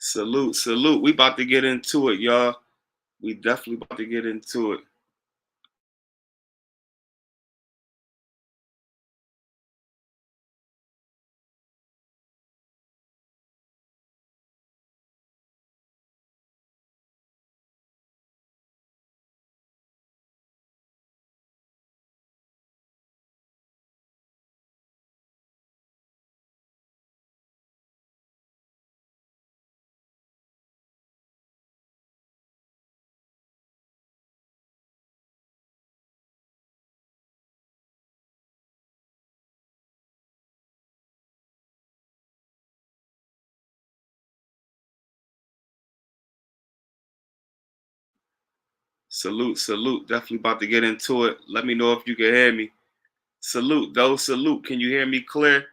Salute, salute. We about to get into it, y'all. We definitely about to get into it. Salute, salute. Definitely about to get into it. Let me know if you can hear me. Salute, though. Salute. Can you hear me clear?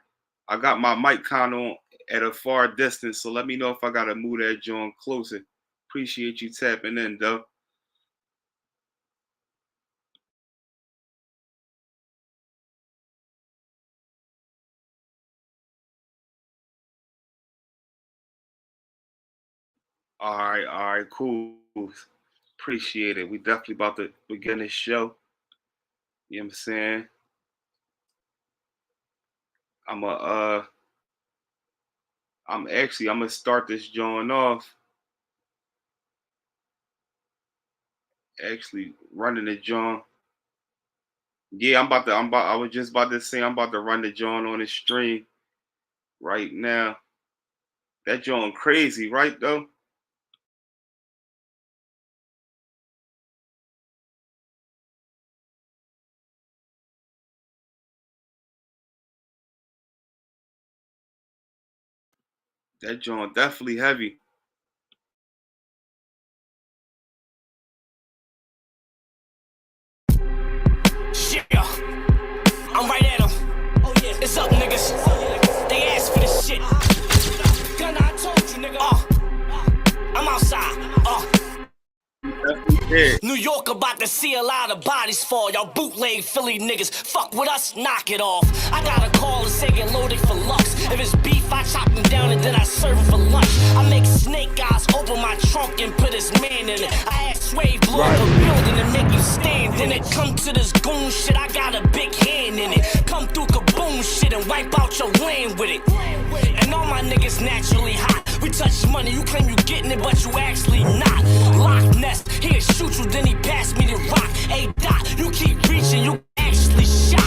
I got my mic kind of at a far distance, so let me know if I gotta move that joint closer. Appreciate you tapping in, though. All right, cool. Appreciate it. We definitely about to begin this show. You know what I'm saying? I'm a I'm gonna start this joint off. Actually running the joint. Yeah, I was just about to say I'm about to run the joint on the stream right now. That joint crazy, right though? That joint definitely heavy. Yeah, I'm right at them. Oh yeah, it's up, niggas. They asked for this shit. Gunna, I told you, nigga. I'm outside. New York about to see a lot of bodies fall. Y'all bootleg Philly niggas, fuck with us, knock it off. I got a call and say get loaded for Lux. If it's beef, I chop them down and then I serve them for lunch. I make snake eyes, open my trunk and put his man in it. I ask Sway blow up a building and make you stand in it. Come to this goon shit, I got a big hand in it. Come through kaboom shit and wipe out your land with it. And all my niggas naturally hot. We touch money, you claim you getting it, but you actually not. Loch Ness, he'll shoot you, then he pass me the rock. Hey Doc, you keep reaching, you actually shot.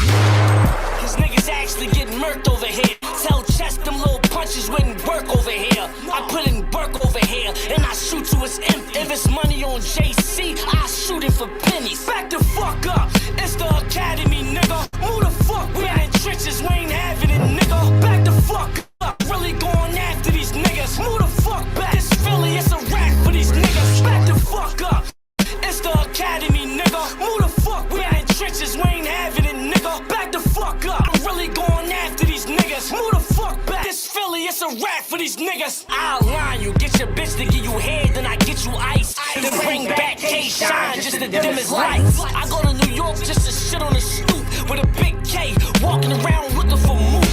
Cause niggas actually get murked over here. Tell chest them little punches wouldn't work over here. I put in work over here, and I shoot you as empty. If it's money on JC, I shoot it for pennies. Back the fuck up, it's the academy, nigga. Move the fuck, we ain't trenches, we ain't having it, nigga. Back the fuck up, really going after these niggas. Move the fuck back, it's Philly, it's a rap for these niggas. Back the fuck up, it's the academy, nigga. Move the fuck, we ain't trenches, we ain't having it, nigga. Back the fuck up, I'm really going after these niggas. Move the fuck back, it's Philly, it's a rap for these niggas. I'll line you, get your bitch to give you head, then I get you ice. Then bring back K-Shine just to dim his lights. I go to New York just to shit on the stoop with a big K, walking around looking for mook.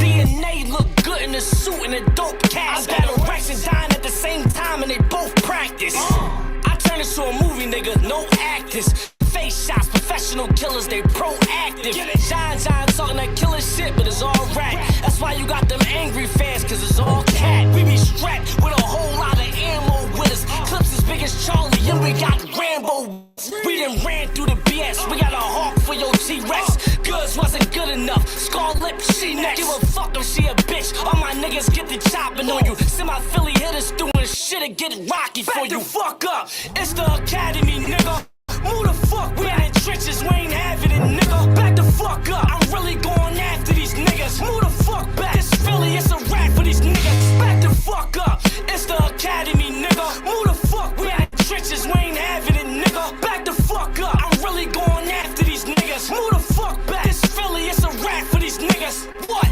DNA look good in a suit and a dope cast. I battle Rex and Dine at the same time and they both practice. I turn into a movie, nigga, no actors. Face shots, professional killers, they proactive. John talking that killer shit, but it's all rap. That's why you got them angry fans, cause it's all cat. We be strapped with a whole lot of ammo with us. Clips as big as Charlie, and we got Rambo. We done ran through the BS, we got a hawk for your T-Rex. Goods wasn't good enough, scar lip, she next. Give a fuck if she a bitch, all my niggas get the chopping on you. Send my Philly hitters doing shit and get rocky for you. Back the fuck up, it's the academy, nigga. Move the fuck, we ain't trenches, we ain't having it, nigga. Back the fuck up, I'm really going after these niggas. Move the fuck back, it's Philly, it's a rap for these niggas. Back the fuck up, it's the academy, nigga. Move the fuck, we ain't trenches, we ain't having it, nigga. Back the fuck up, I'm really going after these niggas. Move the fuck back, it's Philly, it's a rap for these niggas. What?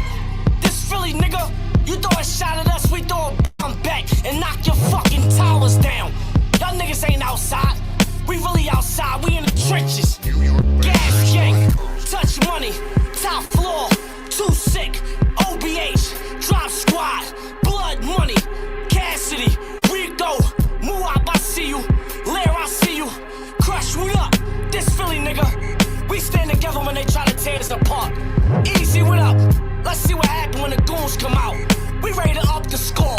This Philly, nigga? You throw a shot at us, we throw a bomb back and knock your fucking towers down. Y'all niggas ain't outside. We really outside, we in the trenches. Gas gang, touch money, top floor, too sick, OBH, drop squad, blood money, Cassidy, tear this apart. Easy, what up? Let's see what happens when the goons come out. We ready to up the score.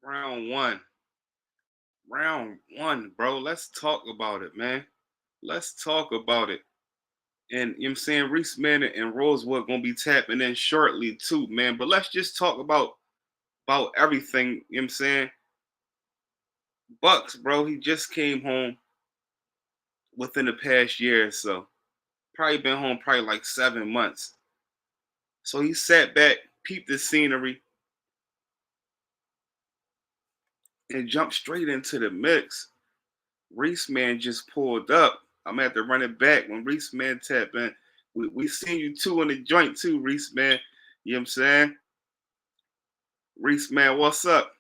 Round one. Round one, bro. Let's talk about it, man. Let's talk about it. And you know what I'm saying, Reese Man and Rosewood gonna be tapping in shortly too, man. But let's just talk about everything, you know what I'm saying? Buckz, bro, he just came home within the past year or so. Probably been home probably like 7 months. So he sat back, peeped the scenery, and jumped straight into the mix. Reese Man just pulled up. I'm gonna have to run it back when Reese Man tap in. We seen you two in the joint too, Reese Man. You know what I'm saying? Reese Man, what's up?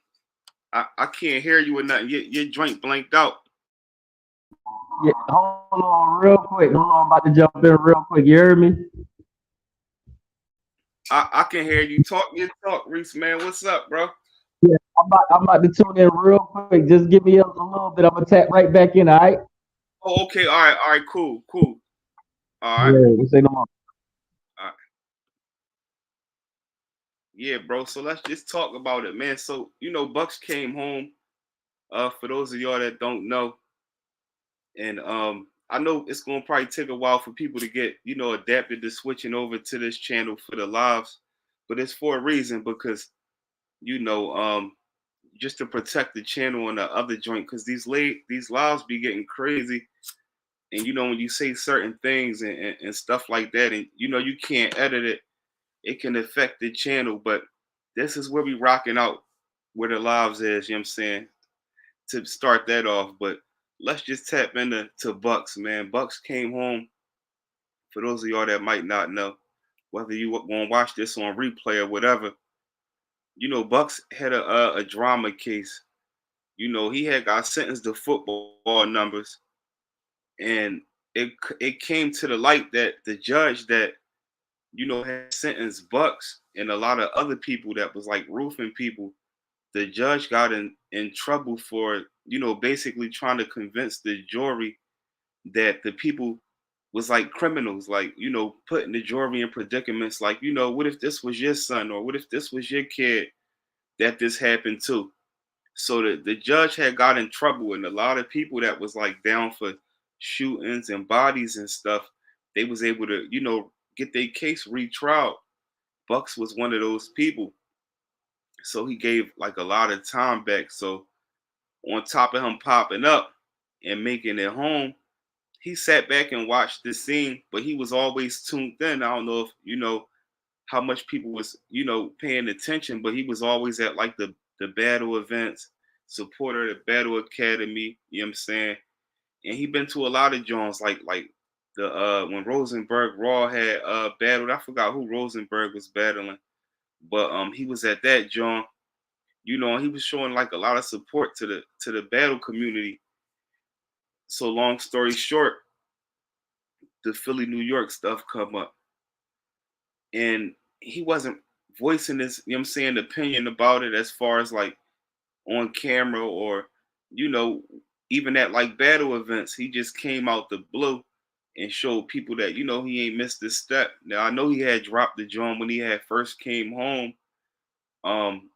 I can't hear you or nothing. Your joint blanked out. Yeah, hold on real quick. Hold on, I'm about to jump in real quick. You heard me? I can hear you talk. You talk, Reese Man. What's up, bro? Yeah, I'm about to tune in real quick. Just give me a little bit. I'm gonna tap right back in, all right? Oh, okay. All right, cool. All right. Yeah, we say no more. All right. Yeah, bro. So let's just talk about it, man. So, Bucks came home. For those of y'all that don't know, and I know it's gonna probably take a while for people to get, adapted to switching over to this channel for the lives, but it's for a reason because, you know, um, just to protect the channel and the other joint, because these lives be getting crazy, and when you say certain things and stuff like that, and you can't edit it, it can affect the channel. But this is where we rocking out, where the lives is. You know what I'm saying? To start that off, but let's just tap into Buckz, man. Buckz came home. For those of y'all that might not know, whether you want to watch this on replay or whatever, Buckz had a drama case. He had got sentenced to football numbers, and it came to the light that the judge that had sentenced Buckz and a lot of other people that was like roofing people, the judge got in trouble for basically trying to convince the jury that the people was like criminals, like putting the jury in predicaments, like what if this was your son, or what if this was your kid that this happened to. So the judge had got in trouble, and a lot of people that was like down for shootings and bodies and stuff, they was able to get their case retried. Buckz was one of those people, so he gave like a lot of time back. So on top of him popping up and making it home, he sat back and watched the scene, but he was always tuned in. I don't know if how much people was paying attention, but he was always at like the battle events, supporter of the Battle Academy. You know what I'm saying? And he been to a lot of joints, like the when Rosenberg Raw had battled. I forgot who Rosenberg was battling, but he was at that joint. He was showing like a lot of support to the battle community. So long story short, the Philly, New York stuff come up, and he wasn't voicing his, opinion about it as far as like on camera or, you know, even at like battle events. He just came out the blue and showed people that, he ain't missed a step. Now I know he had dropped the drum when he had first came home. Um,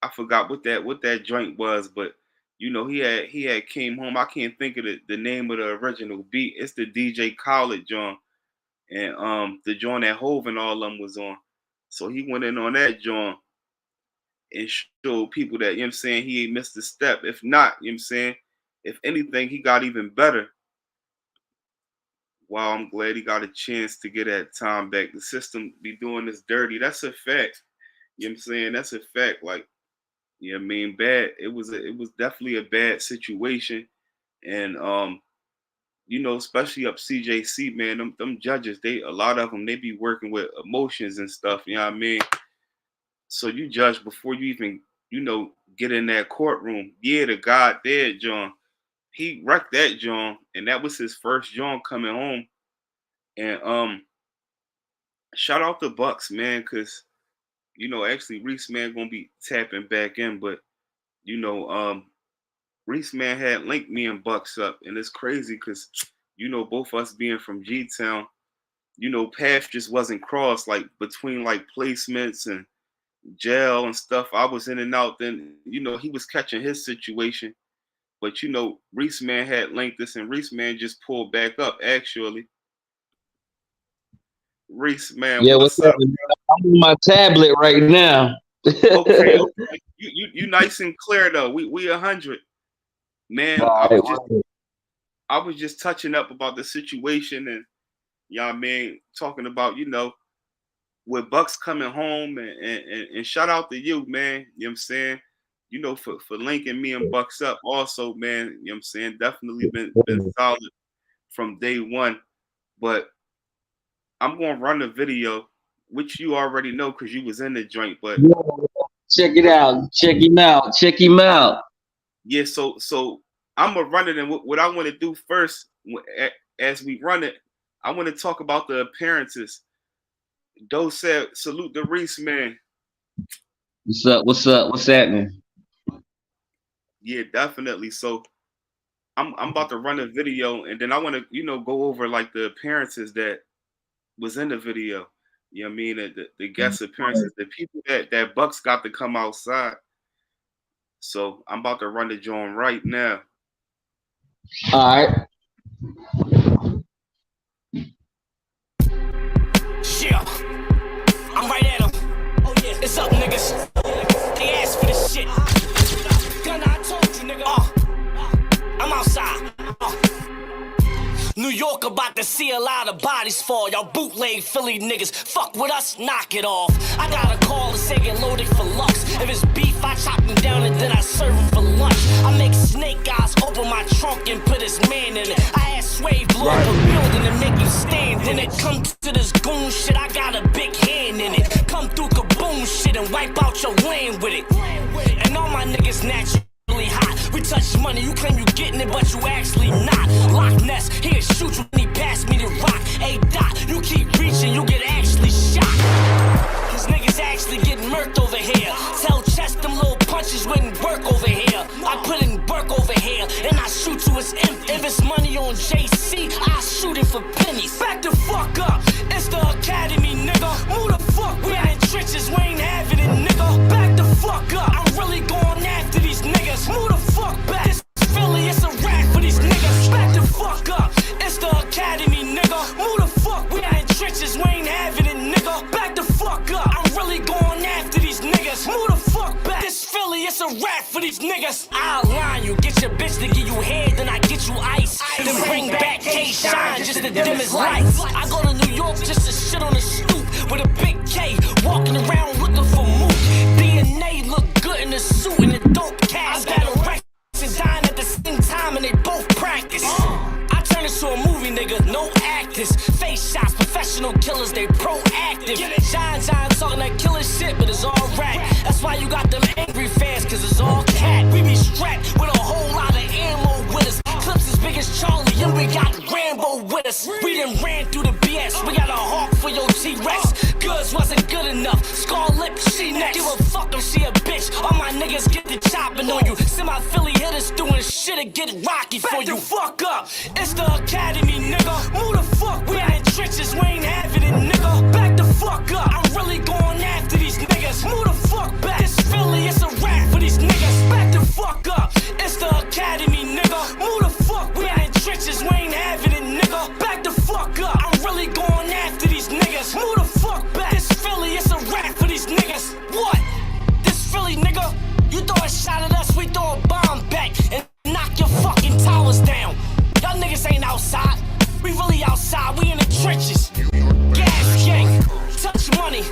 I forgot what that joint was, but he had came home. I can't think of the name of the original beat. It's the DJ Khaled joint, and the joint that Hove and all of them was on. So he went in on that joint and showed people that, he ain't missed a step. If not, if anything, he got even better. Wow, I'm glad he got a chance to get that time back. The system be doing this dirty. That's a fact. That's a fact. Like, bad. It was definitely a bad situation. And especially up CJC, man, them judges, a lot of them, they be working with emotions and stuff, you know what I mean? So you judge before you even, get in that courtroom. Yeah, the God dead John. He wrecked that John, and that was his first John coming home. And shout out to Buckz, man, because actually Reese man gonna be tapping back in, but you know, um, Reese man had linked me and Buckz up, and it's crazy because both us being from G Town, paths just wasn't crossed like between like placements and jail and stuff. I was in and out. Then he was catching his situation, but Reese man had linked us, and Reese man just pulled back up. Actually, Reese man, Yeah, what's up? I'm on my tablet right now. Okay. You nice and clear though. We 100. Man, I was just touching up about the situation, and y'all man talking about with Buckz coming home, and shout out to you, man. You know what I'm saying? For linking me and Buckz up also, man. You know what I'm saying? Definitely been solid from day one. But I'm gonna run the video, which you already know because you was in the joint. But check it out. Check him out. Check him out. Yeah, so I'm gonna run it, and what I want to do first, as we run it, I want to talk about the appearances. Doe said, "Salute the Reese man." What's up? What's up? What's happening? Yeah, definitely. So I'm about to run a video, and then I want to go over like the appearances that was in the video. You know what I mean? The guest appearances, the people that Buckz got to come outside. So I'm about to run the joint right now. All right. Yeah, I'm right at him. Oh yeah, it's up, niggas. They asked for this shit. Gunna, I told you, nigga. I'm outside. New York about to see a lot of bodies fall. Y'all bootleg Philly niggas, fuck with us, knock it off. I got a call to say get loaded for Lux. If it's beef, I chop him down and then I serve him for lunch. I make snake eyes, open my trunk and put his man in it. I ask Sway blow up a building and make him stand in it. Come to this goon shit, I got a big hand in it. Come through kaboom shit and wipe out your land with it. And all my niggas natural. Hot. We touch money, you claim you getting it, but you actually not. Loch Ness, he'll shoot you when he pass me the rock. A dot, you keep reaching, you get actually shot. Cause niggas actually getting murked over here. Tell chest them little punches wouldn't work over here. I put in work over here, and I shoot you as empty. If it's money on JC, I shoot it for pennies. Back the fuck up, it's the academy, nigga. Move the fuck, we ain't trenches, we ain't having it, nigga. Back the fuck up, I'm really going after these niggas. Move the fuck back. This Philly, it's a rap for these niggas. Back the fuck up. It's the academy, nigga. Move the fuck. We ain't trenches, we ain't having it, nigga. Back the fuck up. I'm really going after these niggas. Move the fuck back. This Philly, it's a rap for these niggas. I'll line you, get your bitch to give you head, then I get you ice. Then bring back K-Shine just to dim his lights. I go to New York just to shit on the stoop with a big K, walking around looking for moot. DNA look good in the suit and the dope cast. I got a rack and dying at the same time and they both practice. I turn into a movie, nigga, no actors. Face shots, professional killers, they proactive. Shine talking that killer shit, but it's all rap. That's why you got them angry fans, cause it's all cat. We be strapped with a whole lot of ammo with us. Clips as big as Charlie, and we got Rambo with us. We done ran through the BS, we got a hawk for your T-Rex. Goods wasn't good enough, scar lip, she next. Give a fuck if she a bitch, all my niggas get the chopping on you. Send my Philly hitters doing shit and get rocky for you. Back the fuck up, it's the academy, nigga. Move the fuck, we ain't trenches, we ain't having it, nigga. Back the fuck up, I'm really going after these niggas. Move the fuck back, this Philly, it's a rap for these niggas. Back the fuck up, it's the academy, nigga. Move the fuck, we ain't trenches, we ain't having it, nigga. Back the fuck up, I'm really going after these niggas. Move the fuck back, this Philly, it's a rap for these niggas. What? This Philly, nigga? You throw a shot at us, we throw a bomb back and knock your fucking towers down. Y'all niggas ain't outside, we really outside, we in the trenches. Gas gang, touch money,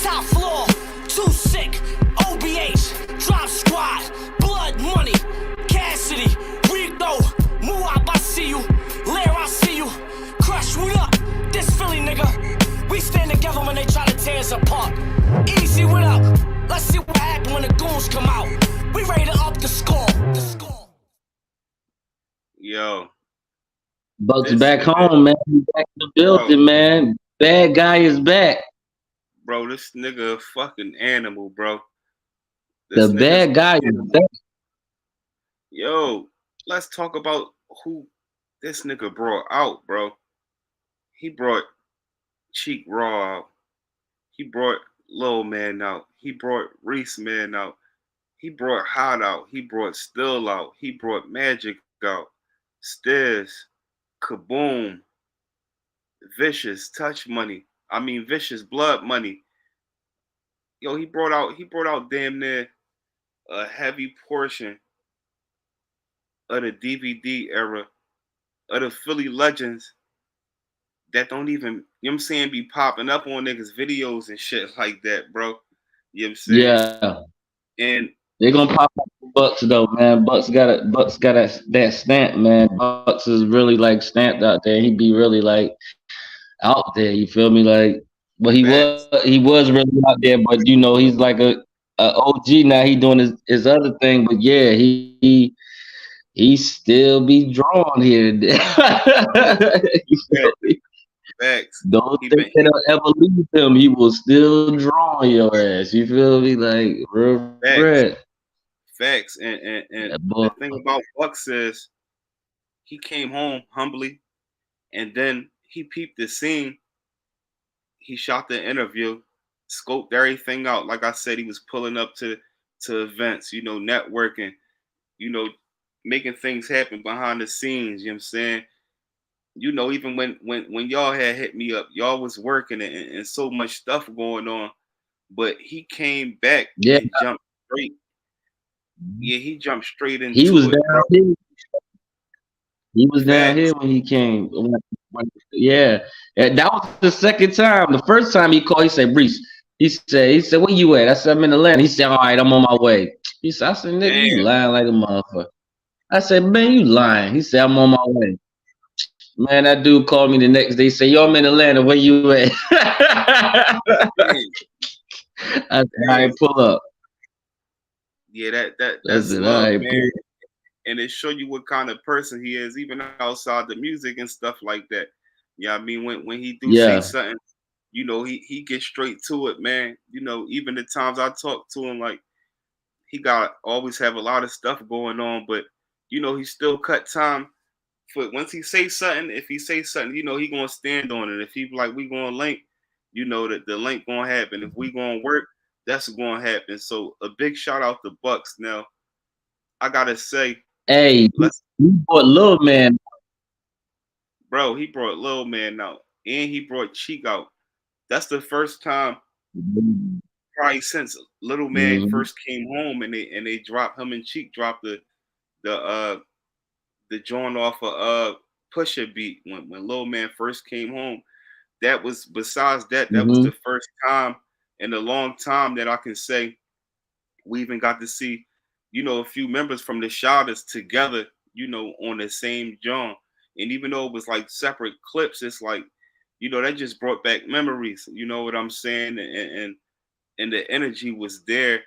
top floor, too sick, OBH, drop squad, blood money, Cassidy, Rico, Muab, I see you, Lair, I see you, Crush, what up? This Philly nigga, we stand together when they try to tear us apart. Easy, what up? Let's see what happens when the goons come out. We ready to up the score. Yo. Buckz back home, man. He's back in the building, man. Bad guy is back. Bro, this nigga a fucking animal, bro. The bad guy is back. Yo, let's talk about who this nigga brought out, bro. He brought Cheek Raw out. He brought Lil Man out. He brought Reese Man out. He brought Hot out. He brought Still out. He brought Magic out. Stairs, Kaboom, Vicious, Touch Money. I mean Vicious Blood Money. Yo, he brought out damn near a heavy portion of the DVD era of the Philly legends that don't even, you know what I'm saying, be popping up on niggas' videos and shit like that, bro. You know what I'm saying? Yeah, And they're gonna pop up the Bucks though, man. Bucks got that stamp, man. Bucks is really like stamped out there. He be really like out there. You feel me? Like, but facts, he was really out there. But you know, he's like a OG now. He doing his other thing. But yeah, he still be drawn here and there. You feel facts, me? facts. Don't He think been that'll ever leave him. He will still draw on your ass. You feel me? Like real facts, red. facts. And That boy. the thing about Bucks is he came home humbly and then he peeped the scene. He shot the interview, scoped everything out. Like I said, he was pulling up to events, you know, networking, you know, making things happen behind the scenes, you know what I'm saying? You know, even when y'all had hit me up, y'all was working and so much stuff going on. But he came back Yeah, and jumped straight. Yeah, he jumped straight he was into it, bro. down here. He was down Facts. here when he came. Yeah, and that was the second time. The first time he called, he said, "Brees." He said, "Where you at?" I said, "I'm in Atlanta." He said, "All right, I'm on my way." He said, "I said, nigga, you Damn. lying like a motherfucker." I said, "Man, you lying." He said, "I'm on my way." Man, that dude called me the next day. He said, "Yo, I'm in Atlanta. Where you at?" I Damn. said, "All right, Damn. pull up." Yeah, that I that's said, "All love, right, man. pull." And it show you what kind of person he is, even outside the music and stuff like that. Yeah, I mean, when he do say Yeah. something, you know, he gets straight to it, man. You know, even the times I talk to him, like he got always have a lot of stuff going on, but you know, he still cut time for once he say something. If he say something, you know, he gonna stand on it. If he like we gonna link, you know that the link gonna happen. If we gonna work, that's gonna happen. So a big shout out to Bucks. Now I gotta say, Hey, let's you bought little man. bro, he brought Lil Man out and he brought Cheek out. That's the first time probably since Little Man Mhm. first came home and they dropped him and Cheek dropped the uh the joint off of Pusha beat when Lil Man first came home. That was besides that, that was Mhm. the first time in a long time that I can say we even got to see, you know, a few members from the Shotters together, you know, on the same joint. And even though it was like separate clips, it's like, you know, that just brought back memories. You know what I'm saying? And the energy was there.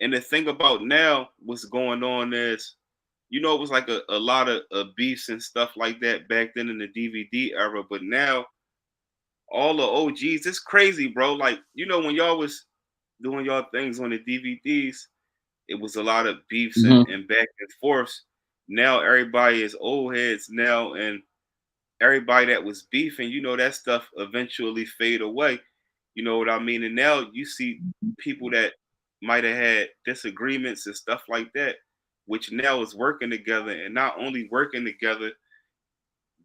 And the thing about now, what's going on is, you know, it was like a lot of beefs and stuff like that back then in the DVD era. But now, all the OGs, it's crazy, bro. Like, you know, when y'all was doing y'all things on the DVDs, it was a lot of beefs Mhm. and back and forths. Now everybody is old heads now, and everybody that was beefing, you know, that stuff eventually fade away. You know what I mean? And now you see people that might have had disagreements and stuff like that, which now is working together, and not only working together,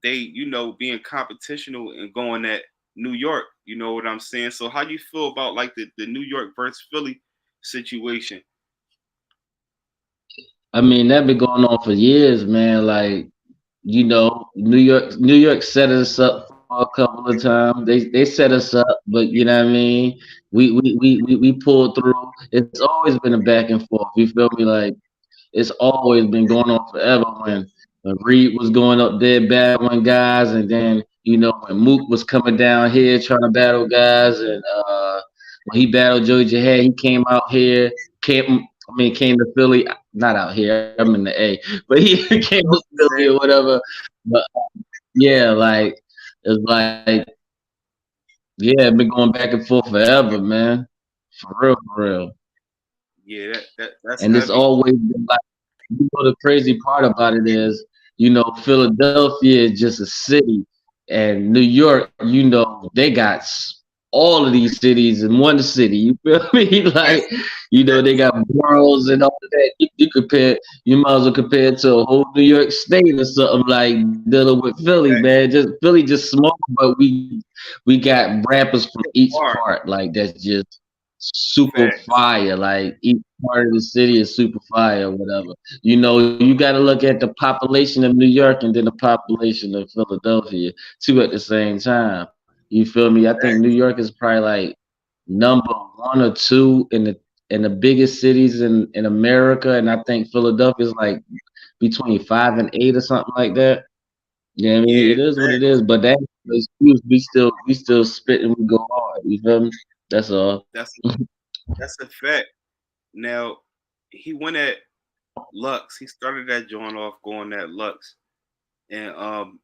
they, you know, being competitional and going at New York. You know what I'm saying? So how do you feel about like the New York versus Philly situation? I mean, that been going on for years, man. Like, you know, New York set us up for a couple of times. They set us up, but you know what I mean. We pulled through. It's always been a back and forth. You feel me? Like it's always been going on forever. When Reed was going up there battling guys, and then you know when Mook was coming down here trying to battle guys, and when he battled Joey Jihad, he came out here. Came to Philly, not out here. I'm in the A, but he came Know to what I'm Philly saying? or whatever. But yeah, like it's like yeah, been going back and forth forever, man. For real, for real. Yeah, that's And it's heavy. always been like. the crazy part about it is, Philadelphia is just a city, and New York, they got all of these cities in one city. You feel me? Like, Facts, they facts, got boroughs and all of that. You might as well compare it to a whole New York State or something like dealing with Philly, facts, man. Just Philly, just small, but we got rappers from each hard, part, like that's just super facts. fire. Like each part of the city is super fire, or whatever. You got to look at the population of New York and then the population of Philadelphia too at the same time. You feel me? I think New York is probably like number one or two in the biggest cities in America, and I think Philadelphia is like between 5 and 8 or something like that. Yeah, I mean Yeah, it is what it facts. is, but that excuse we still spit and we go hard. You feel me? That's all. That's that's a fact. Now, he went at Lux. He started that joint off going at Lux. And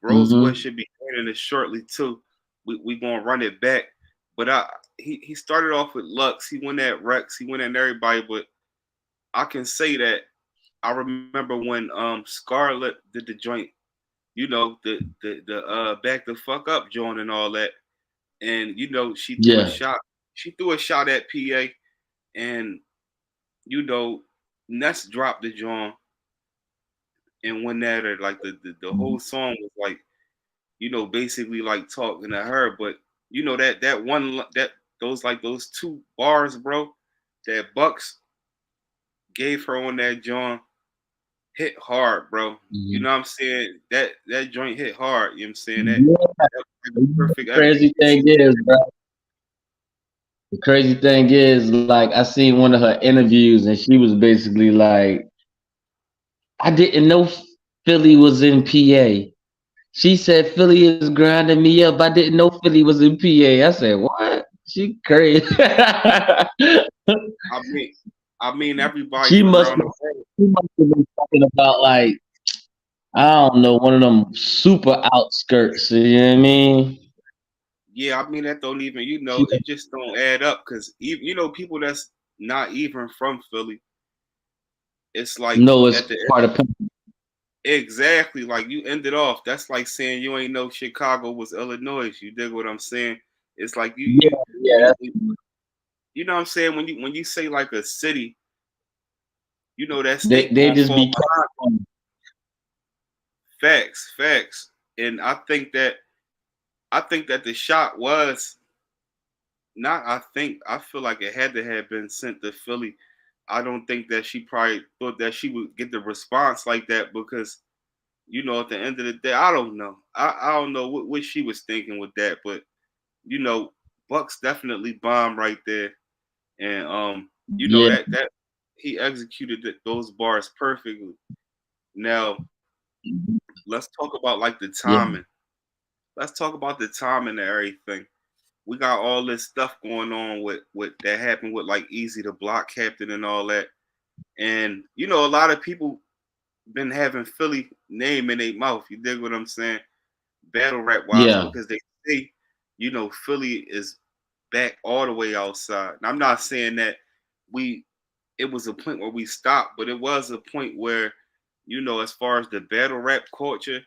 Rosewood Hmm. should be joining us shortly too. We gonna run it back. But he started off with Lux. He went at Rex. He went at everybody. But I can say that I remember when Scarlett did the joint. The back the fuck up joint and all that. And she threw a Yeah. shot. She threw a shot at PA, and you know Ness dropped the joint and went at her like the whole song was like basically like talking to her. But that one that those 2 bars, bro, that Buckz gave her on that joint hit hard, bro. You Mhm. know what I'm saying? That joint hit hard. You know what I'm saying? Yeah. That was like a The perfect crazy thing execution. is, bro. The crazy thing is, like, I seen one of her interviews, and she was basically like, "I didn't know Philly was in PA." She said Philly is grinding me up. I didn't know Philly was in PA. I said, "What?" She crazy. I mean, everybody she from must around have, the world. she must have been talking about like, I don't know, one of them super outskirts. You know what I mean? Yeah, I mean that don't even She it just don't add up because people that's not even from Philly, it's like know it's at the part of. exactly like you ended off. That's like saying you ain't know Chicago was Illinois. You dig what I'm saying? It's like Yeah, yeah. you know what I'm saying when you say like a city, that They state they gonna just fall be behind. careful. Facts, facts, and I think that the shot was not. I feel like it had to have been sent to Philly. I don't think that she probably thought that she would get the response like that because at the end of the day, I don't know. I don't know what she was thinking with that, but you know, Bucks definitely bombed right there, and Yeah, that he executed those bars perfectly. Now let's talk about like the yeah, timing. Let's talk about the timing and everything. We got all this stuff going on with that happened with like Easy the Block Captain and all that, and a lot of people been having Philly name in their mouth. You dig what I'm saying? Battle rap wise, yeah. because they say, Philly is back all the way outside. And I'm not saying that we it was a point where we stopped, but it was a point where, as far as the battle rap culture,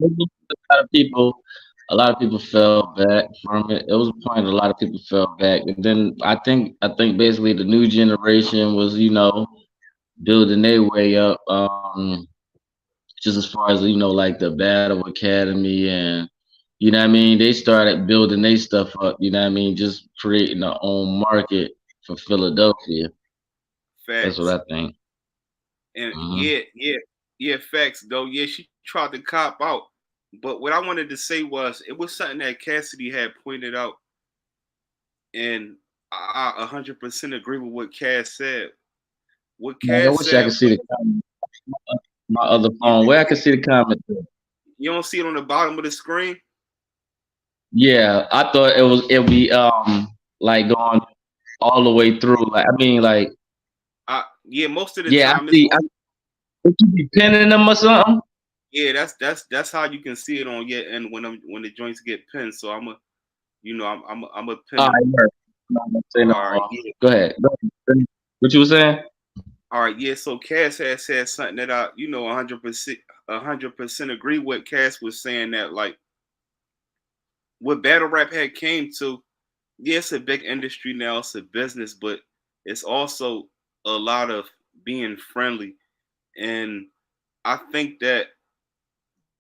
lot of people, a lot of people fell back from it. It was a point a lot of people fell back, and then I think basically the new generation was building their way up. Just as far as like the Battle Academy and what I mean, they started building their stuff up. You know what I mean, just creating their own market for Philadelphia. That's what facts. I think. And Hmm. yeah, facts though. Yeah, she tried to cop out. But what I wanted to say was it was something that Cassidy had pointed out, and I 100% agree with what Cass said. What Man, I Cass wish I said could see was the comment. My other you, phone. Where I can see the comment. you don't see it on the bottom of the screen. Yeah, I thought it'd be like going all the way through. Like I mean, like Yeah, most of the yeah, I time it's see. on. Would you be pinning them or something? Yeah, that's how you can see it on. Yeah, and when the joints get pinned, so I'm a pin All them. right, work. No, I'm not saying no All right, more. yeah. Go ahead. Go ahead. What you were saying? All right, yeah. So Cass had said something that I, 100% agree with. Cass was saying that like what battle rap had came to, yeah, it's a big industry now, it's a business, but it's also a lot of being friendly. And I think that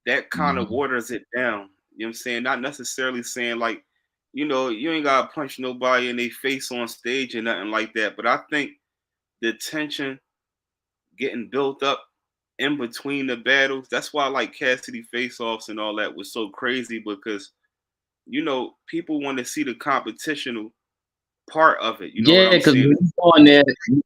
that kind of Mhm. waters it down. You know what I'm saying? Not necessarily saying like, you ain't gotta punch nobody in their face on stage or nothing like that. But I think the tension getting built up in between the battles, that's why like Cassidy face-offs and all that was so crazy because people want to see the competitional part of it. You know what Yeah, I'm because saying?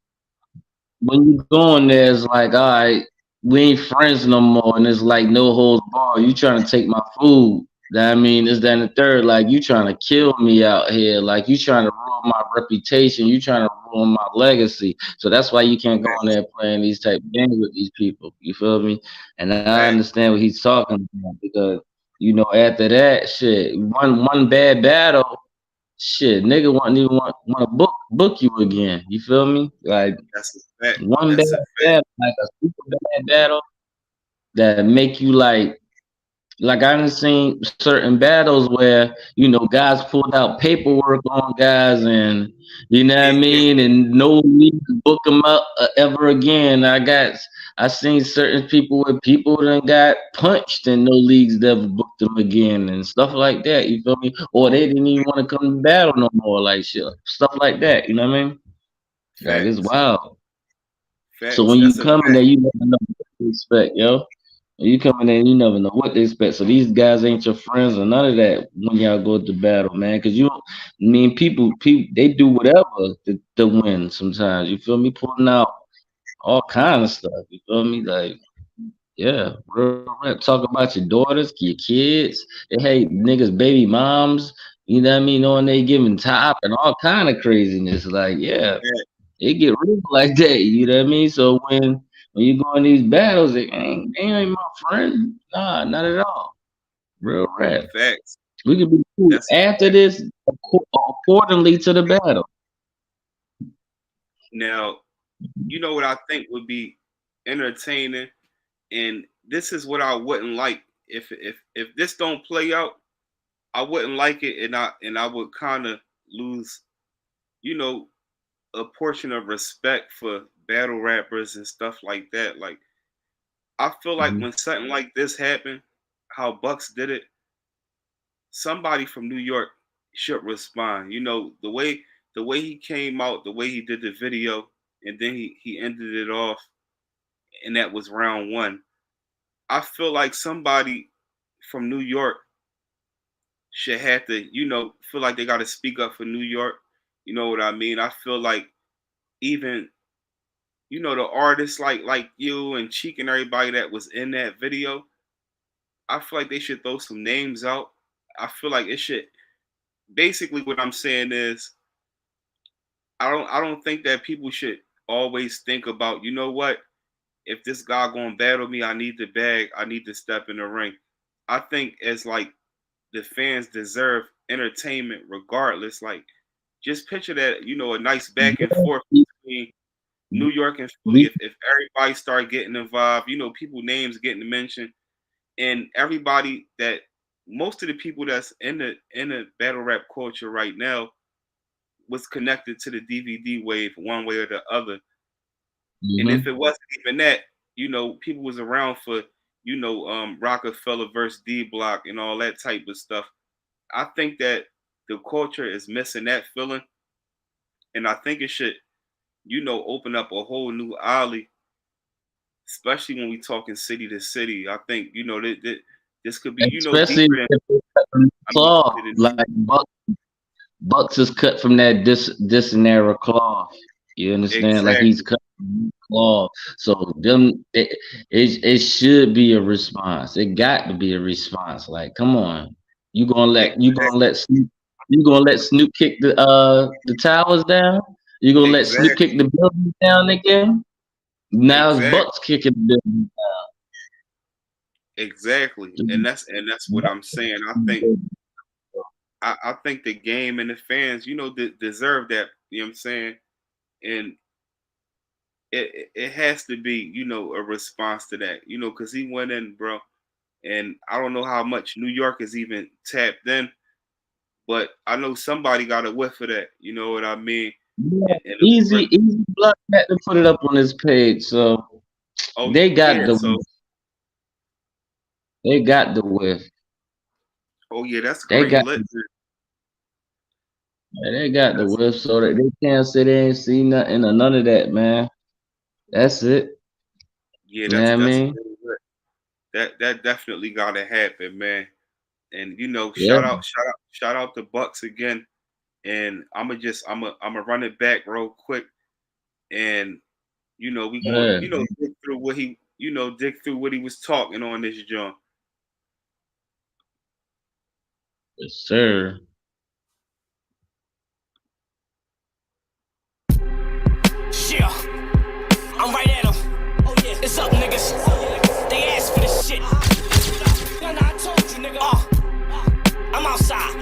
when you go in there, it's like, all right, we ain't friends no more, and it's like no holds barred. You trying to take my food? That I mean, is that the third? Like you trying to kill me out here? Like you trying to ruin my reputation? You trying to ruin my legacy? So that's why you can't go in Facts, there playing these type of games with these people. You feel me? And I facts, understand what he's talking about because after that shit, one bad battle. Shit, nigga wouldn't even want to book you again. You feel me? Like that's a fact. one bad That's a fact. battle, like a super bad battle that make you like I done seen certain battles where guys pulled out paperwork on guys and you know what I Yeah, yeah, mean, and no need to book them up ever again. I seen certain people where people done got punched and no leagues never booked them again and stuff like that. You feel me? Or they didn't even want to come to battle no more, like shit, stuff like that. You know what I mean? Like it's facts, wild. So facts. when you That's a come in fact. there, you never know what to expect, yo. When you come in there, you never know what to expect. So these guys ain't your friends or none of that when y'all go to battle, man. Because I mean, people, they do whatever to win. Sometimes you feel me, pulling out all kind of stuff. You feel me, like yeah, real rap. Talk about your daughters, your kids. They hate niggas, baby moms. You know what I mean? Knowing they giving top and all kind of craziness. Like yeah, Fact, it get real like that, you know what I mean? So when you go in these battles, they ain't my friend. Nah, not at all. Real rap. facts. We can be cool That's a after fact. this accordingly to the battle. Now, you know what I think would be entertaining, and this is what I wouldn't like if this don't play out. I wouldn't like it, and I would kind of lose, you know, a portion of respect for battle rappers and stuff like that. Like I feel like Mhm. when something like this happened, how Bucks did it, somebody from New York should respond. The way he came out, the way he did the video, and then he ended it off, and that was round one. I feel like somebody from New York should have to, feel like they got to speak up for New York. You know what I mean? I feel like even the artists like you and Cheek and everybody that was in that video, I feel like they should throw some names out. I feel like it should. Basically, what I'm saying is, I don't think that people should always think about, what, if this guy gonna battle me, I need the bag, I need to step in the ring. I think as like the fans deserve entertainment regardless. Like just picture that, a nice back and forth between New York and Philly. We, If everybody start getting involved, people names getting mentioned, and everybody that most of the people that's in the battle rap culture right now was connected to the DVD wave one way or the other. And if mhm. it wasn't even that, people was around for, Rockefeller versus D Block and all that type of stuff. I think that the culture is missing that feeling, and I think it should, open up a whole new alley, especially when we talking city to city. I think this could be, Especially deeper than if they cut from the city claw, to New like York. Bucks is cut from that this and era cloth. You understand? Like he's Exactly, cut from the cloth. So it should be a response. It got to be a response. Like, come on, exactly, You gonna let Snoop kick the towers down? You gonna let Snoop kick exactly, the building down again? Now it's exactly, Bucks kicking the building exactly, and that's what I'm saying. I think down. I think the game and the fans, deserve that. You know what I'm saying? And it has to be, you know, a response to that, you know, because he went in, bro, and I don't know how much New York is even tapped in, but I know somebody got a whiff of that. You know what I mean? Yeah, easy blood had to put it up on his page, so they got they got the whiff. Oh yeah, that's They great. got they got the whiff, so that they can't say they ain't see nothing or none of that, man. That's it. Yeah, You know what I mean? That definitely gotta happen, man. And you know, Yeah. shout out to Buckz again. And I'ma run it back real quick. And you know, we going you know dig through what he was talking on this joint. Yes, sir. Yeah, I'm right at 'em. Oh yeah, it's up, niggas. They asked for this shit. Nah, I told you, nigga. I'm outside.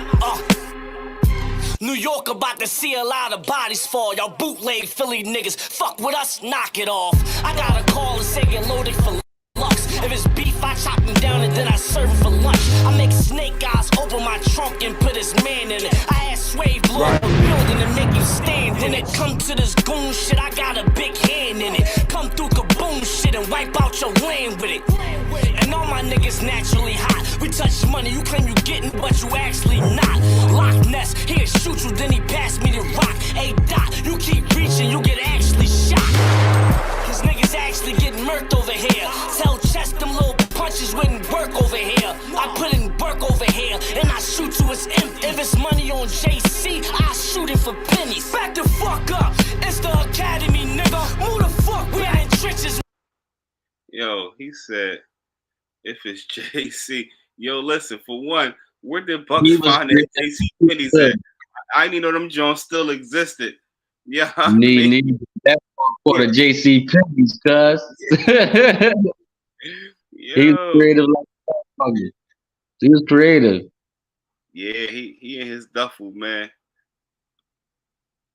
New York about to see a lot of bodies fall. Y'all bootleg Philly niggas, fuck with us, knock it off. I got a call and say get loaded for Buckz. If it's beef, I chop him down and then I serve him for lunch. I make snake eyes, open my trunk and put his man in it. I ask Sway blow up a building and make him stand in it. Come to this goon shit, I got a big hand in it. Come through kaboom shit and wipe out your land with it. And all my niggas naturally hot. We touch money, you claim you getting, but you actually not. Loch Ness, he'll shoot you, then he pass me the rock. Hey Dot, you keep reaching, you get actually shot. Cause niggas actually get murked over here. Tell Chest them little punches wouldn't work over here. I put in work over here, and I shoot you as empty. If it's money on JC, I shoot it for pennies. Back the fuck up, it's the academy, nigga. Move the fuck, we ain't trenches. Yo, he said, if it's JC, yo, listen, for one, where did Buckz find that JC pennies at? I didn't even know them Jones still existed. Yeah, need that for the JC pennies, cuz. He was creative like that. He was creative. Yeah, he in his duffel, man.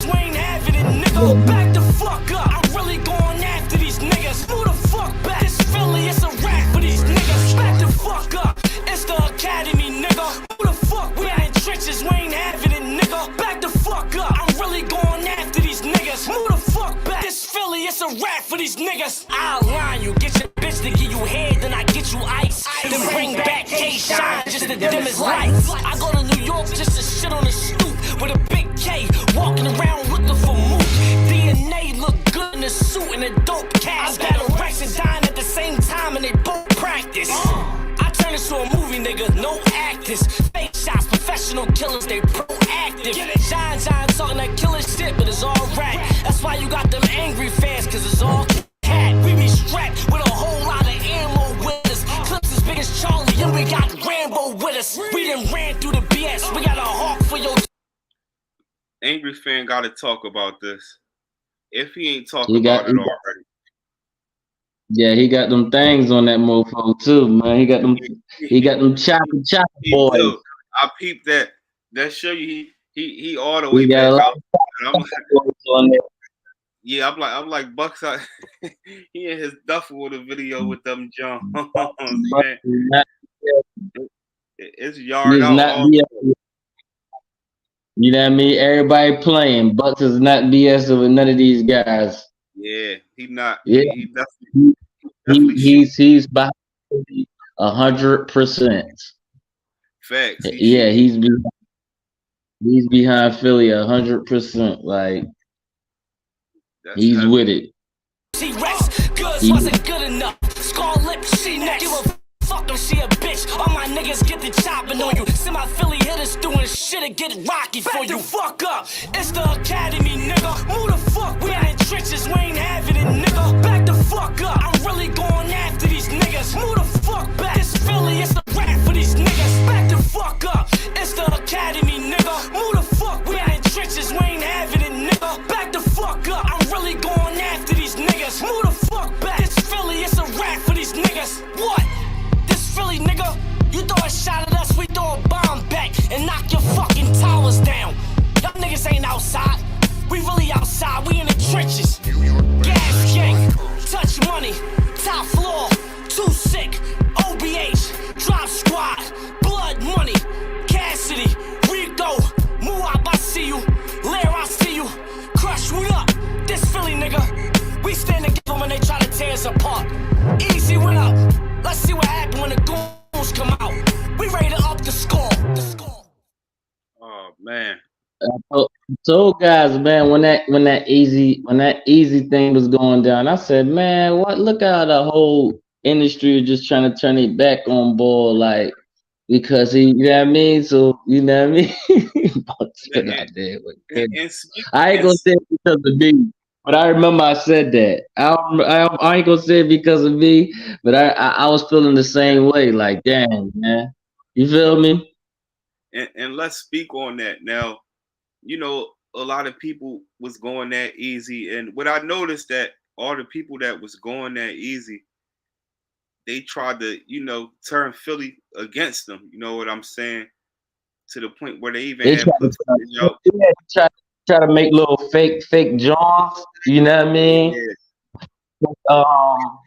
Ain't having it, nigga. Back the fuck up. I'm really going after these niggas. Move the fuck back. This Philly, it's a rap for these niggas. Back the fuck up. It's the academy, nigga. Move the fuck. We ain't trenches. We ain't having it, nigga. Back the fuck up. I'm really going after these niggas. Move the fuck back. This Philly, it's a rap for these niggas. I'll line you. Get your bitch to give you head, then I get you ice. Then bring back K-Shine just to dim his lights. I go to New York just to shit on the stoop with a big K, walking around looking for moot. DNA look good in a suit and a dope cast. Battle Rex and Dine at the same time and they both practice. I turn into a movie, nigga, no actors. Fake shots, professional killers, they proactive. Shine talking that killer shit, but it's all rap. That's why you got them angry fans, cause it's all cat. We be strapped with a whole lot of ammo with us. Clips as big as Charlie, and we got Rambo with us. We done ran through the BS, we got a hawk for your. Angry fan gotta talk about this. If he ain't talking about it already. Yeah, he got them things on that mofo too, man. He got them chopper boys. Too. I peeped that. That show you he all the way back out. On there. Yeah, I'm like Buckz. He in his duffel with a video with them Jones. Man. It's yard out. You know what I mean? Everybody playing. Buckz is not BSing with none of these guys. Yeah, he not. Yeah, he's behind 100%. Facts. Yeah, he's behind Philly 100%. Like he's heavy. With it. T-Rex, goods wasn't good enough. Scar lip, she next. Give a fuck if she a bitch. All my niggas get the chopping on you. Send my Philly hitters doing shit and get rocky for you. Back the fuck up. It's the academy, nigga. Move the fuck. We ain't trenches. We ain't having it, nigga. Back the fuck up. I'm really going after these niggas. Move the fuck back. It's Philly. It's a rap for these niggas. Back the fuck up. It's the academy, nigga. Move the fuck. We ain't trenches. We ain't having it, nigga. Back the fuck up. I'm really going after these niggas. Move the fuck back. It's Philly. It's a rap for these niggas. What? Philly, nigga, you throw a shot at us, we throw a bomb back and knock your fucking towers down. Y'all niggas ain't outside, we really outside, we in the trenches. Gas gang. Much money, top floor, too sick, OBH, drop squad, blood money, Cassidy, Rico, Muab, I see you, Lair, I see you, Crush, what up? This Philly nigga, we stand together when they try to tear us apart. Easy went up, let's see what happened when the goons come out. We ready to up the score. Oh man. So guys, man, when that easy thing was going down, I said, man, what? Look how the whole industry is just trying to turn it back on board, like because he, you know what I mean. So you know what I mean. Buckz And, been out there with and, him. and, speak, I ain't and gonna say it because of me, but I remember I said that. I ain't gonna say it because of me, but I was feeling the same way. Like, dang, man, you feel me? and let's speak on that now. You know, a lot of people was going that easy, and what I noticed that all the people that was going that easy, they tried to, turn Philly against them. You know what I'm saying? To the point where they even They had try put footage out. try to make little fake Johns, you know what I mean? Yeah, Um,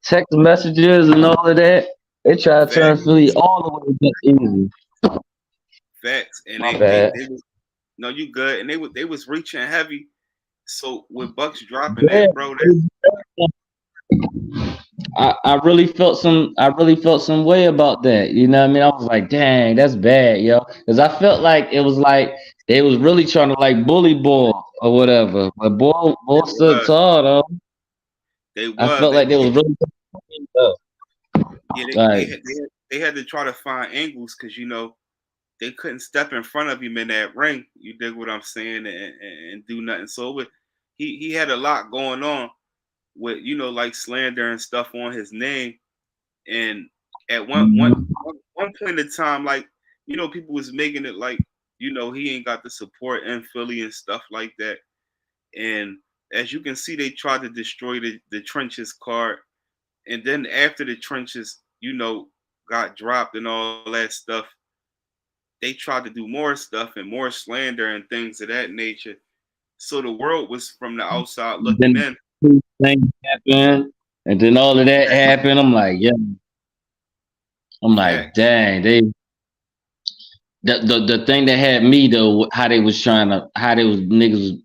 text messages and all of that. They try to turn facts, Philly all the way against easy. facts, and My they bad. was no, you good, and they was reaching heavy. So with Bucks dropping Yeah, that, bro, that I really felt some way about that. You know what I mean? I was like, dang, that's bad, yo. Because I felt like it was like they was really trying to like bully Ball or whatever. But Ball they stood was, tall though. they I was, felt they like they was, was really tough. yeah, Like, they had to try to find angles because they couldn't step in front of him in that ring. You dig what I'm saying, and do nothing. So he had a lot going on with like slander and stuff on his name. And at one point in time, like people was making it like he ain't got the support in Philly and stuff like that. And as you can see, they tried to destroy the trenches card. And then after the trenches, got dropped and all that stuff, they tried to do more stuff and more slander and things of that nature. So the world was from the outside looking then in. two things happened, and then all of that happened. I'm like, yeah. I'm like, Facts, dang, the thing that had me though, how they was how they was niggas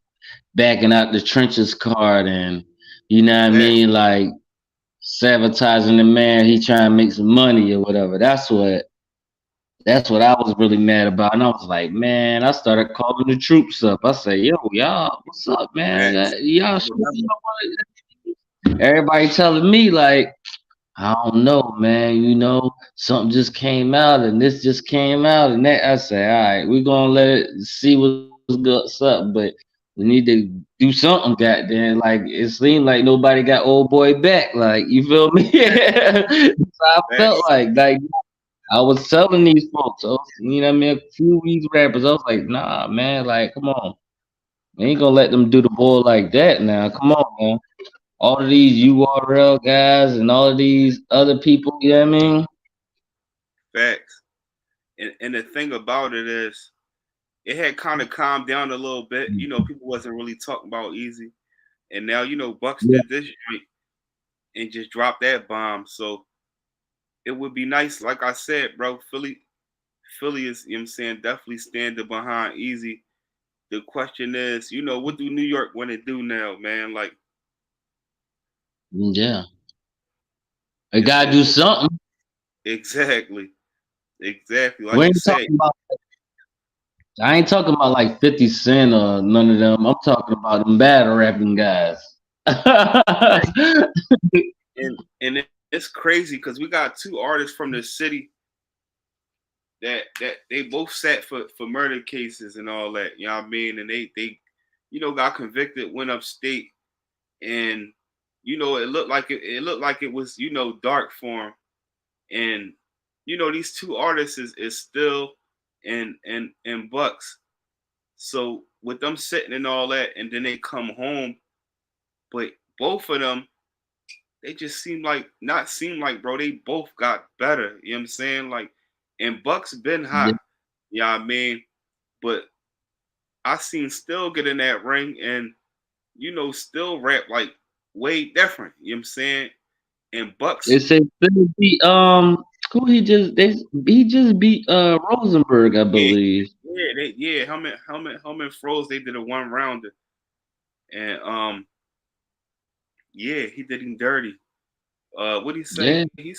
backing out the trenches card, and you know what I facts, mean, like sabotaging the man. He trying to make some money or whatever. That's what I was really mad about. And I was like, man, I started calling the troops up. I say, yo, y'all, what's up, man? facts. Y'all I sure remember. you don't want it? Everybody telling me like, I don't know, man. Something just came out and this just came out and that. I say, all right, we're gonna let it see what's up, but we need to do something, goddamn. Like it seemed like nobody got old boy back. Like you feel me? So I felt Facts, like I was telling these folks, you know what I mean, a few of these rappers, I was like, nah, man, like, come on. We ain't gonna let them do the boy like that now. Come on, man. All of these URL guys and all of these other people, you know what I mean? facts. And the thing about it is, it had kind of calmed down a little bit. People wasn't really talking about Easy, and now Bucks Yeah. did this joint and just dropped that bomb. So it would be nice, like I said, bro. Philly is, you know what I'm saying, definitely standing behind Easy. The question is, what do New York want to do now, man? Like Yeah. I it's gotta it's do something. exactly, exactly. We Like you ain't said, talking about I ain't talking about like 50 Cent or none of them. I'm talking about them battle rapping guys. and it's crazy because we got two artists from the city that they both sat for murder cases and all that. You know what I mean? And they got convicted, went upstate, and it looked like it was dark for 'em. And these two artists is still and Bucks. So with them sitting and all that, and then they come home, but both of them, they just seem like, bro, they both got better. You know what I'm saying? Like, and Bucks been hot. Yeah. You know what I mean? But I seen Still get in that ring and still rap like way different. You know what I'm saying? And Buckz, They say Philly beat who he just beat Rosenberg, I yeah, believe. Helmet froze. They did a one rounder, and yeah, he did him dirty. What he say? Yeah.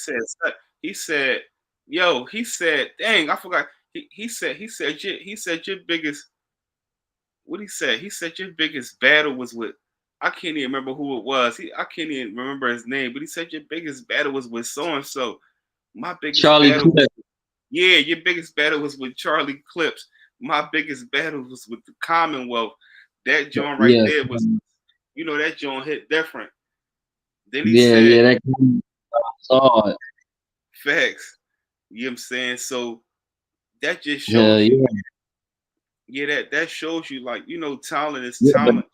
He said, yo, he said, dang, I forgot. He said your biggest. What he said? He said your biggest battle was with. I can't even remember who it was. I can't even remember his name, but he said your biggest battle was with so and so. My biggest Charlie battle was, Cliff. yeah, your biggest battle was with Charlie Clips. My biggest battle was with the Commonwealth. That joint right Yeah. there was, that joint hit different. Then he Yeah, said, yeah, that saw it. facts. You know what I'm saying? So that just Hell shows you, yeah. yeah, that shows you like, talent is Yeah, but talent.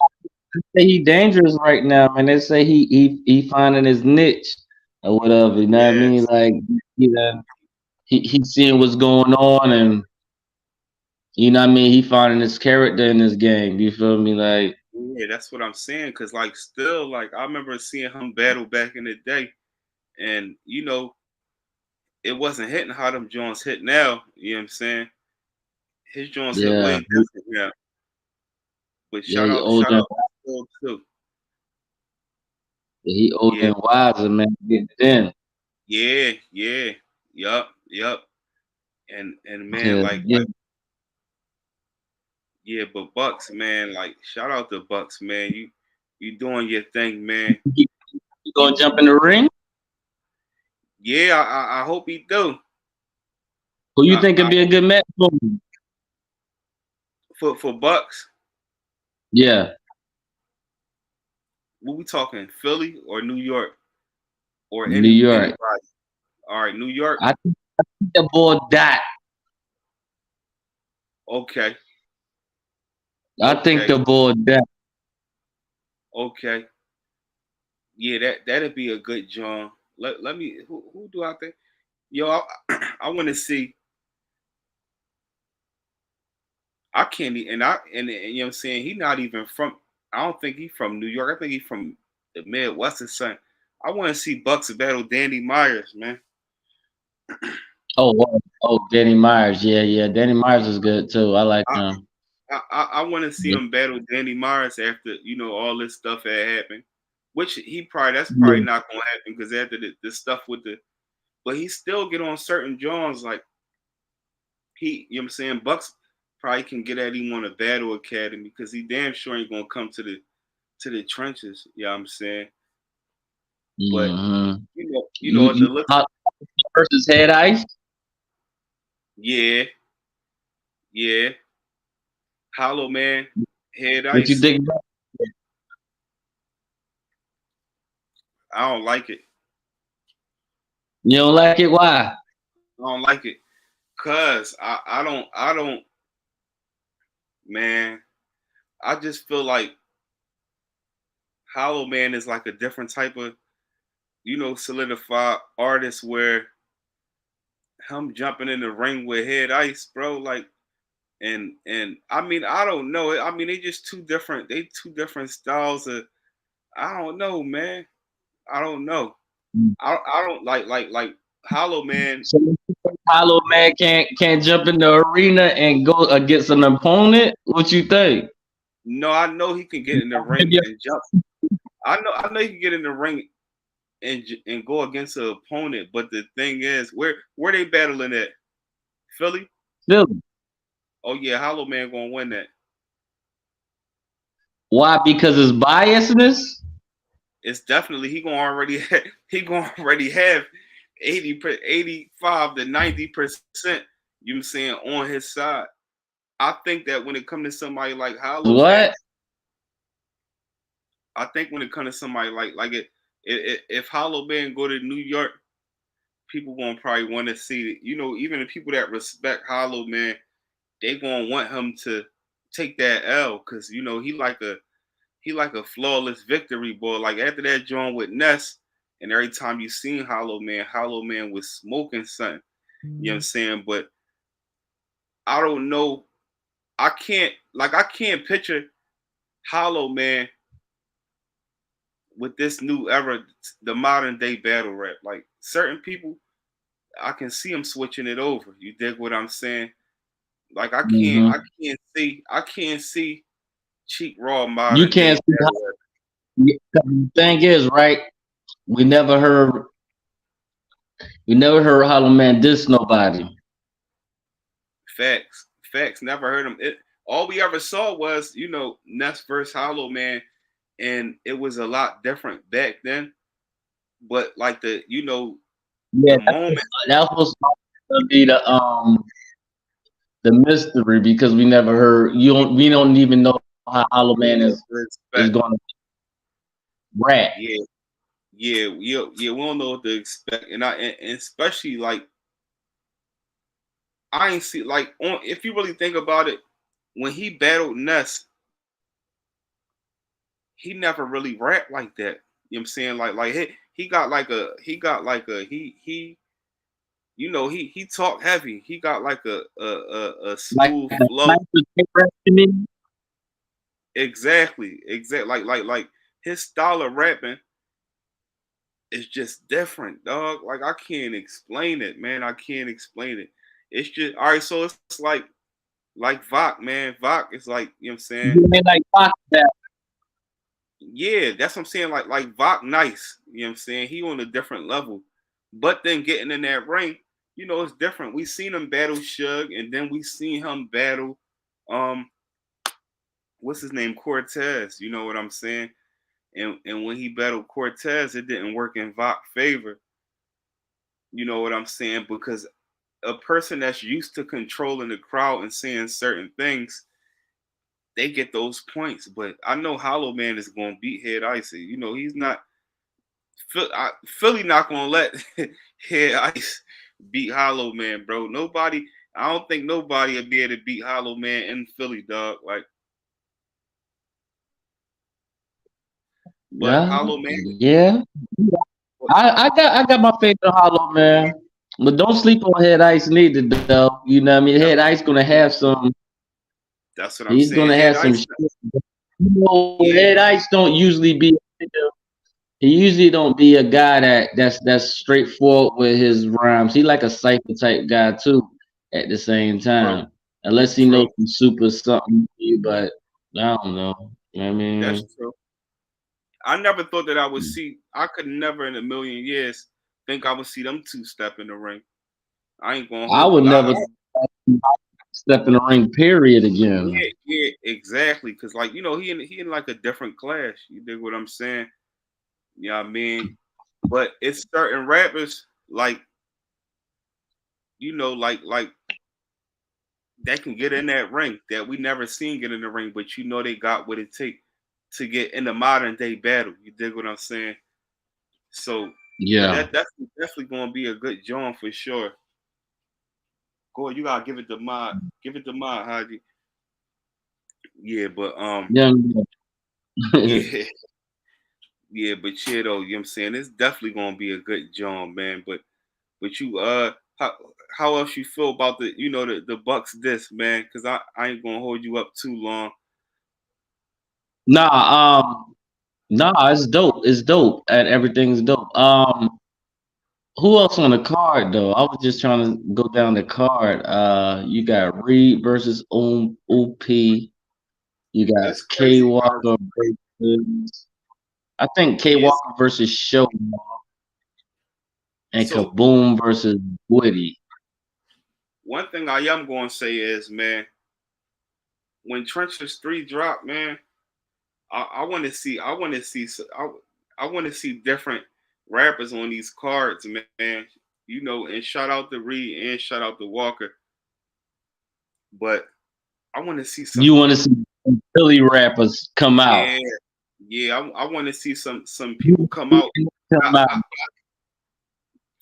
they say he dangerous right now, man. They say he finding his niche or whatever. You know what I mean? Yes. Like, you know, he seeing what's going on, and you know what I mean. He finding his character in this game. You feel me? Like, Yeah, that's what I'm saying. Cause like still, like I remember seeing him battle back in the day, and it wasn't hitting how them joints hit now. You know what I'm saying? His joints hit yeah, way different now. But yeah, shout out to Phil too. he older Yeah, and wiser, man. Getting it in. yeah, yup. And man, Yeah, like yeah. yeah, but Bucks, man, like shout out to Bucks, man. You doing your thing, man. You You gonna jump in the ring? yeah, I hope he do. Who you think I could be a good match for him? for Bucks, Yeah, what we talking? Philly or New York or New York. anybody? All right, New York. I think the boy Dot. Okay, I think okay, the boy Dot. okay. Yeah, that'd be a good John. Let me who do I think? Yo, I want to see. I can't and you know what I'm saying. He not even from. I don't think he from New York. I think he from the Midwest or something. I want to see Bucks battle Danny Myers, man. Oh, wow. Oh, Danny Myers. Yeah, yeah. Danny Myers is good too. I like I him. I want to see Yeah. him battle Danny Myers after all this stuff had happened. Which that's probably Yeah. not gonna happen because after the stuff with the, but he still get on certain Johns like you know what I'm saying. Bucks probably can get at him on a battle academy because he damn sure ain't gonna come to the trenches. You know what I'm saying. But Mm-hmm. the look, Hot versus Head Ice. yeah, yeah. Hollow man, head What you ice. think about? I don't like it. You don't like it? Why? I don't like it. Cause I don't man. I just feel like Hollow Man is like a different type of, solidified artist where him jumping in the ring with Head Ice, bro, like and I mean I don't know. I mean they two different styles of I don't know, man. I don't know. I don't like Hollow Man. So Hollow Man can't jump in the arena and go against an opponent. What you think? No, I know he can get in the ring and jump. I know he can get in the ring and go against an opponent. But the thing is, where they battling at? Philly? Philly. Oh yeah, Hollow Man gonna win that. Why? Because it's biasness. It's definitely he gonna already have 85 to 90%. You know what I'm saying on his side. I think that when it comes to somebody like Hollow Man, What? I think when it comes to somebody like if Hollow Man go to New York, people gonna probably want to see it. Even the people that respect Hollow Man, they gonna want him to take that L because he like a flawless victory boy. Like after that joint with Ness, and every time you seen Hollow Man was smoking something. You know what I'm saying? But I don't know. I can't picture Hollow Man with this new era, the modern day battle rap. Like certain people, I can see them switching it over. You dig what I'm saying? Like Mm-hmm. I can't see cheap raw You modern day can't see battle rap. the thing is, right? We never heard Hollow Man diss nobody. Facts. Never heard him. All we ever saw was, Ness versus Hollow Man, and it was a lot different back then. But like Yeah, the moment, that was supposed to be the mystery because we never heard we don't even know how Hollow we don't Man know what to is expect. gonna rap. Yeah. We don't know what to expect, and especially like I ain't see like if you really think about it, when he battled Ness, he never really rapped like that. You know what I'm saying? Like he got like he he talked heavy. He got like a Like smooth a flow. sniper type rap to me. Exactly. Like his style of rapping is just different, dog. Like I can't explain it, man. I can't explain it. It's just all right. So it's like Vok, man. Vok is like, you know what I'm saying? You mean like Fox that? Yeah, that's what I'm saying. Like Vok nice. You know what I'm saying? He on a different level. But then getting in that ring, it's different. We seen him battle Suge, and then we seen him battle um what's his name? Cortez. You know what I'm saying? And when he battled Cortez, it didn't work in Vok's favor. You know what I'm saying? Because a person that's used to controlling the crowd and saying certain things, they get those points. But I know Hollow Man is going to beat Head Ice. He's not Philly not going to let Head Ice beat Hollow Man, bro. Nobody. I don't think nobody will be able to beat Hollow Man in Philly, dog. Like, but Yeah, Hollow Man. yeah. I got my favorite Hollow Man, but don't sleep on Head Ice neither, though. You know what I mean? Head Ice gonna have some. That's what I'm He's saying. gonna Head have some Ice. shit. Yeah, Head Ice don't usually be. He usually don't be a guy that's straightforward with his rhymes. He like a cipher type guy too. At the same true, time, unless he knows true. some super something, but I don't know. You know what I That's mean, true. I never thought that I would see. I could never in a million years think I would see them two step in the ring. I ain't gonna I hold would you. never step in the ring. Period. Again. Yeah, exactly. Cause like he in like a different class. You dig what I'm saying? Yeah, I mean, but it's certain rappers like like that can get in that ring that we never seen get in the ring, but they got what it take to get in the modern day battle. You dig what I'm saying? So, but Yeah. that's definitely gonna be a good joint for sure. Go ahead, you gotta give it to mod, Haji. Yeah, but Young. yeah, yeah, but yeah, though, you know what I'm saying? It's definitely gonna be a good joint, man. But you how else you feel about the Bucks disc, man? Cause I ain't gonna hold you up too long. Nah. Nah. It's dope. It's dope, and everything's dope. Who else on the card though? I was just trying to go down the card. You got Reed versus OP. You got It's K crazy how Walker versus I think K yes. Walker versus Show and So Kaboom versus Woody. one thing I am gonna say is, man, when Trenches 3 drop, man, I want to see I want to see different rappers on these cards, man. And shout out to Reed and shout out to Walker, but I want to see You some. want to see some Philly rappers come out. Yeah, yeah. I want to see some people come out. Come out.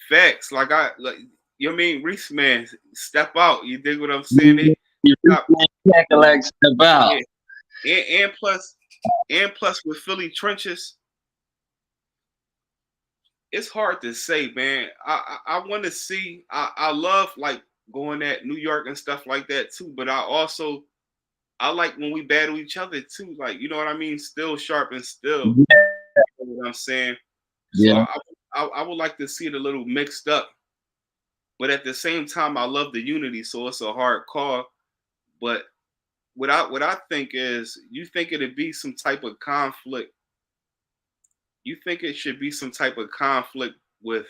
Facts, like you know what I mean, Reese man, step out. You dig what I'm saying? You Stop. like step out. Yeah, and plus with Philly trenches, it's hard to say, man. I want to see. I love like going at New York and stuff like that too. But I like when we battle each other too. Like you know what I mean? Still sharp and still. Yeah. You know what I'm saying? So Yeah. I would like to see it a little mixed up, but at the same time, I love the unity, so it's a hard call. But what I think is, you think it'd be some type of conflict. You think it should be some type of conflict with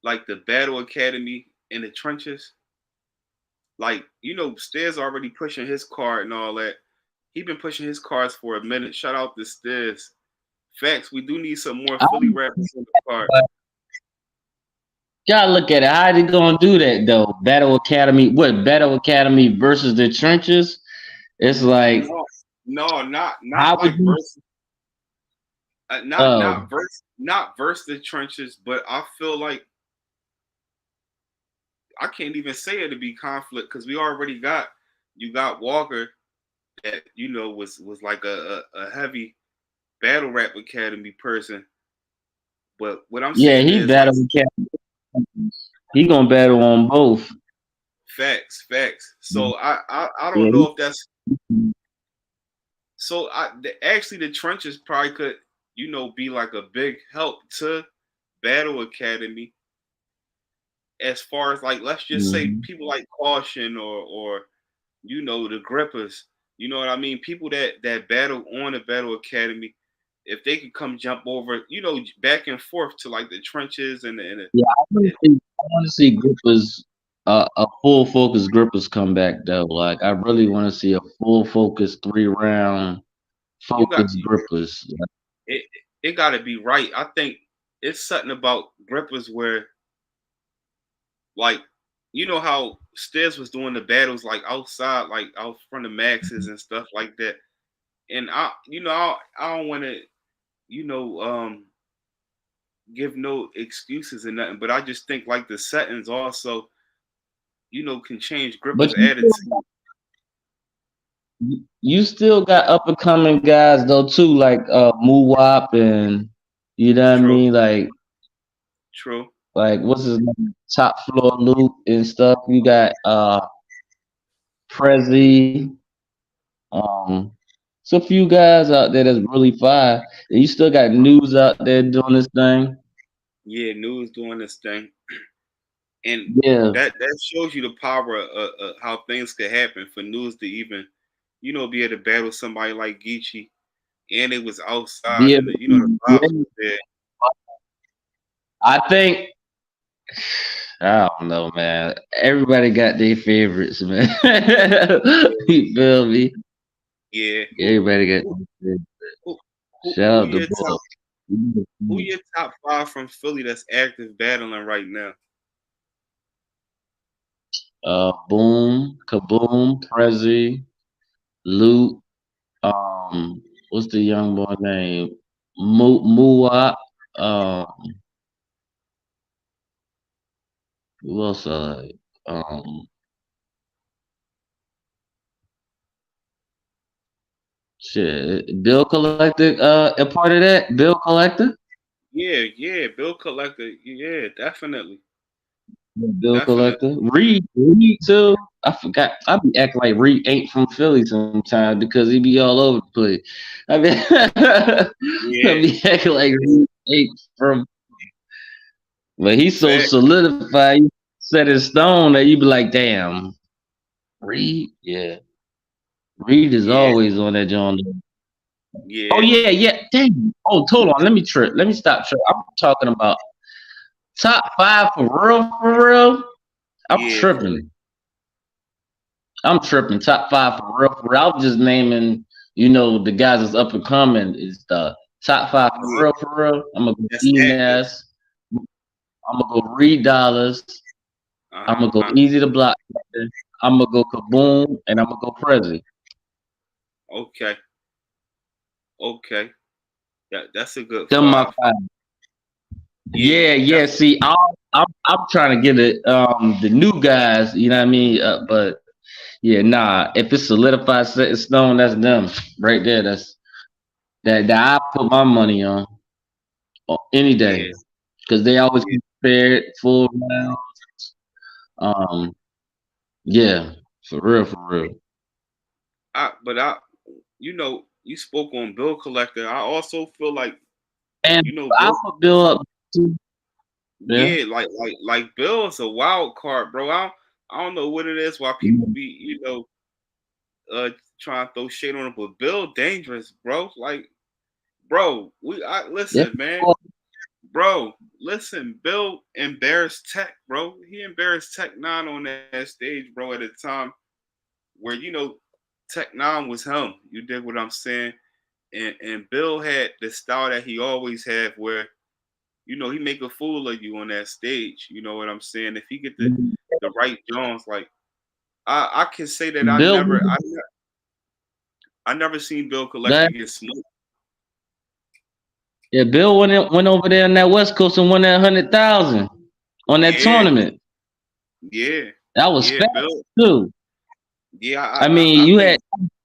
like the Battle Academy in the trenches? Like, Stairs already pushing his card and all that. He been pushing his cards for a minute. Shout out to Stairs. Facts, we do need some more I Philly rappers on the card. gotta look at it. How they gonna do that though? Battle Academy, what Battle Academy versus the trenches? It's like, No, no, not how would like you? verse, not Oh, not verse, not verse the trenches. But I feel like I can't even say it to be conflict because we already got you got Walker that was like a heavy battle rap academy person. But what I'm yeah, saying he is like battle Academy. He gonna battle on both. facts. So I Yeah, don't know if that's so. Actually the trenches probably could be like a big help to Battle Academy as far as like, let's just say mhm. people like Caution or the Grippers. You know what I mean? People that battle on the Battle Academy, if they could come jump over, back and forth to like the trenches Yeah, I want to see Grippers, a full focus Grippers come back though. Like, I really want to see a full focus 3 round you got focus Grippers. it. It got to be right. I think it's something about Grippers where, like, how Stiz was doing the battles like outside, like out front of Maxes and stuff like that. And I don't want to, you know, um, give no excuses and nothing, but I just think like the settings also, can change But Gripper's attitude. you still got up and coming guys though too, like Muwap and you know what I True, mean, true. like what's his name, Top Floor Luke and stuff. You got Prezi, um, it's a few guys out there that's really fire. And you still got News out there doing this thing. Yeah, news doing this thing, and Yeah, that shows you the power of how things could happen for news to even, be able to battle somebody like Geechee, and it was outside, yeah, and the vibes yeah. was there. I think I don't know, man. Everybody got their favorites, man. Yeah, You feel me? yeah. Everybody got Who, their favorites. who, who Shout out to your top Buckz. who your top five from Philly that's active battling right now? Boom, Kaboom, Prezi, Loot, um, what's the young boy name? Muwap, um, who else I like? Shit, Bill Collector, a part of that? Bill Collector? Yeah, Bill Collector. Yeah, definitely, Yeah, Bill definitely. Collector. Reed too. I forgot. I be acting like Reed ain't from Philly sometimes because he be all over the place. I mean, I Yeah, be acting like Reed ain't from, but he's so fact. solidified, he set in stone that you be like, damn, Reed. Yeah, Reed is Yeah, always on that John. Oh yeah, yeah, yeah. Dang. Oh, hold on. Let me trip. Let me stop. Trip. I'm talking about top five for real. For real. I'm yeah. tripping. I'm tripping. Top five for real. For real. I was just naming, the guys that's up and coming is the top five for Yeah, real. For real. I'm gonna go that's active. Enas. I'm gonna go Reed Dollars. I'm gonna go Uh-huh. Easy to Block. I'm gonna go Kaboom, and I'm gonna go Prezi. Okay, okay. That's a good Them my five. five. Yeah, Yeah, yeah. definitely. See, I'm trying to get it. The new guys. You know what I mean? But yeah, nah. If it's solidified, set in stone, that's them right there. That I put my money on any day Yeah, because they always yeah. prepared full round. Um, yeah, for real, for real. But you know, you spoke on Bill Collector. I also feel like, And you know, I Bill. would build up too. Yeah. Yeah, like Bill is a wild card, bro. I don't know what it is why people be, uh trying to throw shade on him, but Bill dangerous, bro. Like, bro, I Yeah. listen, man. Bro, listen, Bill embarrassed Tech, bro. He embarrassed Tech Nine on that stage, bro, at a time where Tech Nine was him. You dig what I'm saying? And Bill had the style that he always had where, he make a fool of you on that stage. You know what I'm saying? If he get the right Jones, like I can say that Bill, I never seen Bill Collector that, get smoked. yeah, Bill went over there on that West Coast and won that 100,000 on that Yeah, tournament. yeah, That was yeah, fast Bill. too. Yeah, I I mean, you think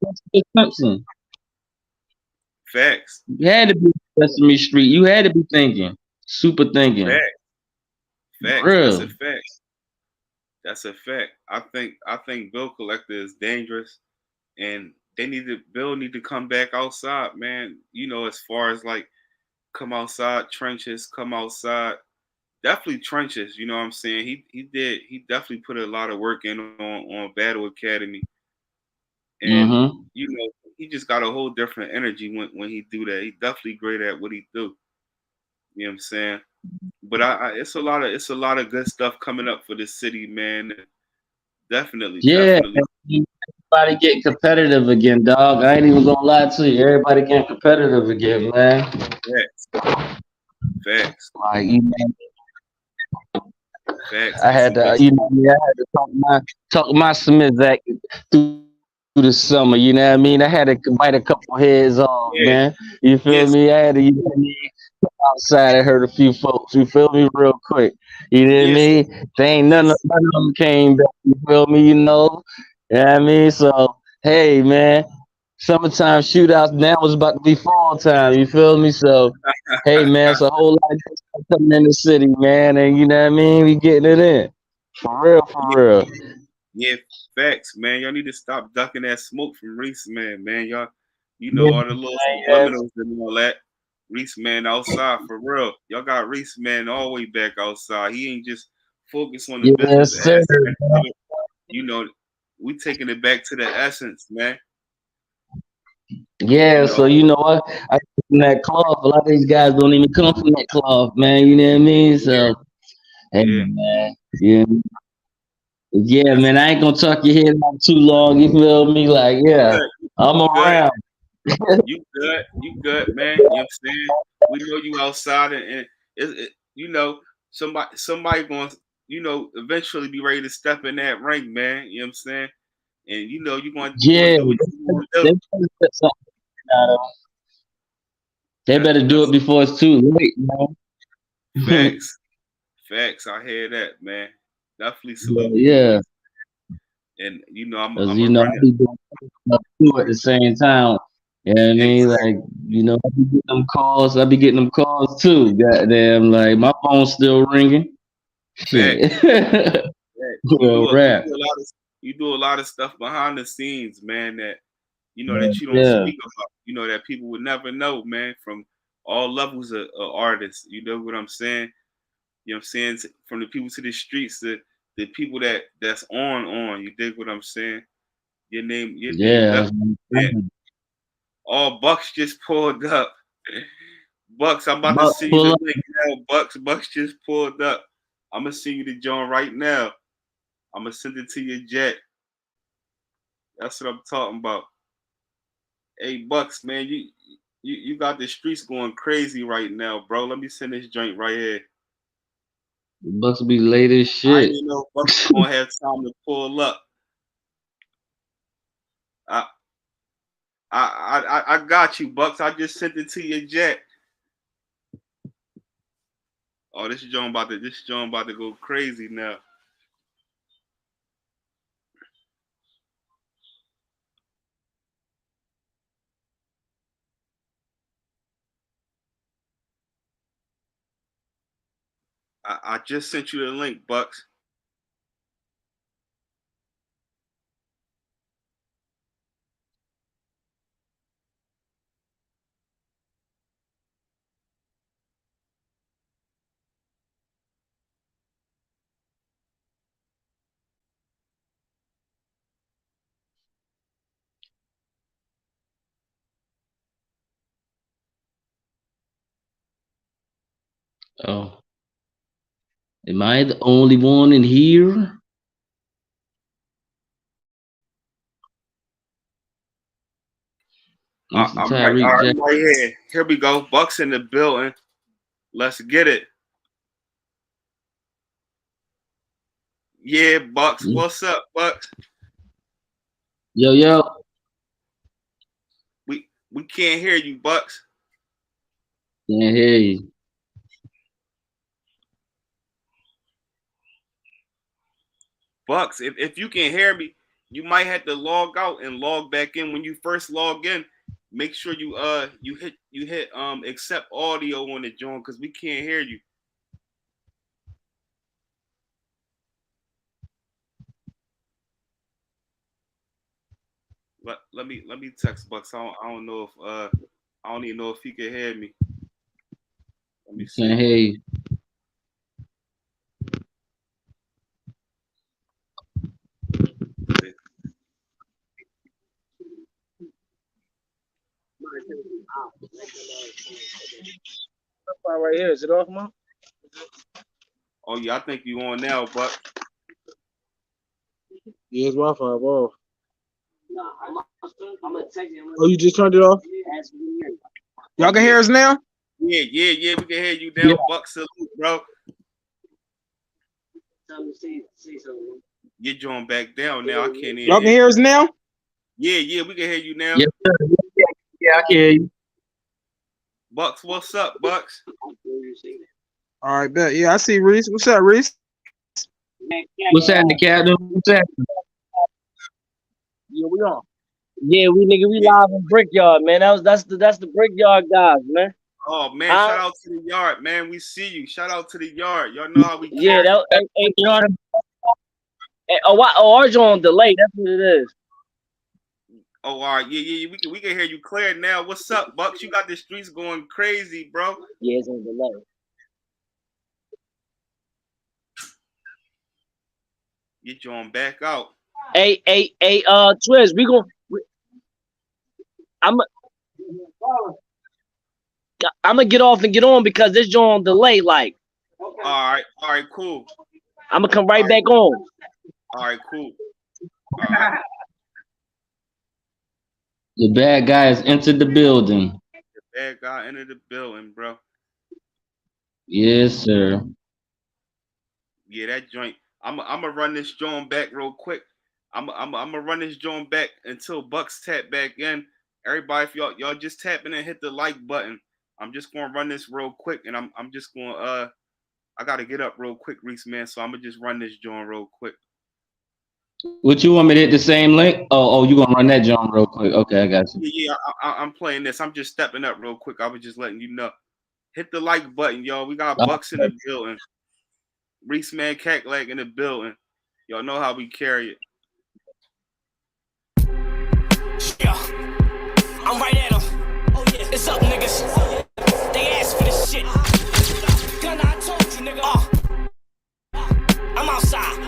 had Simpson. facts, You had to be Sesame Street. You had to be thinking, super thinking, facts, facts. That's a real. fact. That's a fact. I think Bill Collector is dangerous, and Bill need to come back outside, man. As far as like come outside trenches, come outside. Definitely trenches. You know what I'm saying? He definitely put a lot of work in on Battle Academy, and Mm-hmm. he just got a whole different energy when he do that. He definitely great at what he do. You know what I'm saying? But it's a lot of good stuff coming up for the city, man. Definitely, Yeah, definitely. everybody get competitive again, dog. I ain't even gonna lie to you. Everybody getting competitive again, man. Facts, facts, Like facts. I That's had some good to, stuff. I had to talk my Smith back through the summer. You know what I mean? I had to bite a couple heads off, Yeah, man. You feel yes, me? I had to, outside. I heard a few folks. You feel me? Real quick. You know what I yes, mean? They ain't yes. none of them came back. You feel me? You know? Yeah, what I mean, so hey, man. Summertime shootouts now is about to be fall time. You feel me? So, hey, man, it's a whole lot of good stuff coming in the city, man. And you know what I mean? We getting it in. For real, for Yeah, real. yeah, facts, man. Y'all need to stop ducking that smoke from Reese, man. Y'all, Yeah, all the little man. subliminals and all that. Reese, man, outside for real. Y'all got Reese, man, all the way back outside. He ain't just focused on the business Yes, sir. aspect of it. You know, we taking it back to the essence, man. You Yeah, so know, you know what? I come from that cloth. A lot of these guys don't even come from that cloth, man. You know what I mean? yeah, So, hey, yeah. man. Yeah, yeah, That's man. I ain't gonna talk your head out too long. You feel me? Like, you yeah, good. I'm You good. around. You good, man. You know what I'm saying? We know you outside, and somebody going to, eventually be ready to step in that ring, man. You know what I'm saying? And you gonna Yeah, do what you want to they do. better set something out of it. They That's better do it that's before it's too late, man. facts. Facts. I hear that, man. Definitely Yeah, salute you, yeah. Reese. And Cause I'm you a know I running. be doing stuff too at the same time. You know what I mean? Exact Like, I be getting them calls. I be getting them calls too. Goddamn, like my phone's still ringing. facts. Shit. Facts. Real rap. You do a lot of stuff behind the scenes, man. That Yeah, that you don't yeah, speak about. That people would never know, man. From all levels of artists. You know what I'm saying? You know what I'm saying? From the people to the streets, the people that's on. You dig what I'm saying? Your name yeah. definitely. Man. Oh, Bucks just pulled up. Bucks, I'm about to But send you pull the up. link now. Bucks just pulled up. I'm gonna send you the joint right now. I'm gonna send it to your jet. That's what I'm talking about. Hey, Bucks, man, you got the streets going crazy right now, bro. Let me send this joint right here. Bucks be late as I didn't shit. even know Bucks was gonna have time to pull up. I I got you, Bucks. I just sent it to your jet. Oh, this joint about to go crazy now. I just sent you the link, Bucks. Oh, am I the only one in here? Mr. I'm right. Tyreek Jackson. Right here. Here we go. Buckz in the building. Let's get it. Yeah, Buckz. What's up, Buckz? Yo. We can't hear you, Buckz. Can't hear you. Buckz, if you can hear me, you might have to log out and log back in. When you first log in, make sure you hit accept audio on the joint because we can't hear you. Let me text Buckz. I don't know if I don't even know if he can hear me. Let me see. Can't hear you. Right here, is it off, man? Oh yeah, I think you on now, Buck. Yeah, it's Wi-Fi off. Oh, you just turned it off? Y'all can hear us now? Yeah, we can hear you now. Yeah. Buck, salute, bro. You're drawing back down now. I can't hear you. Y'all can hear us now? Yeah, we can hear you now. Yes, sir. Yeah, I can hear you. Buckz, what's up, Buckz? All right, bet. Yeah, I see Reese. What's up, Reese? What's happening, Captain? What's happening? Yeah, we on. Yeah, we live in Brickyard, man. That's the Brickyard guys, man. Oh man, shout out to the yard, man. We see you. Shout out to the yard. Y'all know how we yeah, ours on delay. That's what it is. Oh, all right. Yeah. We can hear you clear now. What's up, Buckz? You got the streets going crazy, bro. Yeah, it's on delay. Get you on back out. Hey, Twiz, I'm gonna get off and get on because this joint on delay. Like, all right, cool. I'm gonna come right back on. All right, cool. All right. The bad guy has entered the building. The bad guy entered the building, bro. Yes, sir. Yeah, that joint. I'm gonna run this joint back real quick. I'm gonna run this joint back until Buckz tap back in. Everybody, if y'all just tap in and hit the like button. I'm just gonna run this real quick, and I'm just gonna I gotta get up real quick, Reese, man. So I'm gonna just run this joint real quick. Would you want me to hit the same link? Oh, you gonna run that joint real quick? Okay, I got you. Yeah, I'm playing this. I'm just stepping up real quick. I was just letting you know. Hit the like button, y'all. We got Buckz in the building. Reese, man, Cacklag in the building. Y'all know how we carry it. Yeah, I'm right at them. Oh yeah, it's up, niggas. They asked for this shit. Gunna, I told you, nigga. I'm outside.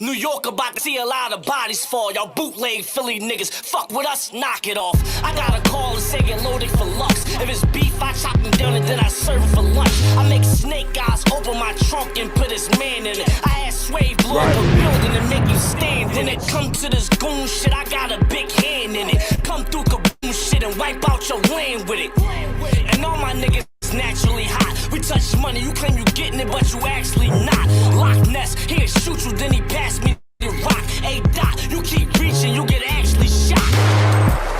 New York about to see a lot of bodies fall. Y'all bootleg Philly niggas, fuck with us, knock it off. I got a call and say get loaded for Lux. If it's beef, I chop him down and then I serve him for lunch. I make snake eyes, open my trunk and put his man in it. I ask Sway blow up a building and make you stand in it. Come to this goon shit, I got a big hand in it. Come through kaboom shit and wipe out your land with it. And all my niggas naturally hot. We touch money, you claim you getting it, but you actually not. Loch Ness, he'll shoot you, then he pass me the rock. Hey Doc, you keep reaching, you get actually shot.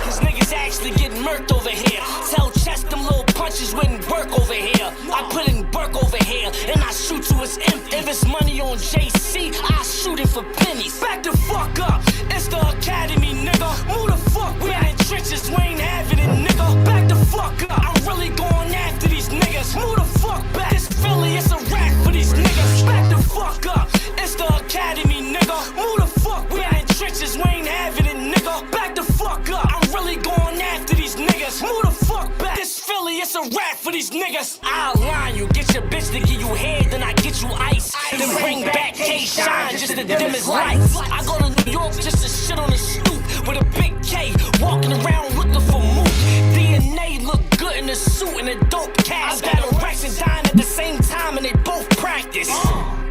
Cause niggas actually get murked over here. Tell chest them little punches wouldn't work over here. I put in work over here, and I shoot you as empty. If it's money on JC, I shoot it for pennies. Back the fuck up, it's the academy, nigga. Move the fuck, we in trenches, we ain't having it, nigga. Back the fuck up, I'm really going after these niggas. Move the fuck back, this Philly, it's a rack for these niggas. Back the fuck up, it's the academy, nigga. Move the fuck, we in trenches, we ain't having it, nigga. Back the fuck up, I'm really going after these niggas. Move the fuck back, this Philly, it's a rack for these niggas. I'll line you, get your bitch to give you head, then I get you ice. Then bring back K-Shine just to dim his lights. I go to New York just to shit on the stoop with a big K, walking around looking for moot. DNA look good in a suit and a dope cast. I got a racks and dying at the same time, and they both practice.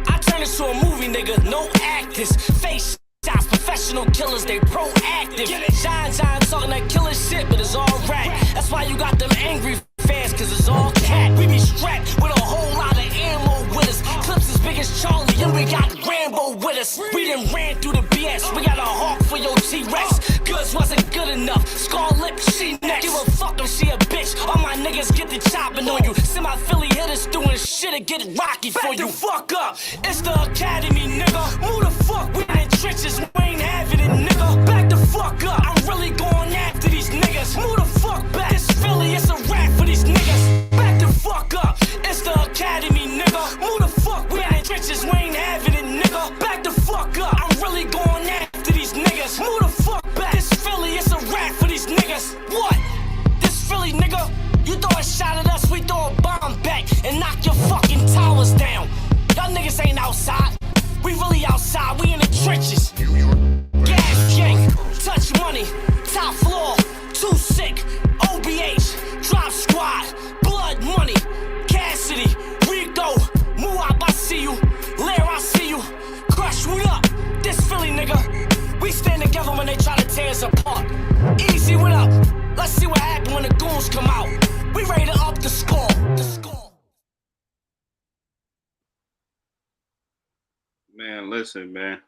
I turn this to a movie, nigga, no actors. Face shots, professional killers, they proactive. Shine talking that killer shit, but it's all rap. That's why you got them angry fans, cause it's all cat. We be strapped with a whole lot of ammo with us. Clips as big as Charlie, and we got Rambo with us. We done ran through the BS, we got a hawk for your T-Rex. Goods wasn't good enough, scar lip, she next. Give a fuck if she a bitch, all my niggas get the chopping on you. Send my Philly hitters doing shit to get rocky for you. Fuck up, it's the academy, nigga. Move the fuck, we in the trenches, we ain't having it, nigga. Back the fuck up, I'm really going after these niggas. Move the fuck back, it's Philly, it's a rap for these niggas. Back the fuck up, it's the academy, nigga. Move the fuck, we in the trenches, we ain't having it, nigga. Back the fuck up, I'm really going after these niggas. Move the fuck back, it's Philly, it's a rap for these niggas. What? This Philly, nigga? You throw a shot at us, we throw a bomb back and knock your fucking towers down. Y'all niggas ain't outside, we really outside, we in the trenches. Gas gang, touch money, top floor, too sick, OBH, drop squad, blood money, Cassidy, Rico, Muab, I see you, Lair, I see you, Crush, what up? This Philly nigga, we stand together when they try to tear us apart. Easy, what up? Let's see what happens when the goons come out. We ready to up the score. Man, listen, man.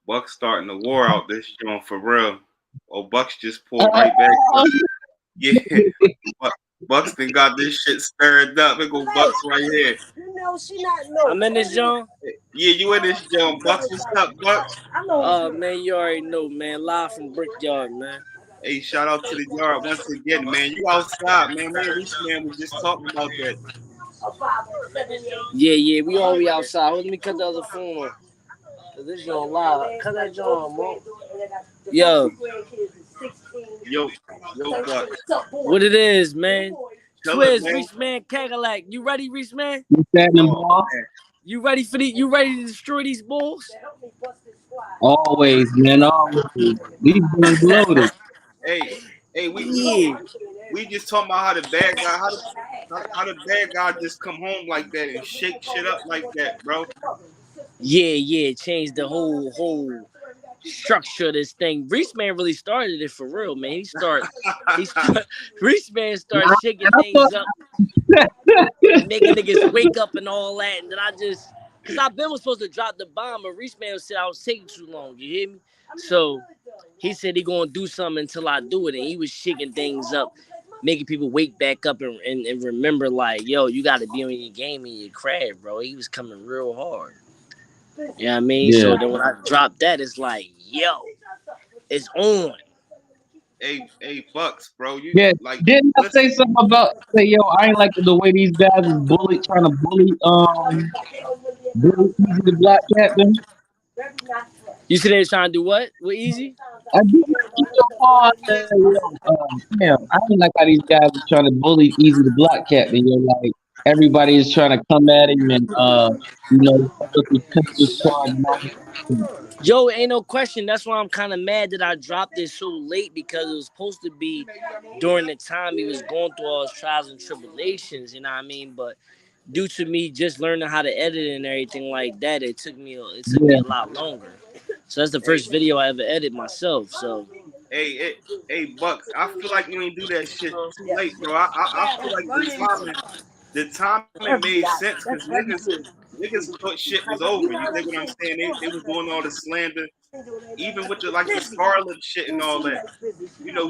Buckz starting the war out this joint for real. Oh, Buckz just pulled right back. Yeah, Buckz done got this shit stirred up. It go Buckz right here. You know she not know. I'm in this joint. Yeah, you in this joint. Buckz, what's up, Buckz? Oh man, you already know, man. Live from Brickyard, man. Hey, shout out to the yard once again, man. You outside, man. Man, this man was just talking about that. Yeah, we all be outside. Let me cut the other phone on. This joint live. Cut that joint on, bro. Yo, Buckz. what it is, man? Tell Twiz, us, man. Reese Man, Cadillac. You ready, Reese Man? Oh, man. You ready for you ready to destroy these bulls? Always, man. Always. These guns loaded. Hey, we just talking about how the bad guy, how the bad guy just come home like that and shake shit up like that, bro. Yeah, changed the whole structure of this thing. Reese Man really started it for real, man. Reese Man started shaking things up, making niggas wake up and all that. And then cause I've been supposed to drop the bomb, but Reese Man said I was taking too long. You hear me? So he said he gonna do something until I do it, and he was shaking things up, making people wake back up and remember, like, yo, you got to be on your game and your craft, bro. He was coming real hard. You know what I mean? Yeah. So then when I dropped that, it's like, yo, it's on. Hey, Buckz, bro. Didn't I say something about yo? I ain't like the way these guys is trying to bully Easy the Black Captain. You said they was trying to do what? With Easy? I did damn, I don't like how these guys are trying to bully Easy the Black Captain. Like everybody is trying to come at him and Yo, ain't no question. That's why I'm kind of mad that I dropped it so late, because it was supposed to be during the time he was going through all his trials and tribulations, you know what I mean? But due to me just learning how to edit and everything like that, it took me a lot longer. So that's the first video I ever edited myself. So hey, Buckz, I feel like you ain't do that shit too late, bro. I feel like the timing made sense because niggas thought shit was over. You think what I'm saying? They was doing all the slander, even with the Scarlet shit and all that.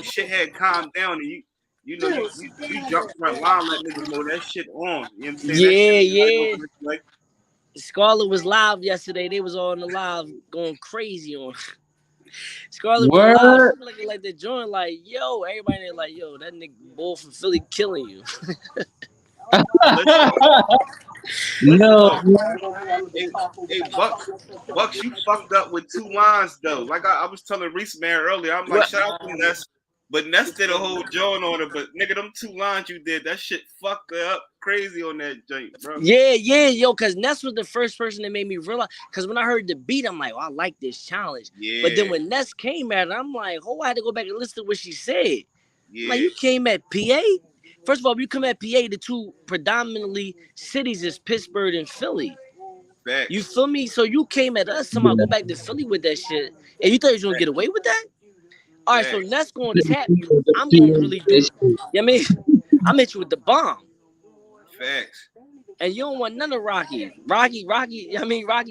Shit had calmed down, and you jumped front line, let niggas know that shit on. You know what I'm saying? Yeah. Scarlet was live yesterday. They was all in the live going crazy on. Scarlet was live. She looking like the joint, like, yo, everybody there like, yo, that nigga bull from Philly killing you. No. Hey, Buckz, you fucked up with 2 lines though. Like I was telling Reese Man earlier, I'm like, shout out to Ness, but Ness did a whole joint on it. But nigga, them 2 lines you did, that shit fucked up crazy on that joint, bro. Yeah, yo, cause Ness was the first person that made me realize. Cause when I heard the beat, I'm like, I like this challenge. Yeah. But then when Ness came at it, I'm like, I had to go back and listen to what she said. Yeah. Like, you came at PA. First of all, we come at PA, the two predominantly cities is Pittsburgh and Philly. Facts. You feel me? So you came at us, somehow go back to Philly with that shit, and you thought you was gonna get away with that? All right, so Ness gonna tap you. I'm gonna really do. I mean, I'm hit you with the bomb. Facts. And you don't want none of Rocky. Rocky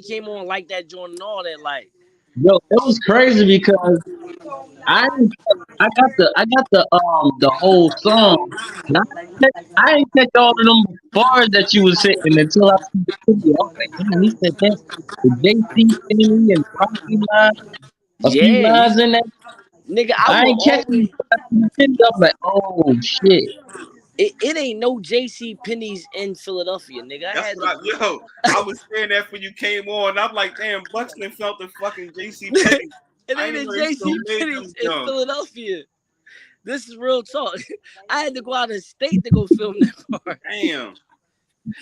came on like that, joint and all that, like. Yo, it was crazy because I got the whole song. And I ain't catch all of them bars that you was hitting until I see the video. I was like, damn, he said that's the JC thing and Rocky line. A few lines in that. Nigga, I ain't catching the video. I'm like, oh shit. It ain't no JC Penney's in Philadelphia, nigga. I was saying that when you came on. I'm like, damn, Buckz felt the fucking JC Penney. It ain't a JC Penney's in Philadelphia. This is real talk. I had to go out of state to go film that part. Damn.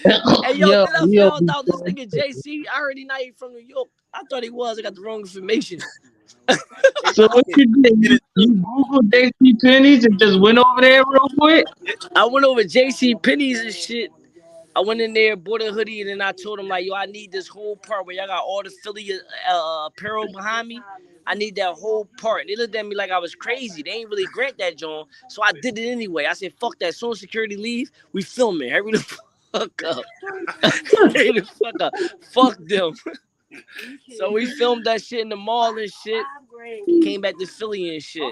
Hey, yo, then I found out this nigga JC, I already know he from New York. I thought he was. I got the wrong information. So what you did? You Googled JC Penney's and just went over there real quick? I went over JC Penney's and shit. I went in there, bought a hoodie, and then I told him, like, yo, I need this whole part where y'all got all the Philly apparel behind me. I need that whole part. They looked at me like I was crazy. They ain't really grant that, John. So I did it anyway. I said, fuck that. Soon as security leave, we filming. Hurry the fuck up. Hurry the fuck up. Fuck them. So we filmed that shit in the mall and shit. Came back to Philly and shit.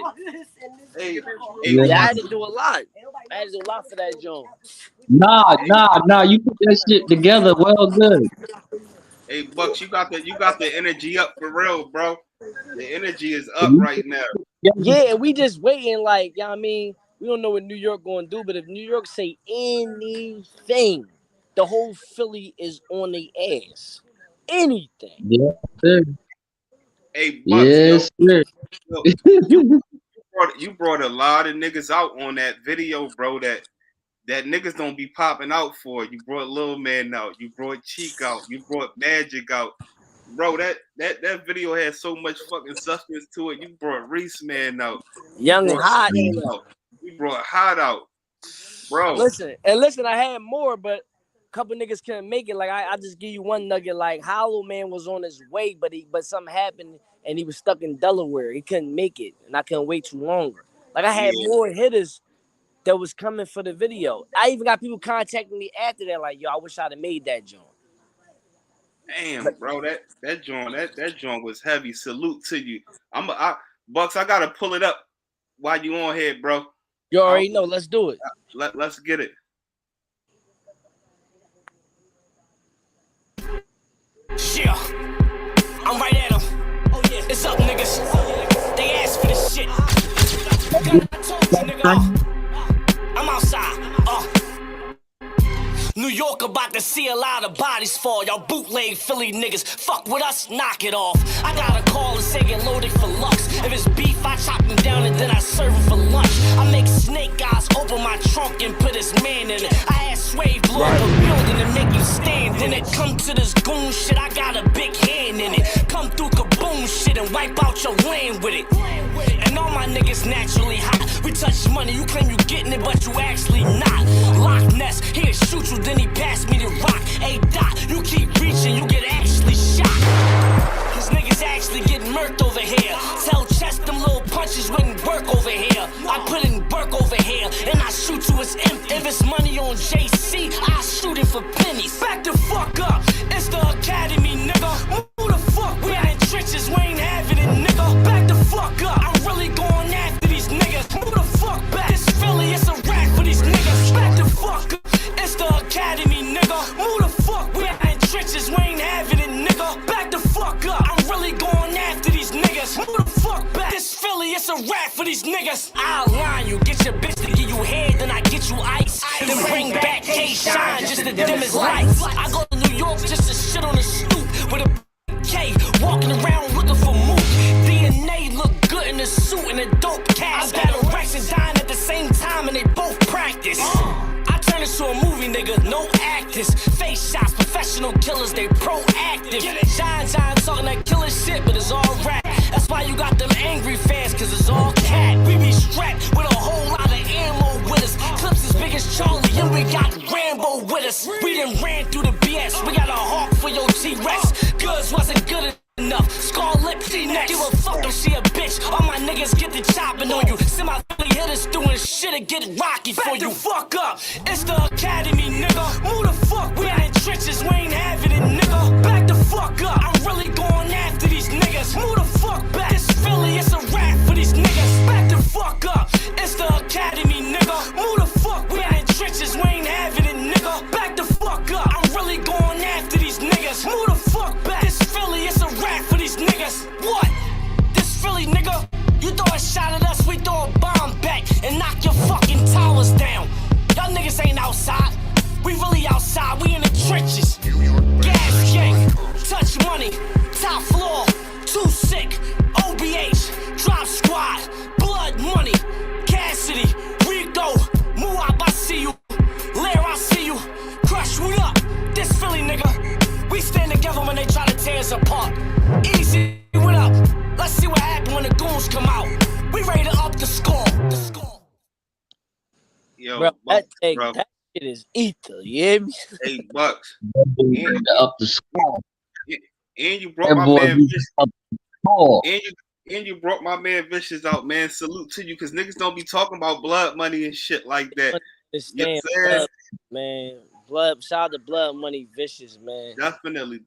I had to do a lot. I had to do a lot for that, John. Nah. You put that shit together well good. Hey, Buckz, you got the energy up for real, bro. The energy is up right now. Yeah, we just waiting, like, you know what I mean? We don't know what New York gonna do, but if New York say anything, the whole Philly is on their ass. Anything. Yeah, sir. Hey, Buckz, yes, sir. You brought a lot of niggas out on that video, bro, that niggas don't be popping out for. You brought Lil Man out. You brought Cheek out. You brought Magic out. Bro, that video has so much fucking substance to it. You brought Reese Man out. Young and Hot. You brought Hot out. Bro. Listen, I had more, but couple niggas couldn't make it. Like I just give you one nugget. Like Hollow Man was on his way, but something happened and he was stuck in Delaware. He couldn't make it, and I couldn't wait too longer. Like I had more hitters that was coming for the video. I even got people contacting me after that. Like, yo, I wish I'd have made that joint. Damn, bro, that joint was heavy. Salute to you. Buckz, I gotta pull it up while you on here, bro. You already know. Let's do it. Let's get it. Yeah, I'm right at them. Oh yeah, it's up, niggas. They asked for this shit. I told you, nigga. I'm outside. New York about to see a lot of bodies fall. Y'all bootleg Philly niggas, fuck with us, knock it off. I got a call and say get loaded for Lux. If it's beef, I chop him down and then I serve him for lunch. I make snake eyes, open my trunk and put his man in it. I had Sway blow up a building and make you stand in it. Come to this goon shit, I got a big hand in it. Come through kaboom shit and wipe out your land with it. And all my niggas naturally hot. We touch money, you claim you getting it, but you actually not. Loch Ness, he'll shoot you, then he pass me the rock. Hey Dot, you keep reaching, you get actually shot. Cause niggas actually get murked over here. Tell Chest them little punches wouldn't work over here. I put in work over here, and I shoot you as imp. If it's money on JC, I shoot it for pennies. Back the fuck up, it's the academy, nigga. Who the fuck? We ain't trenches, we ain't having it, nigga. Back the fuck up, I'm really going after these niggas. Who the fuck back? This Philly, it's a rap for these niggas. Back the fuck up, it's the academy, nigga. Who the fuck? We ain't trenches, we ain't having it, nigga. Back the fuck up, I'm really going after these niggas. Who the fuck back? This Philly, it's a rap for these niggas. I'll line you, get your bitch to give you head, then I get you ice. Then bring back K-Shine just to dim his lights. I go to New York just to shit on the stoop with a K, walking around looking for moot. DNA look good in the suit and a dope cast. I battle Rex and Dine at the same time and they both practice. I turn into a movie, nigga, no actors. Face shots, professional killers, they proactive. Shine talking that killer shit, but it's all rap. That's why you got them angry fans, cause it's all cat. We be strapped with a whole lot of ammo with us. Clips as big as Charlie, and we got Rambo with us. We done ran through the BS. We got a hawk for your T-Rex. Goods wasn't good enough. Scar lip, next. Give a fuck if she a bitch. All my niggas get the chopping on you. Send my Philly hitters doing shit and get rocky for you. Fuck up. It's the academy, nigga. Move the fuck. We ain't in trenches. We ain't having it, nigga. Back the fuck up. I'm really going after these niggas. Move the fuck back. It's Philly. It's a rap for these niggas. Back the fuck up. It's the academy, nigga. Move the fuck. We ain't in trenches. We ain't having it, nigga. Back the fuck up. I'm really going after these niggas. Move the fuck back. It's Philly. It's a rap for these niggas. What? This Philly, nigga. You throw a shot at us, we throw a bomb back and knock your fucking towers down. Y'all niggas ain't outside. We really outside. We in the trenches. Gas gang, touch money, top floor, too sick, OBH, drop squad, blood money, Cassidy, Rico, Muab, I see you, Lair, I see you, Crush, what up? This Philly nigga, we stand together when they try to tear us apart. Easy, what up? Let's see what happens when the goons come out. We ready to up the score. Yo, Bro, Buckz, that bro. shit is ether, you hear me? Hey, Buckz. Up the score. And you brought That my boy man be up the score. and you brought my man Vicious out, man. Salute to you, cause niggas don't be talking about blood money and shit like that. You know Understand, what I'm saying? man. Blood, shout out to Blood Money Vicious, man. Definitely.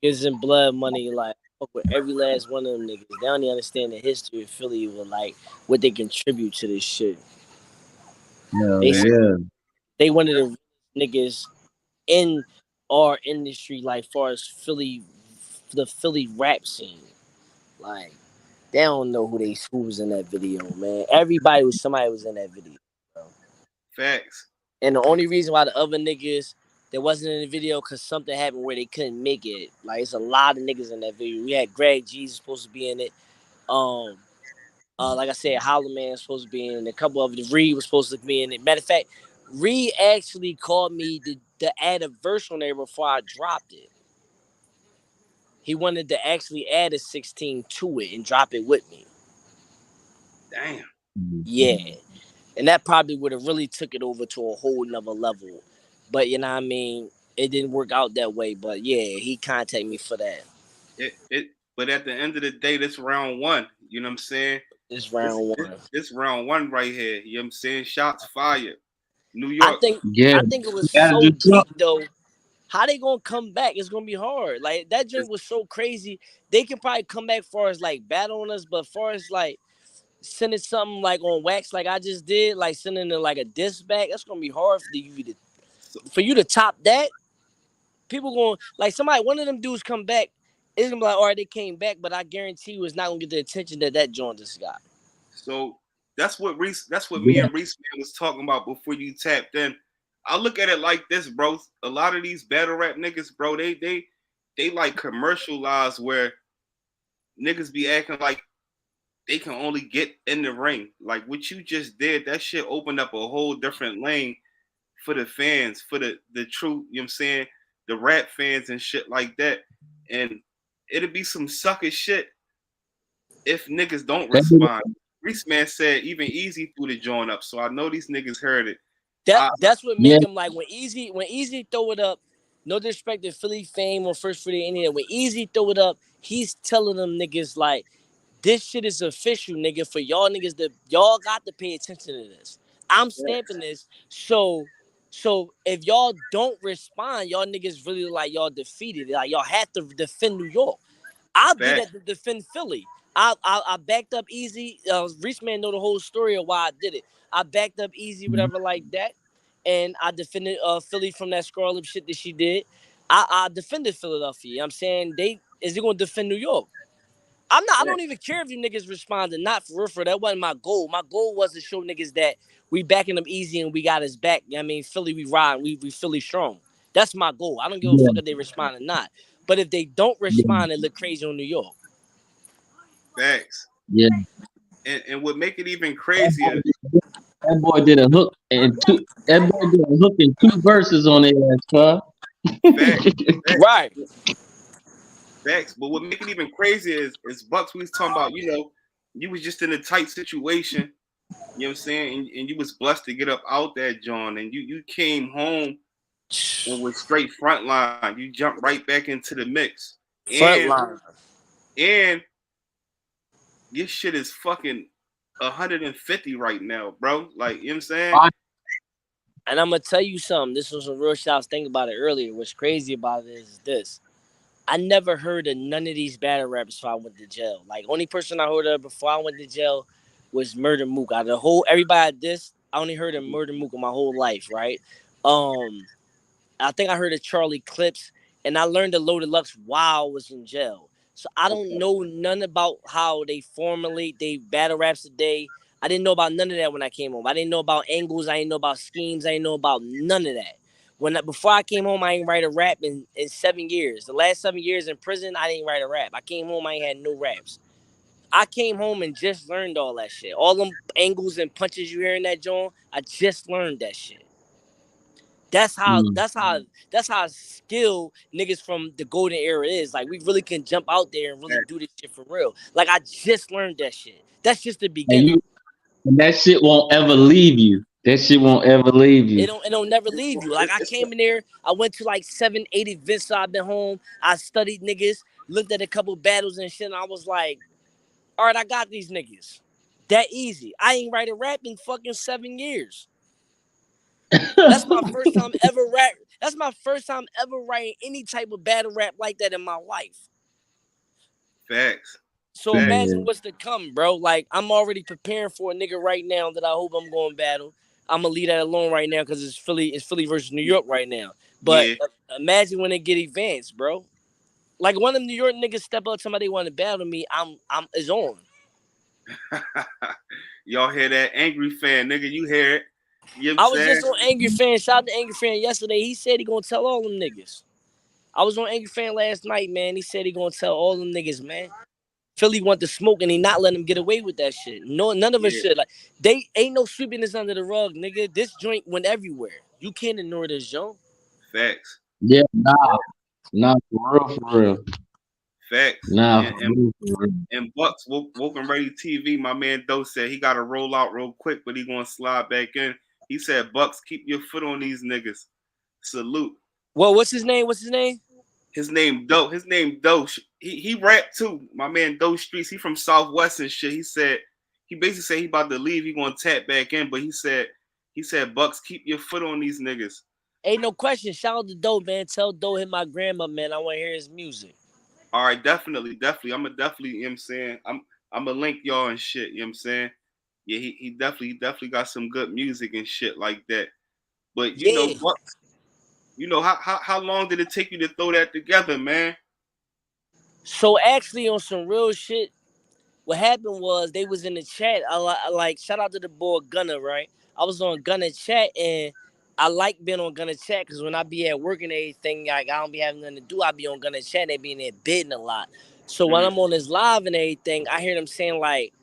Gives in Blood Money, like, fuck with every last one of them niggas. They don't even understand the history of Philly or like what they contribute to this shit. No, They yeah. they one of the niggas in our industry, like far as Philly, the Philly rap scene. Like they don't know who was in that video, man. Somebody was in that video, bro. Facts. And the only reason why the other niggas that wasn't in the video because something happened where they couldn't make it. Like it's a lot of niggas in that video. We had Greg G's supposed to be in it. Like I said, Hollow Man was supposed to be in it. A couple of the Reed was supposed to be in it. Matter of fact, Reed actually called me to add a verse on there before I dropped it. He wanted to actually add a 16 to it and drop it with me. Damn. Yeah. And that probably would have really took it over to a whole nother level. But you know what I mean? It didn't work out that way. But yeah, he contacted me for that. But at the end of the day, this round one. You know what I'm saying? This round one. This round one right here. You know what I'm saying? Shots fired. New York. I think it was so deep though. How they gonna come back? It's gonna be hard. Like that drink was so crazy. They can probably come back far as like battling us, but far as like sending something like on wax, like I just did, like sending it like a disc back. That's gonna be hard for you to top that. People going like one of them dudes come back. It's gonna be like, all right, they came back, but I guarantee you, it's not gonna get the attention that joint just got. So that's what me and Reese man was talking about before you tapped in. I look at it like this, bro. A lot of these battle rap niggas, bro, they like commercialized where niggas be acting like they can only get in the ring. Like what you just did, that shit opened up a whole different lane for the fans, for the true, you know what I'm saying, the rap fans and shit like that. And it'll be some sucker shit if niggas don't respond. Reese man said even Easy threw the joint up, so I know these niggas heard it. That's what make him like when Easy throw it up. No disrespect to Philly fame or First Philly any of that. When Easy throw it up, he's telling them niggas like, this shit is official, nigga. For y'all niggas y'all got to pay attention to this. I'm stamping this. So if y'all don't respond, y'all niggas really like y'all defeated. Like y'all have to defend New York. I did that to defend Philly. I backed up Easy. Reese man know the whole story of why I did it. I backed up Easy, whatever like that, and I defended Philly from that scarlet shit that she did. I defended Philadelphia. You know what I'm saying is they gonna defend New York? I don't even care if you niggas respond or not for real. That wasn't my goal. My goal was to show niggas that we backing them easy and we got his back. You know what I mean, Philly, we ride. We Philly strong. That's my goal. I don't give a fuck if they respond or not. But if they don't respond, it look crazy on New York. Facts. Yeah. And what make it even crazier, that boy did a hook and two verses on it, huh? Facts. Right. Facts. But what make it even crazier is Buckz, we was talking about, you know, you was just in a tight situation You know what I'm saying? And you was blessed to get up out that joint, and you came home and was straight front line. You jumped right back into the mix. Front And line. and your shit is fucking 150 right now, bro. Like, you know what I'm saying? And I'm gonna tell you something. This was some real shit. I was thinking about it earlier. What's crazy about it is this. I never heard of none of these battle rappers before I went to jail. Like, only person I heard of before I went to jail was Murder Mook. Out of the whole everybody at this, I only heard of Murder Mook in my whole life, right? I think I heard of Charlie Clips, and I learned of Loaded Lux while I was in jail. So I don't know none about how they formulate they battle raps today. I didn't know about none of that when I came home. I didn't know about angles. I didn't know about schemes. I didn't know about none of that. Before I came home, I didn't write a rap in 7 years. The last 7 years in prison, I didn't write a rap. I came home, I ain't had no raps. I came home and just learned all that shit. All them angles and punches you hear in that joint, I just learned that shit. That's how Mm. that's how that's how skilled niggas from the golden era is. Like, we really can jump out there and really do this shit for real. Like, I just learned that shit. That's just the And beginning. you and that shit won't ever leave you. That shit won't ever leave It you. don't never leave you. Like, I came in there, I went to like 7, 8 events. So I've been home. I studied niggas, looked at a couple battles and shit, and I was like, all right, I got these niggas. That easy. I ain't write a rap in fucking 7 years. That's my first time ever rap. That's my first time ever writing any type of battle rap like that in my life. Facts. So Facts. imagine what's to come, bro. Like, I'm already preparing for a nigga right now that I hope I'm going to battle. I'm gonna leave that alone right now because it's Philly versus New York right now. But Yeah. imagine when they get advanced, bro. Like, one of them New York niggas step up, somebody want to battle me, I'm is on. Y'all hear that? Angry fan, nigga. You hear it. You know what I'm I was saying? just on Angry Fan. Shout out to Angry Fan yesterday. He said he gonna tell all them niggas. I was on Angry Fan last night, man. He said he gonna tell all them niggas, man. Philly want the smoke and he not letting them get away with that shit. No, none of us Yeah. should. Like, they ain't no sweeping this under the rug, nigga. This joint went everywhere. You can't ignore this, Joe. Facts. Yeah, nah, for real. Facts. Nah, And, for and real, for real. And Buckz, Woke and Ready TV, my man Doe said he got to roll out real quick, but he gonna slide back in. He said, Buckz, keep your foot on these niggas. Salute. Well, what's his name? What's his name? His name Doe. His name Doe. He rap too. My man Doe Streets. He from Southwest and shit. He said he basically said he about to leave. He gonna tap back in, but he said Buckz, keep your foot on these niggas. Ain't no question. Shout out to Doe, man. Tell Doe hit my grandma, man. I want to hear his music. All right, definitely. I'm a definitely, you know what I'm saying? I'm a link y'all and shit, you know what I'm saying? Yeah, he definitely got some good music and shit like that. But Yeah. Buckz, how long did it take you to throw that together, man? So actually, on some real shit, what happened was they was in the chat. I shout out to the boy Gunner, right? I was on Gunner chat and I like being on Gunner chat because when I be at work and everything, like, I don't be having nothing to do. I be on Gunner chat and they be in there bidding a lot. So when I'm on this live and everything, I hear them saying like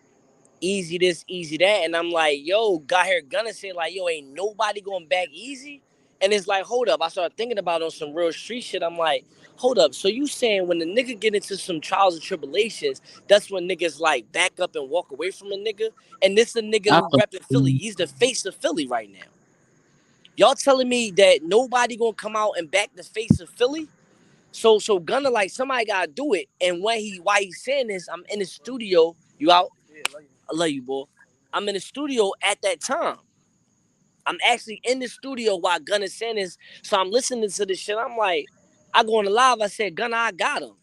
easy this, easy that, and I'm like, yo, got here Gunner saying like, yo, ain't nobody going back easy. And it's like, hold up. I started thinking about it on some real street shit. I'm like, hold up. So you saying when the nigga get into some trials and tribulations, that's when niggas like back up and walk away from a nigga? And this a nigga I who repping Philly. He's the face of Philly right now. Y'all telling me that nobody gonna come out and back the face of Philly? So Gunner, like, somebody gotta do it. And why he's saying this, I'm in the studio. You out? I love you, boy. I'm in the studio at that time. I'm actually in the studio while Gunna saying this. So I'm listening to this shit. I'm like, I go on the live. I said, Gunna, I got him.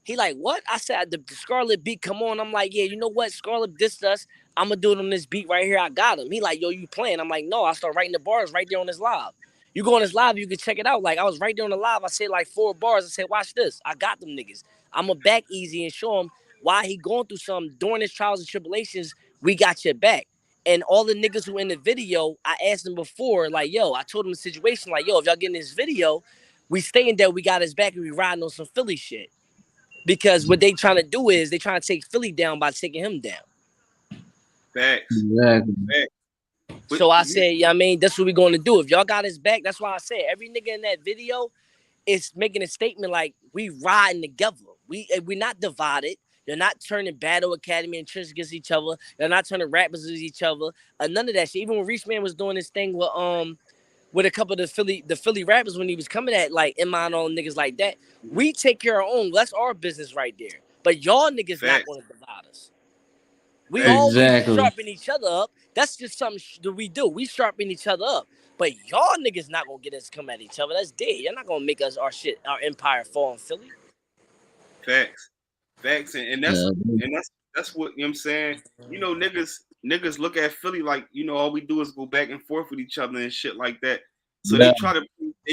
He like, what? I said, the Scarlet beat come on. I'm like, yeah, you know what? Scarlet dissed us. I'm going to do it on this beat right here. I got him. He like, yo, you playing? I'm like, no. I start writing the bars right there on this live. You go on this live, you can check it out. Like, I was right there on the live. I said like 4 bars. I said, watch this. I got them niggas. I'm going to back easy and show him why he going through something. During his trials and tribulations, we got your back. And all the niggas who in the video, I asked them before, like, yo, I told them the situation, like, yo, if y'all getting this video, we staying there, we got his back, and we riding on some Philly shit. Because what they trying to do is they trying to take Philly down by taking him down. Facts. exactly. Facts. So I said, yeah, I mean, that's what we going to do. If y'all got his back, that's why I said every nigga in that video is making a statement like we riding together. We not divided. You're not turning Battle Academy and Trench against each other. You're not turning rappers against each other. None of that shit. Even when Reach Man was doing this thing with a couple of the Philly rappers when he was coming at like M.I. and all niggas like that, we take care of our own. That's our business right there. But y'all niggas not going to divide us. We always sharpen each other up. That's just something that we do. We sharpen each other up. But y'all niggas not gonna get us to come at each other. That's dead. You're not gonna make us our empire fall in Philly. Facts. And that's what, you know what I'm saying. You know, niggas look at Philly like, you know, all we do is go back and forth with each other and shit like that. So they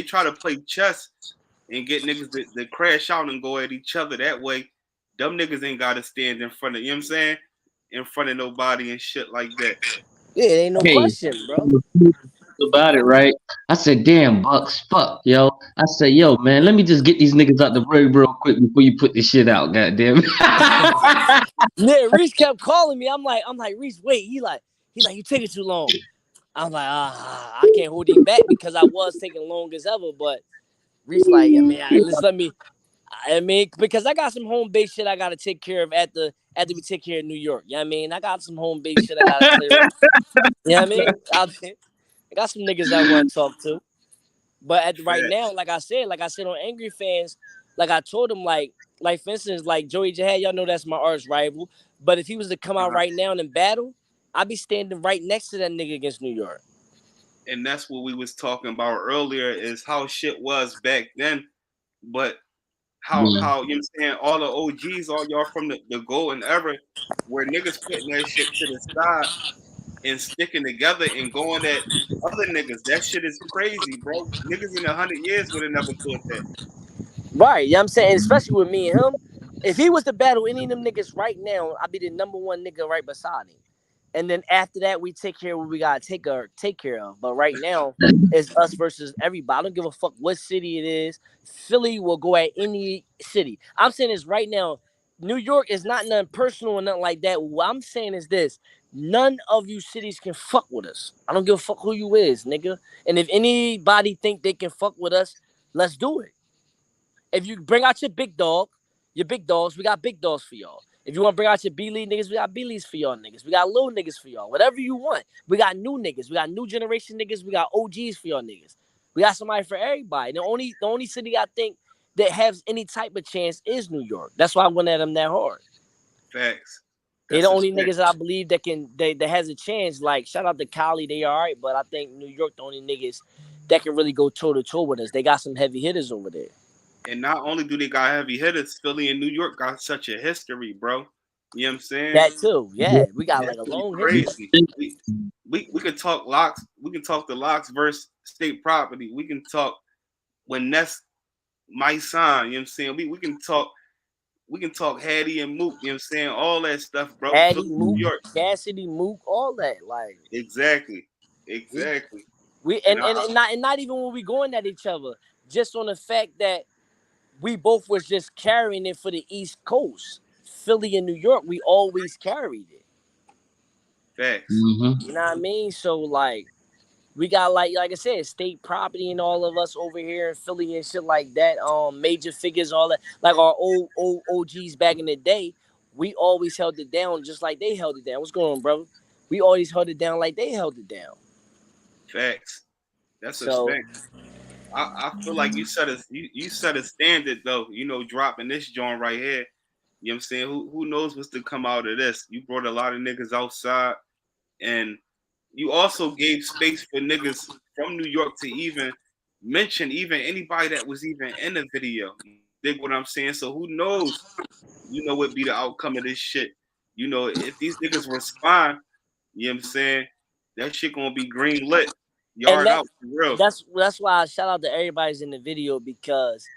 try to play chess and get niggas to crash out and go at each other that way. Them niggas ain't gotta stand in front of, you know what I'm saying? In front of nobody and shit like that. Yeah, it ain't no question, bro. About it, right? I said, damn, Buckz, fuck, yo. I said, yo, man, let me just get these niggas out the break real quick before you put this shit out, goddamn. Yeah, Reese kept calling me. I'm like, Reese, wait. He's like, you taking too long. I'm like, I can't hold him back because I was taking long as ever. But Reese like, because I got some home base shit I gotta take care of after we take care of New York. You know what I mean? I got some home base shit I gotta clear up. You know what I mean? I got some niggas I want to talk to. But right now, like I said on Angry Fans, like I told him, like for instance, like Joey Jihad, y'all know that's my arch rival. But if he was to come out right now and battle, I'd be standing right next to that nigga against New York. And that's what we was talking about earlier is how shit was back then. But how you know what I'm saying, all the OGs, all y'all from the golden era, where niggas putting that shit to the side and sticking together and going at other niggas. That shit is crazy, bro. Niggas in 100 years would have never thought that. Right, you know what I'm saying? Especially with me and him. If he was to battle any of them niggas right now, I'd be the number one nigga right beside him. And then after that, we take care of what we gotta take care of. But right now, it's us versus everybody. I don't give a fuck what city it is. Philly will go at any city. I'm saying this right now. New York is not nothing personal or nothing like that. What I'm saying is this. None of you cities can fuck with us. I don't give a fuck who you is, nigga. And if anybody think they can fuck with us, let's do it. If you bring out your big dogs, we got big dogs for y'all. If you want to bring out your B-League niggas, we got B-Leagues for y'all niggas. We got little niggas for y'all. Whatever you want. We got new niggas. We got new generation niggas. We got OGs for y'all niggas. We got somebody for everybody. The only city I think that has any type of chance is New York. That's why I went at them that hard. Facts. They're the only niggas I believe that has a chance. Like, shout out to Cali, they all right, but I think New York the only niggas that can really go toe-to-toe with us. They got some heavy hitters over there. And not only do they got heavy hitters, Philly and New York got such a history, bro. You know what I'm saying? That too, yeah. We got like a long history. We can talk locks. We can talk the locks versus state property. We can talk when Ness my son. You know what I'm saying? We can talk Hattie and Mook. You know what I'm saying? All that stuff, bro. Hattie, Mook, New York. Cassidy, Mook, all that. Like exactly. We not even when we going at each other. Just on the fact that we both was just carrying it for the East Coast. Philly and New York, we always carried it. Facts. Mm-hmm. You know what I mean? So like we got like I said, state property and all of us over here in Philly and shit like that. Major figures, all that. Like our old OGs back in the day, we always held it down just like they held it down. What's going on, brother? We always held it down like they held it down. Facts. That's a fact. I feel like you set a standard though, you know, dropping this joint right here. You know what I'm saying? Who knows what's to come out of this? You brought a lot of niggas outside, and you also gave space for niggas from New York to even mention anybody that was even in the video. You dig what I'm saying? So who knows, you know, what be the outcome of this shit. You know, if these niggas respond, you know what I'm saying, that shit gonna be green lit. Yard out for real. That's why I shout out to everybody's in the video, because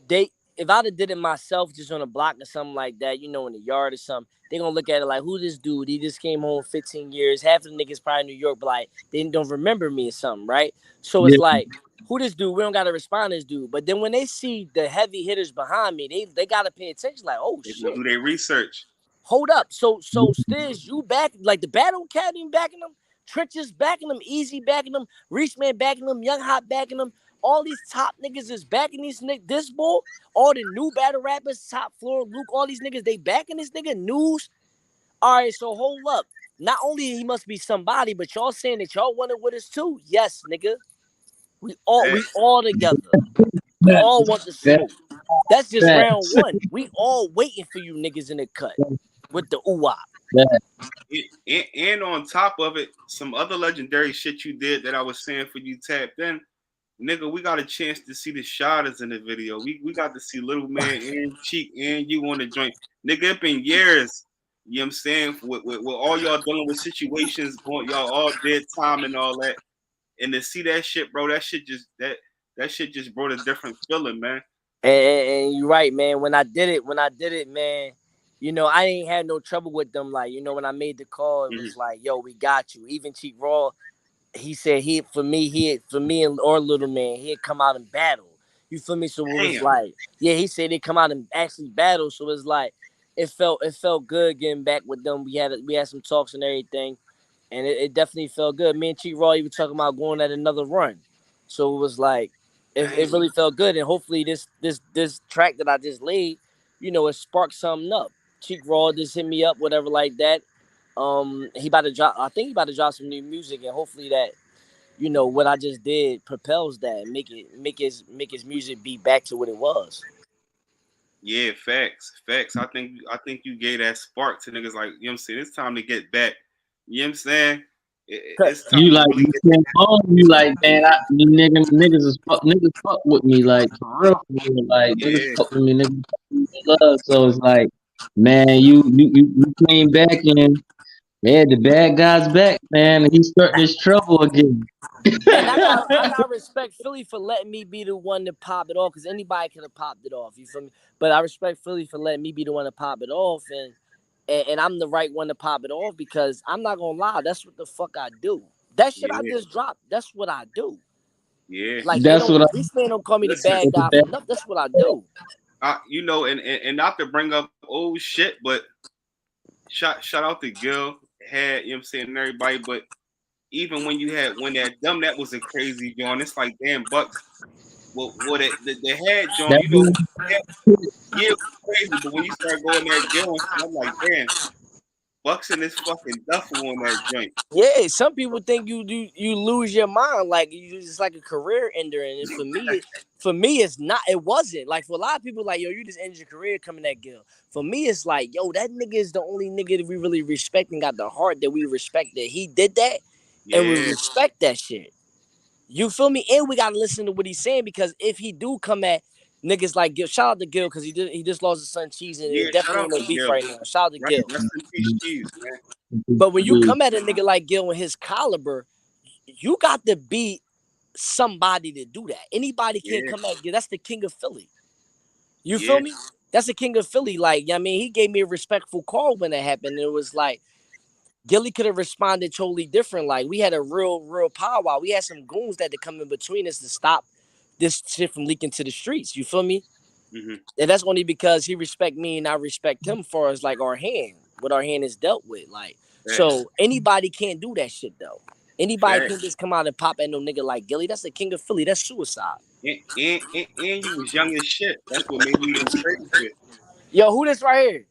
if I'd have did it myself just on a block or something like that, you know, in the yard or something, they gonna look at it like, who this dude? He just came home 15 years. Half of the niggas probably in New York, but like they don't remember me or something, right? So it's like, who this dude? We don't gotta respond to this dude. But then when they see the heavy hitters behind me, they gotta pay attention. Like, oh shit. They do their research. Hold up. So Stiz, you back, like the Battle Academy backing them? Trenches backing them, Easy backing them, Reach Man backing them, Young Hot backing them. all these top niggas is backing this bull. All the new battle rappers, Top Floor, Luke, all these niggas, they backing this nigga. News. All right, so hold up. Not only he must be somebody, but y'all saying that y'all want it with us too. Yes, nigga. We all together. We That, all want the that, smoke. That's just that, round one. We all waiting for you niggas in the cut with the ooh-wop. that. And on top of it, some other legendary shit you did that I was saying for you tapped in. Nigga, we got a chance to see the shotters in the video. We got to see Little Man and Cheek and you on the joint. Nigga, it been years. You know what I'm saying? With all y'all dealing with situations, going y'all all dead time and all that. And to see that shit, bro, that shit just brought a different feeling, man. And you're right, man. When I did it, man, you know, I ain't had no trouble with them. Like, you know, when I made the call, it was like, yo, we got you. Even Cheek Raw, he said for me and or Little Man, he'd come out and battle. You feel me? So it was like, yeah, he said they come out and actually battle. So it's like it felt good getting back with them. We had some talks and everything, and it definitely felt good. Me and Cheek Raw even talking about going at another run. So it was like it really felt good. And hopefully this track that I just laid, you know, it sparked something up. Cheek Raw just hit me up, whatever like that. He about to drop. I think he about to drop some new music, and hopefully that, you know, what I just did propels that and make his music be back to what it was. Yeah, facts. I think you gave that spark to niggas like, you know what I'm saying? It's time to get back. You know what I'm saying? It's time You to like really you get came home, you like, man, niggas fuck with me, like for real, like niggas yeah. fuck with me, niggas fuck with me with love. So it's like, man, you came back and yeah, the bad guy's back, man, and he's starting his trouble again. And I gotta respect Philly for letting me be the one to pop it off, because anybody could have popped it off. You feel me? But I respect Philly for letting me be the one to pop it off, and I'm the right one to pop it off, because I'm not gonna lie, that's what the fuck I do. That shit I Yeah. just dropped, that's what I do. Yeah. Like That's what these men don't call me the Listen, bad guy for nothing. That's what I do. you know, and not to bring up old shit, but shout out to Gil, had, you know what I'm saying, and everybody, but even when that dumb, that was a crazy joint. It's like, damn, Buckz, what the head joint, that you know, dude, yeah, it was crazy, but when you start going that Gil and shit, I'm like, damn, Buckz in this fucking duffel on that joint. Yeah, some people think you lose your mind, like you just like a career ender, and for me, it's not. It wasn't like for a lot of people, like yo, you just ended your career coming that Gil. For me, it's like yo, that nigga is the only nigga that we really respect and got the heart that we respect that he did that, and we Yeah, respect that shit. You feel me? And we gotta listen to what he's saying, because if he do come at niggas like Gil, shout out to Gil, because he just lost his son Cheese, and yeah, it shout definitely out ain't no to beef Gil. right now. Shout out to Gil. Rest in peace, Cheese, man. But when you come at a nigga like Gil and his caliber, you got to be somebody to do that. Anybody can't Yeah, come at Gil. That's the king of Philly. You yeah, feel me? That's the king of Philly. Like, I mean, he gave me a respectful call when it happened. It was like Gilly could have responded totally different. Like, we had a real powwow. We had some goons that had to come in between us to stop this shit from leaking to the streets. You feel me? mm-hmm. And that's only because he respect me and I respect him, for as like our hand, what our hand is dealt with. Like, Facts, so anybody can't do that shit though. Anybody facts. can just come out and pop at no nigga like Gilly. That's the king of Philly. That's suicide. And you was young as shit. That's what made me even crazier. Yo, who this right here?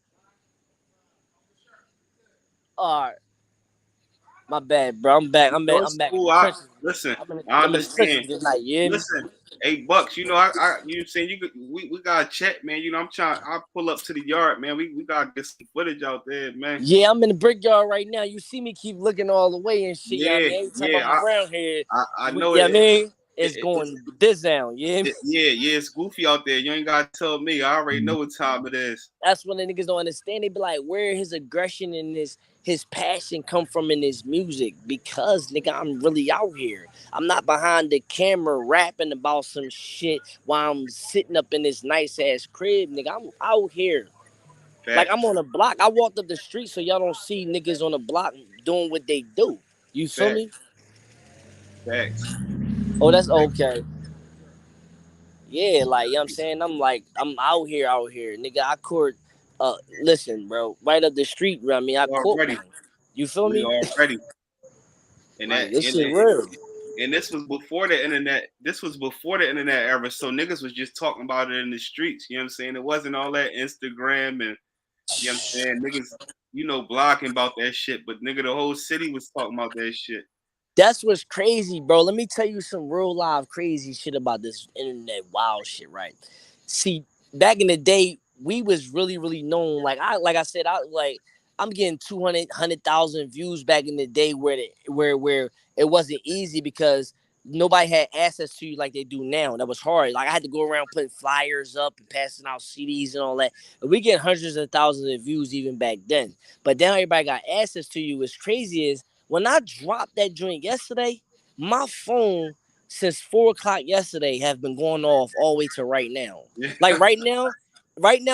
All right, my bad, bro. I'm back. No, I'm it's back in cool. the trenches. Listen, I'm in I the trenches understand. tonight. You hear me? Listen, hey Bucks, you know, I you saying we gotta check, man. You know, I'll pull up to the yard, man. We gotta get some footage out there, man. Yeah, I'm in the brickyard right now. You see me keep looking all the way and shit. Yeah, I Yeah, mean, every time yeah, I'm around here, I know yeah, I it, mean, it's it, it, going this down. Yeah, yeah, it's goofy out there. You ain't gotta tell me. I already know what time it is. that's when the niggas don't understand. They be like, where his aggression and his passion come from in his music? Because nigga, I'm really out here. I'm not behind the camera rapping about some shit while I'm sitting up in this nice ass crib, nigga. I'm out here. Like I'm Facts, on a block. I walked up the street so y'all don't see niggas on the block doing what they do. You feel facts, me? facts. Oh, that's okay. Yeah, like you know what I'm saying? I'm out here, nigga. I court listen, bro, right up the street, I mean, I We court already, one. You feel we me? already, and Like that this shit real. And this was before the internet. This was before the internet era. So niggas was just talking about it in the streets. You know what I'm saying? It wasn't all that Instagram and you know what I'm saying? Niggas, blogging about that shit. But nigga, the whole city was talking about that shit. That's what's crazy, bro. Let me tell you some real live crazy shit about this internet wild shit, right? See, back in the day, we was really, really known. Like I said, I'm getting 200,000 views back in the day where it wasn't easy because nobody had access to you like they do now. That was hard. Like I had to go around putting flyers up and passing out CDs and all that. And we get hundreds of thousands of views even back then. But now everybody got access to you. What's crazy is when I dropped that joint yesterday, my phone since 4 o'clock yesterday have been going off all the way to right now. Like right now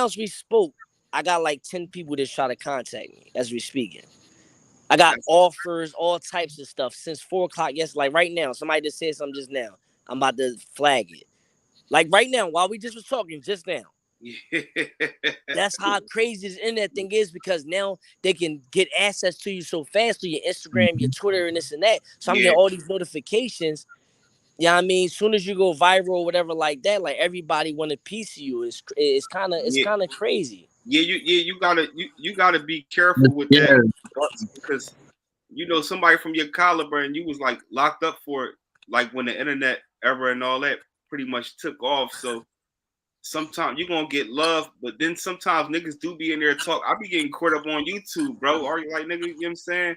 as we spoke, I got like 10 people that try to contact me as we speaking. I got offers, all types of stuff since 4 o'clock yesterday. Like right now, somebody just said something just now. I'm about to flag it. Like right now, while we just was talking just now. That's how crazy this internet thing is because now they can get access to you so fast through your Instagram, your Twitter, and this and that. So I'm getting all these notifications. You know what I mean? As soon as you go viral or whatever like that, like everybody want a piece of you. It's kind of crazy. Yeah, you gotta be careful with that because somebody from your caliber and you was like locked up for it, like when the internet era and all that pretty much took off. So sometimes you're gonna get love, but then sometimes niggas do be in there talk. I be getting caught up on YouTube, bro. Are you like nigga, you know what I'm saying?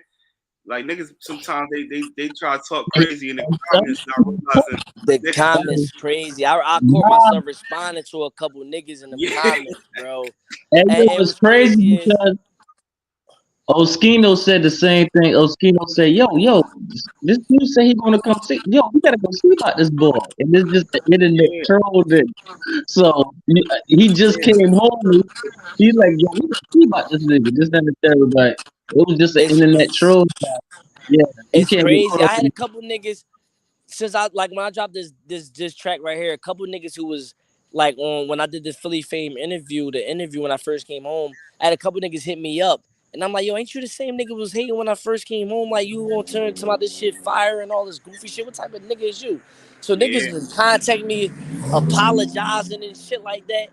Like niggas sometimes they try to talk crazy in the comments, not realizing the comments crazy. I caught myself responding to a couple niggas in the comments, bro. And it was crazy because Oskino said the same thing. Oskino said, yo, this dude said he gonna come see. Yo, we gotta go see about this boy. And it's just the internet trolled it. So he just came home. He's like, yo, we gotta see about this nigga. This and the third, but it was just an internet troll. Yeah, it's crazy. I had a couple niggas since when I dropped this track right here. A couple niggas who was like on when I did the Philly Fame interview, when I first came home. I had a couple niggas hit me up. And I'm like, yo, ain't you the same nigga was hating when I first came home? Like, you gonna turn to my this shit fire and all this goofy shit? What type of nigga is you? So niggas been contacting me, apologizing and shit like that.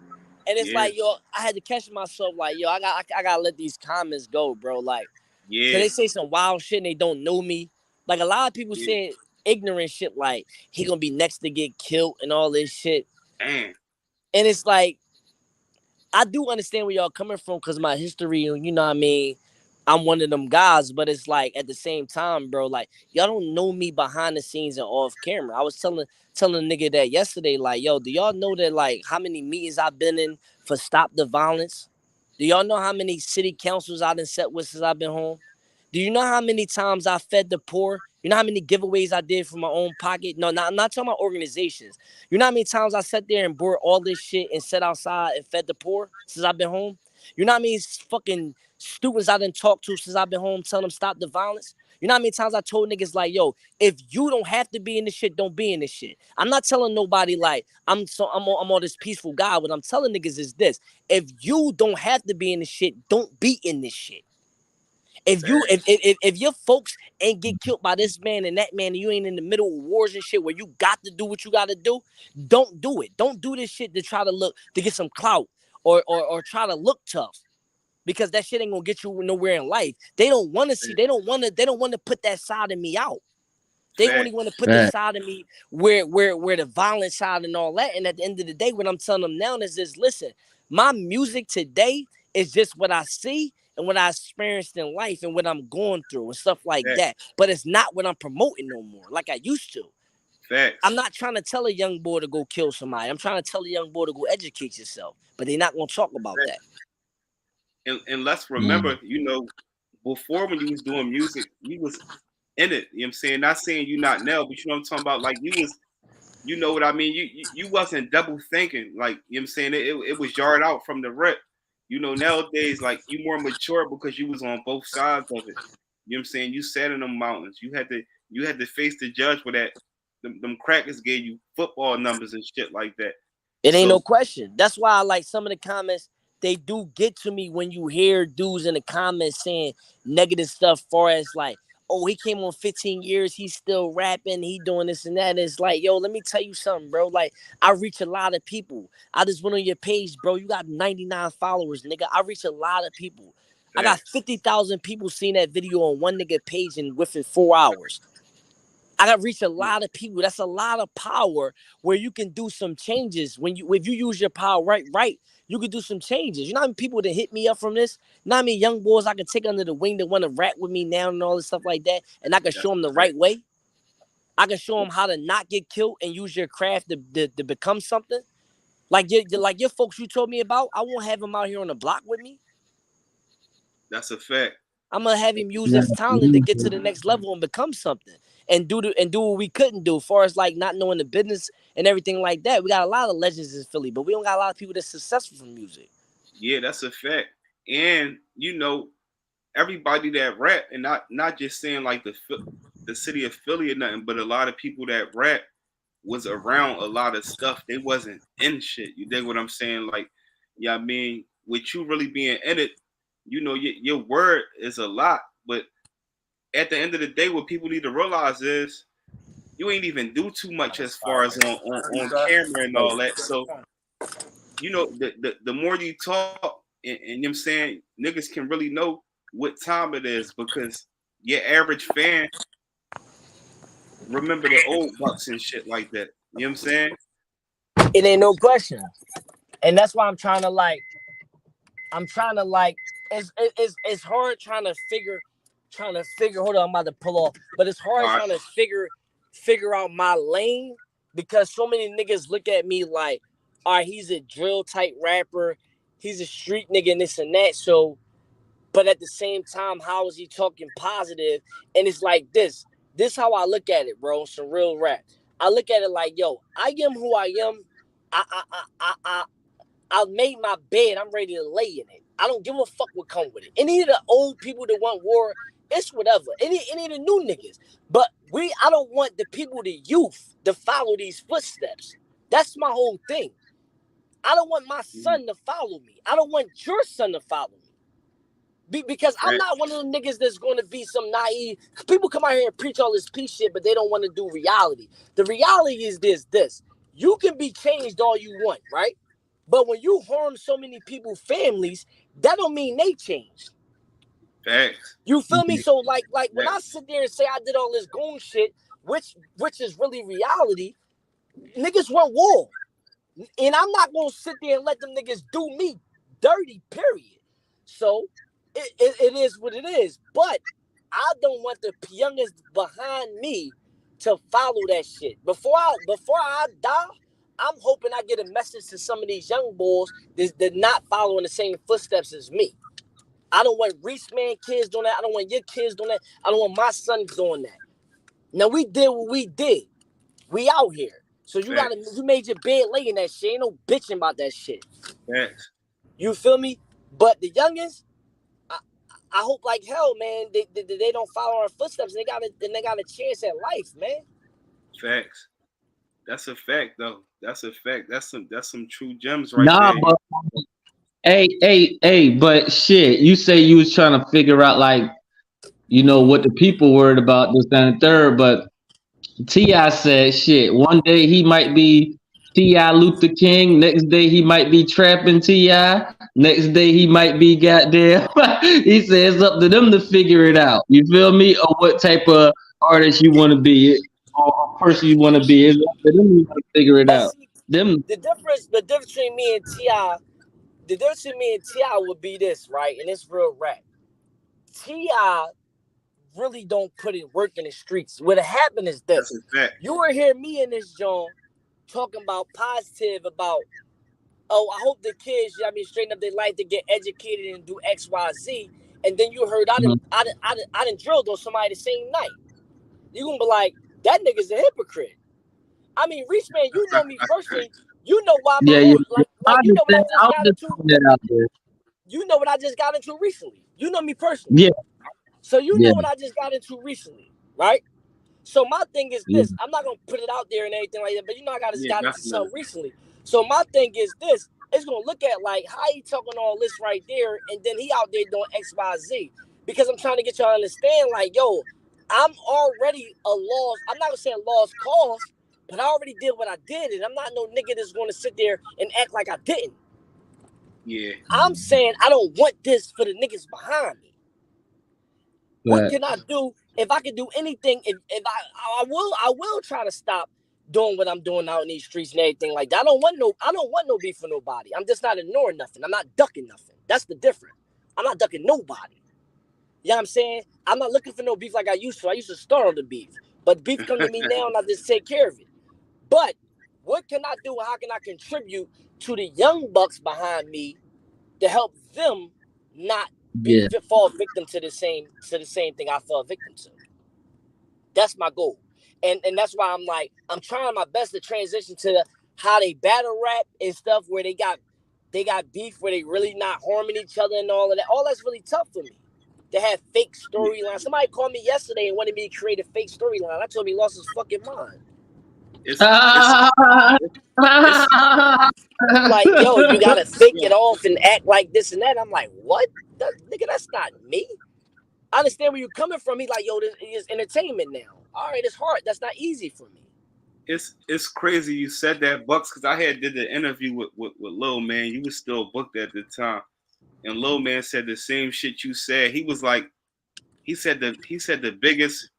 And it's like, yo, I had to catch myself like, yo, I gotta let these comments go, bro. Like, cause they say some wild shit and they don't know me. Like a lot of people saying ignorant shit like he gonna be next to get killed and all this shit. Damn. And it's like, I do understand where y'all coming from because my history, you know what I mean? I'm one of them guys, but it's like at the same time, bro, like y'all don't know me behind the scenes and off camera. I was telling a nigga that yesterday, like, yo, do y'all know that like how many meetings I've been in for Stop the Violence? Do y'all know how many city councils I done set with since I've been home? Do you know how many times I fed the poor? You know how many giveaways I did from my own pocket? No, I'm not talking about organizations. You know how many times I sat there and bought all this shit and sat outside and fed the poor since I've been home? You know how many fucking students I done talked to since I've been home telling them stop the violence? You know how many times I told niggas like, yo, if you don't have to be in this shit, don't be in this shit. I'm not telling nobody like I'm all this peaceful guy. What I'm telling niggas is this: if you don't have to be in this shit, don't be in this shit. If your folks ain't get killed by this man and that man, and you ain't in the middle of wars and shit where you got to do what you got to do, don't do it. Don't do this shit to try to get some clout or try to look tough, because that shit ain't gonna get you nowhere in life. They don't want to see. They don't want to put that side of me out. They only want to put the side of me where the violent side and all that. And at the end of the day, what I'm telling them now is this: listen, my music today is just what I see and what I experienced in life and what I'm going through and stuff like that. But it's not what I'm promoting no more, like I used to. Facts. I'm not trying to tell a young boy to go kill somebody. I'm trying to tell a young boy to go educate yourself. But they're not going to talk about that. And let's remember, before when you was doing music, you was in it. You know what I'm saying? Not saying you not now, but you know what I'm talking about? Like you was, you know what I mean? You wasn't double thinking. Like, you know what I'm saying? It was jarred out from the rip. Nowadays, like you more mature because you was on both sides of it. You know what I'm saying? You sat in them mountains. You had to face the judge with that. Them crackers gave you football numbers and shit like that. It ain't no question. That's why I like some of the comments. They do get to me when you hear dudes in the comments saying negative stuff, far as like, oh, he came on 15 years, he's still rapping, he doing this and that. And it's like, yo, let me tell you something, bro. Like, I reach a lot of people. I just went on your page, bro. You got 99 followers, nigga. I reach a lot of people. I got 50,000 people seeing that video on one nigga page and within 4 hours. I got reach a lot of people. That's a lot of power where you can do some changes. If you use your power right, you can do some changes. You know how many people that hit me up from this? You know how many young boys I can take under the wing that want to rap with me now and all this stuff like that, and I can show them the right way. I can show them how to not get killed and use your craft to become something. Like your folks you told me about, I won't have them out here on the block with me. That's a fact. I'm gonna have him use his talent to get to the next level and become something, and do what we couldn't do, as far as like not knowing the business and everything like that. We got a lot of legends in Philly, but we don't got a lot of people that's successful from music. Yeah, that's a fact. And you know, everybody that rap, and not just saying like the city of Philly or nothing, but a lot of people that rap was around a lot of stuff. They wasn't in shit. You dig what I'm saying? Like, yeah, I mean, with you really being in it, you know, your word is a lot, but at the end of the day, what people need to realize is you ain't even do too much as far as on camera and all that. So, you know, the more you talk, and you know what I'm saying, niggas can really know what time it is, because your average fan remember the old Buckz and shit like that. You know what I'm saying? It ain't no question. And that's why I'm trying to it's hard trying to figure, hold on, I'm about to pull off. But it's hard trying to figure out my lane, because so many niggas look at me like, all right, he's a drill type rapper, he's a street nigga and this and that. So, but at the same time, how is he talking positive? And it's like this. This how I look at it, bro. Some real rap. I look at it like, yo, I am who I am. I made my bed. I'm ready to lay in it. I don't give a fuck what come with it. Any of the old people that want war, it's whatever. Any of the new niggas. But I don't want the people, the youth, to follow these footsteps. That's my whole thing. I don't want my son to follow me. I don't want your son to follow me. Because I'm not one of the niggas that's going to be some naive. People come out here and preach all this peace shit, but they don't want to do reality. The reality is this. You can be changed all you want, right? But when you harm so many people's families, that don't mean they changed. Facts. You feel me? So like when I sit there and say I did all this goon shit, which is really reality, niggas want war. And I'm not going to sit there and let them niggas do me dirty, period. So it is what it is. But I don't want the youngest behind me to follow that shit. Before I die, I'm hoping I get a message to some of these young boys that not following the same footsteps as me. I don't want Reese Man kids doing that. I don't want your kids doing that. I don't want my sons doing that. Now, we did what we did. We out here. So you made your bed laying that shit. Ain't no bitching about that shit. Facts. You feel me? But the youngins, I hope like hell, man, they don't follow our footsteps. They got a chance at life, man. Facts. That's a fact, though. That's a fact. That's some true gems right there. But hey, but shit, you say you was trying to figure out, like, you know, what the people worried about, this, that, and third, but T.I. said, shit, one day he might be T.I. Luther King, next day he might be trapping T.I., next day he might be goddamn, he said it's up to them to figure it out, you feel me, or what type of artist you want to be, or person you want to be, it's up to them to figure it out. The difference between me and T.I., would be this, right, and it's real rap. T.I. really don't put in work in the streets. What happened is this. You will hear me in this joint talking about positive, about, oh, I hope the kids, straighten up their life to get educated and do X, Y, Z. And then you heard I done drilled on somebody the same night. You gonna be like, that nigga's a hypocrite. I mean, Reach Man, you know me personally. You know why you know what I just got into recently. You know me personally. Yeah. So you know what I just got into recently, right? So my thing is this. I'm not gonna put it out there and everything like that, but you know I got into something recently. So my thing is this. It's gonna look at like how he talking all this right there, and then he out there doing X, Y, Z. Because I'm trying to get y'all to understand, like, yo, I'm already a lost. I'm not gonna say a lost cause, but I already did what I did, and I'm not no nigga that's gonna sit there and act like I didn't. Yeah. I'm saying I don't want this for the niggas behind me. What Right. can I do if I can do anything? If I will try to stop doing what I'm doing out in these streets and everything like that. I don't want no beef for nobody. I'm just not ignoring nothing. I'm not ducking nothing. That's the difference. I'm not ducking nobody. You know what I'm saying? I'm not looking for no beef like I used to. I used to start on the beef. But beef come to me now and I just take care of it. But what can I do? How can I contribute to the young bucks behind me to help them not Yeah. fall victim to the same thing I fell victim to? That's my goal. And that's why I'm trying my best to transition to how they battle rap and stuff where they got beef where they really not harming each other and all of that. All that's really tough for me. They have fake storylines. Somebody called me yesterday and wanted me to create a fake storyline. I told him he lost his fucking mind. It's Like, yo, you gotta fake it off and act like this and that. I'm like, what? Nigga, that's not me. I understand where you're coming from. He's like, yo, this is entertainment now. All right, it's hard. That's not easy for me. it's crazy you said that, Buckz, because I had did the interview with Lil Man. You was still booked at the time, and Lil Man said the same shit you said. He was like, he said the biggest,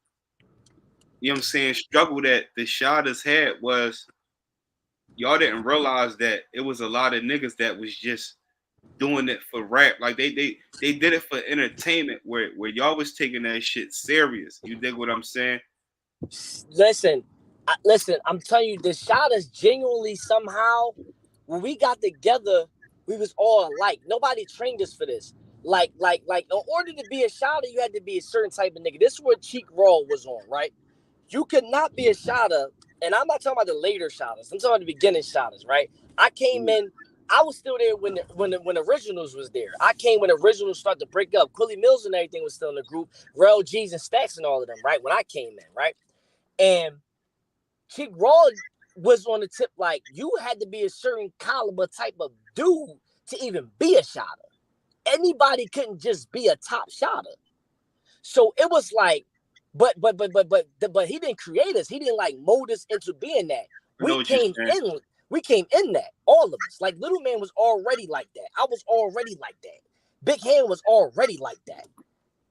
you know what I'm saying, struggle that the Shotters had was y'all didn't realize that it was a lot of niggas that was just doing it for rap. Like they did it for entertainment where y'all was taking that shit serious. You dig what I'm saying? Listen, I'm telling you, the Shotters genuinely somehow, when we got together, we was all alike. Nobody trained us for this. Like, in order to be a Shotter, you had to be a certain type of nigga. This is what Cheek Raw was on, right? You could not be a Shotter, and I'm not talking about the later Shotters. I'm talking about the beginning Shotters, right? I came in, I was still there when Originals was there. I came when Originals started to break up. Quilly Mills and everything was still in the group. Rel G's and Stacks and all of them, right? When I came in, right? And Cheek Raw was on the tip like you had to be a certain caliber type of dude to even be a Shotter. Anybody couldn't just be a top Shotter. So it was like, but he didn't create us. He didn't like mold us into being that. We came in that, all of us. Like Little Man was already like that. I was already like that. Big Hand was already like that.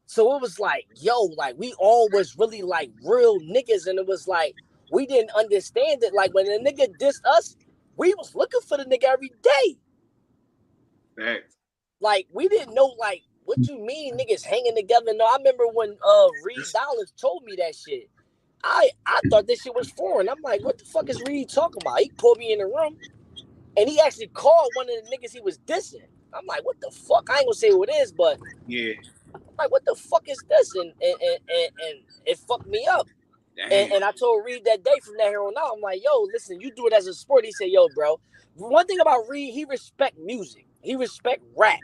So it was like, yo, like we all was really like real niggas, and it was like we didn't understand it. Like when a nigga dissed us, we was looking for the nigga every day. Facts. Like we didn't know like what you mean niggas hanging together. No, I remember when Reed Dollars told me that shit. I thought this shit was foreign. I'm like, what the fuck is Reed talking about? He pulled me in the room and he actually called one of the niggas he was dissing. I'm like, what the fuck? I ain't gonna say who it is, but yeah. I'm like, what the fuck is this? And it fucked me up. And I told Reed that day from that here on out, I'm like, yo, listen, you do it as a sport. He said, yo, bro, one thing about Reed, he respect music. He respect rap.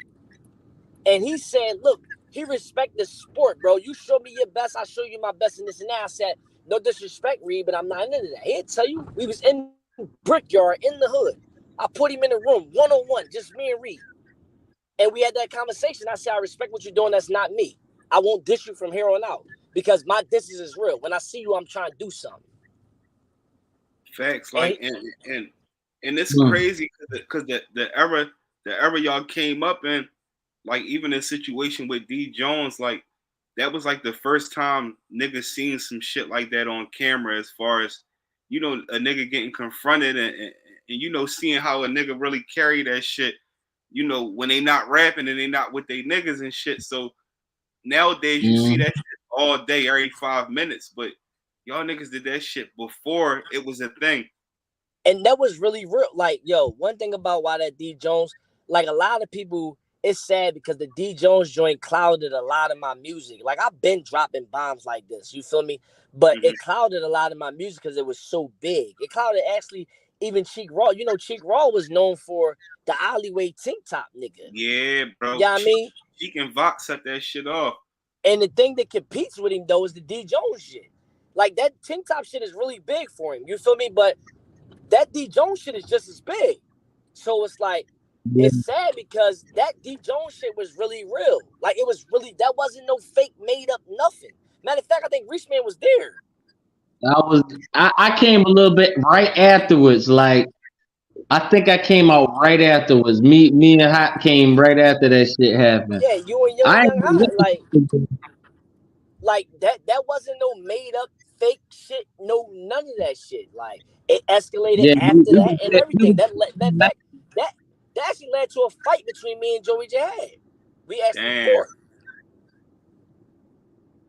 And he said, look, he respect the sport, bro. You show me your best, I show you my best in this and that. I said, no disrespect, Reed, but I'm not into that. He'd tell you, we was in Brickyard in the hood. I put him in the room, one-on-one, just me and Reed. And we had that conversation. I said, I respect what you're doing. That's not me. I won't diss you from here on out because my disses is real. When I see you, I'm trying to do something. Facts. Like, and it's crazy because the era y'all came up in, like even the situation with D Jones, like that was like the first time niggas seen some shit like that on camera, as far as, you know, a nigga getting confronted and you know, seeing how a nigga really carry that shit, you know, when they not rapping and they not with they niggas and shit. So nowadays you see that shit all day, every 5 minutes, but y'all niggas did that shit before it was a thing. And that was really real. Like, yo, one thing about why that D Jones, like a lot of people, it's sad because the D Jones joint clouded a lot of my music. Like I've been dropping bombs like this, you feel me? But it clouded a lot of my music because it was so big. It clouded actually even Cheek Raw. You know, Cheek Raw was known for the alleyway tank top nigga. Yeah, bro. You know what I mean? Cheek and Buckz set that shit off. And the thing that competes with him though is the D Jones shit. Like that tank top shit is really big for him. You feel me? But that D Jones shit is just as big. So it's like, it's sad because that D Jones shit was really real. Like it was really, that wasn't no fake made up nothing. Matter of fact, I think Reese Man was there. I came a little bit right afterwards. Like I think I came out right afterwards. Me and Hot came right after that shit happened. Yeah, you and I Young Hot, ain't like that wasn't no made up fake shit. No, none of that shit. Like it escalated yeah, after that and everything. we That actually led to a fight between me and Joey Jihad. We actually Damn. fought.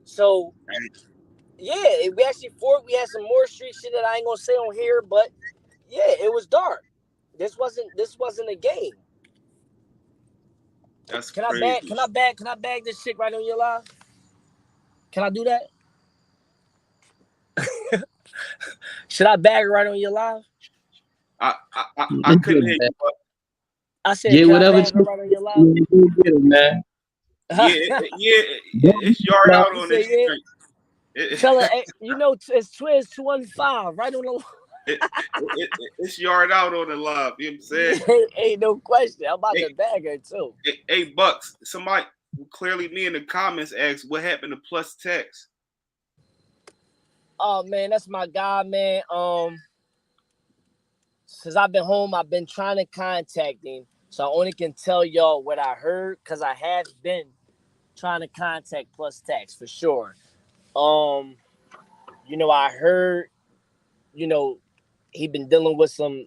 So yeah, we actually fought. We had some more street shit that I ain't gonna say on here, but yeah, it was dark. This wasn't a game. That's Can I crazy. bag this shit right on your live? Can I do that? Should I bag it right on your live? I couldn't hear you. But I said, get can I whatever bag it right on your live? get it, man. It's yard out on this yeah. street. Tell her, hey, you know, it's Twiz 215 right on the. It's yard out on the live. You know what I'm saying? Ain't no question. I'm about to bag her too. Hey, Buckz. Somebody clearly me in the comments asked what happened to Plus Text. Oh man, that's my guy, man. Since I've been home, I've been trying to contact him, so I only can tell y'all what I heard because I have been trying to contact Plus Text for sure. You know, I heard, you know, he been dealing with some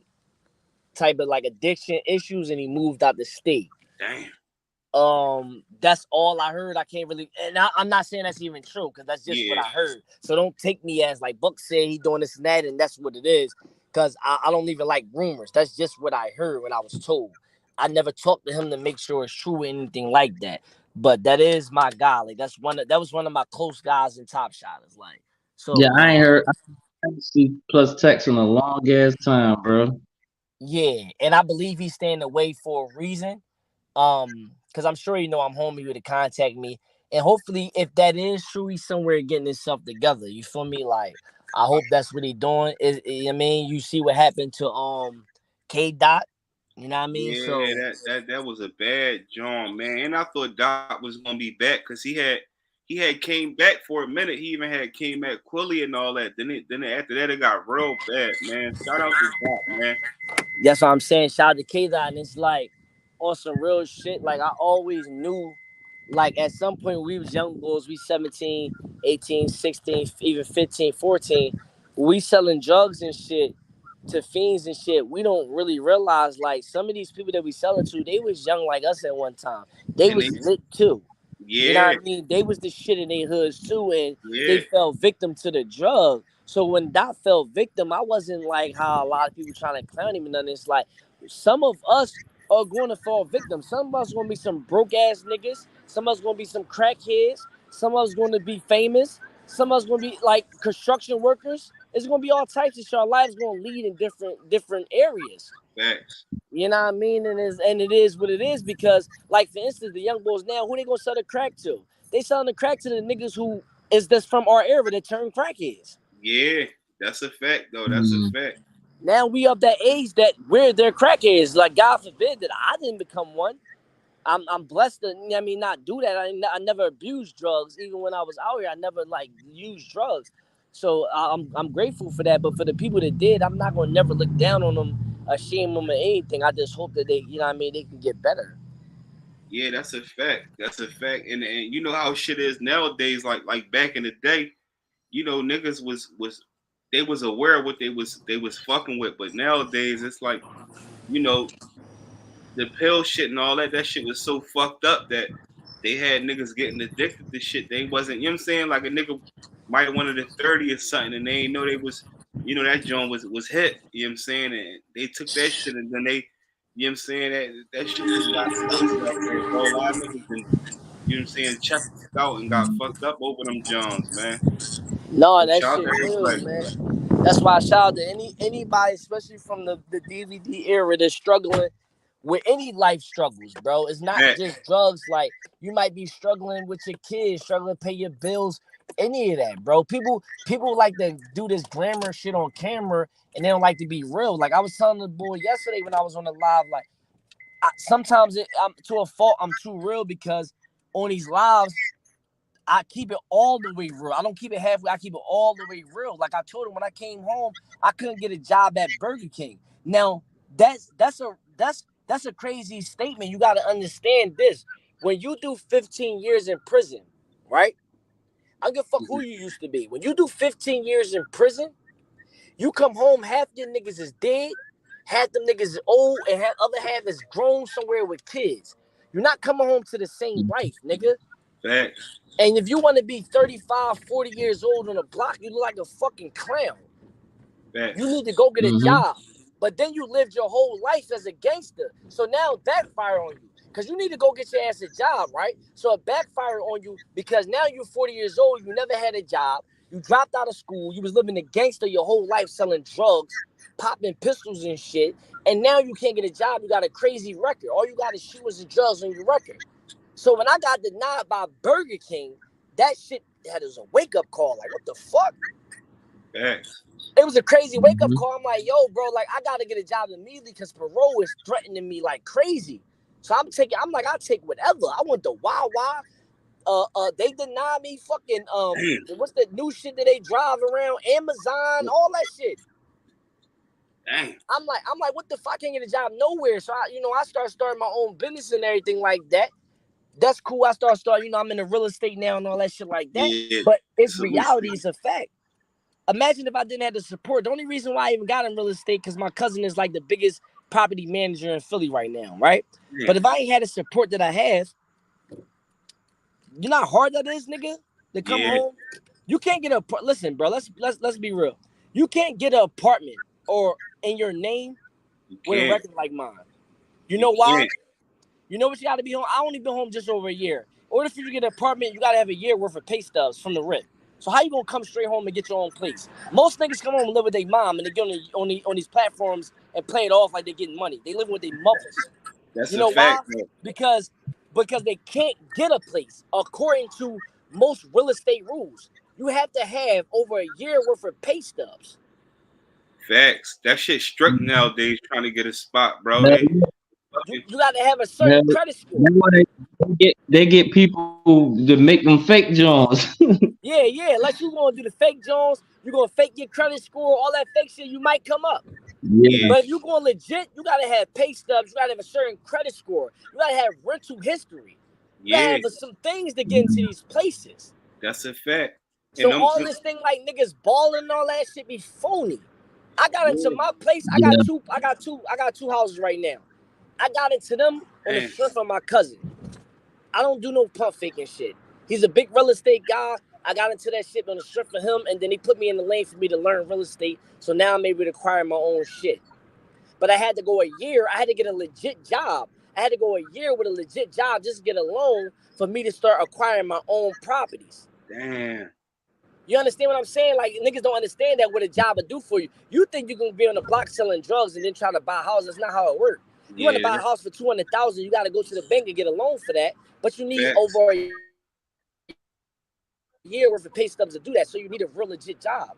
type of like addiction issues and he moved out the state. Damn. That's all I heard. I can't really, and I'm not saying that's even true because that's just what I heard. So don't take me as like Buckz said he doing this and that and that's what it is. Because I don't even like rumors. That's just what I heard when I was told. I never talked to him to make sure it's true or anything like that. But that is my guy. Like that was one of my close guys in Top Shotters. Like so. Yeah, I ain't heard. I haven't seen Plus Text in a long ass time, bro. Yeah, and I believe he's staying away for a reason. Because I'm sure I'm home. He would contact me, and hopefully, if that is true, he's somewhere getting himself together. You feel me? Like I hope that's what he's doing. I mean, you see what happened to K Dot. You know what I mean? Yeah, that was a bad joint, man. And I thought Dot was gonna be back because he had came back for a minute. He even had came back Quilly and all that. Then after that it got real bad, man. Shout out to Dot, man. That's what I'm saying. Shout out to K Dot, and it's like on some real shit. Like I always knew. Like at some point we was young boys, we 17, 18, 16, even 15, 14. We selling drugs and shit to fiends and shit. We don't really realize like some of these people that we selling to, they was young like us at one time. They was lit too. Yeah. You know what I mean? They was the shit in their hoods too, and they Yeah. fell victim to the drug. So when Dot fell victim, I wasn't like how a lot of people trying to clown him and nothing. It's like some of us are going to fall victim. Some of us are going to be some broke ass niggas. Some of us going to be some crackheads. Some of us going to be famous. Some of us going to be like construction workers. It's going to be all types of shit. Our lives going to lead in different areas. Facts. You know what I mean? And it is what it is because, like for instance, the young boys now, who they gonna sell the crack to? They selling the crack to the niggas who is that's from our era that turn crackheads. Yeah, that's a fact though. That's a fact. Now we up that age that we're their crackheads. Like God forbid that I didn't become one. I'm blessed to not do that. I never abused drugs. Even when I was out here, I never like used drugs. So I'm grateful for that. But for the people that did, I'm not gonna never look down on them, shame them or anything. I just hope that they, they can get better. Yeah, that's a fact. That's a fact. And you know how shit is nowadays. Like back in the day, niggas was aware of what they was fucking with. But nowadays it's like, the pill shit and all that shit was so fucked up that they had niggas getting addicted to shit. They wasn't, you know what I'm saying? Like a nigga might have wanted a 30 or something and they ain't know they was, that joint was hit. You know what I'm saying? And they took that shit and then they, you know what I'm saying? That shit just got crazy out there, bro. A lot of niggas been, you know what I'm saying, checked out and got fucked up over them Johns, man. No, that shit real, man. That's why I shout out to anybody, especially from the DVD era that's struggling with any life struggles, bro. It's not just drugs. Like you might be struggling with your kids, struggling to pay your bills, any of that, bro. People like to do this glamour shit on camera and they don't like to be real. Like I was telling the boy yesterday when I was on the live, like sometimes I'm to a fault. I'm too real because on these lives, I keep it all the way real. I don't keep it halfway. I keep it all the way real. Like I told him when I came home, I couldn't get a job at Burger King. Now that's a crazy statement. You got to understand this. When you do 15 years in prison, right? I don't give a fuck who you used to be. When you do 15 years in prison, you come home, half your niggas is dead, half them niggas is old, and other half is grown somewhere with kids. You're not coming home to the same life, nigga. Facts. And if you want to be 35, 40 years old on the block, you look like a fucking clown. Facts. You need to go get a Mhm. job. But then you lived your whole life as a gangster. So now it backfire on you. Because you need to go get your ass a job, right? So it backfire on you because now you're 40 years old. You never had a job. You dropped out of school. You was living a gangster your whole life selling drugs, popping pistols and shit. And now you can't get a job. You got a crazy record. All you got is shooters and drugs on your record. So when I got denied by Burger King, that shit that was a wake-up call. Like, what the fuck? Facts. It was a crazy wake-up Mhm. call. I'm like, yo, bro, like, I got to get a job immediately because parole is threatening me like crazy. So I'll take whatever. I want the Wawa. They deny me fucking, Damn. what's the new shit that they drive around? Amazon, all that shit. Dang. I'm like, what the fuck? I can't get a job nowhere. So I starting my own business and everything like that. That's cool. I start, I'm in the real estate now and all that shit like that. Yeah. But it's Salute. reality, it's a fact. Imagine if I didn't have the support. The only reason why I even got in real estate because my cousin is like the biggest property manager in Philly right now, right? Yeah. But if I ain't had the support that I have, you know how hard that is, nigga, to come home. You can't get listen, bro. Let's be real. You can't get an apartment or in your name with a record like mine. You know why? Can't. You know what you got to be home? I only been home just over a year. In order for you to get an apartment, you got to have a year worth of pay stubs from the rent. So how you gonna come straight home and get your own place? Most niggas come home and live with their mom, and they get on these platforms and play it off like they're getting money. They live with their mothers. That's You know a fact, why? though. Because they can't get a place according to most real estate rules. You have to have over a year worth of pay stubs. Facts. That shit strict nowadays trying to get a spot, bro. Yeah, You got to have a certain credit score. that's why they get people to make them fake Jones. Yeah. Unless you gonna do the fake Jones, you gonna fake your credit score, all that fake shit, you might come up. Yeah. But if you going legit, you gotta have pay stubs. You gotta have a certain credit score. You gotta have rental history. You gotta have some things to get into these places. That's a fact. So all this thing like niggas balling and all that shit be phony. I got into my place. I got two houses right now. I got into them on the strength of my cousin. I don't do no pump faking shit. He's a big real estate guy. I got into that shit on the strength of him, and then he put me in the lane for me to learn real estate. So now I'm able to acquire my own shit. But I had to go a year. I had to get a legit job. I had to go a year with a legit job just to get a loan for me to start acquiring my own properties. Damn. You understand what I'm saying? Like, niggas don't understand that what a job would do for you. You think you're going to be on the block selling drugs and then try to buy a house. That's not how it works. You want to buy a house for $200,000, you got to go to the bank and get a loan for that. But you need over a year worth of pay stubs to do that. So you need a real legit job.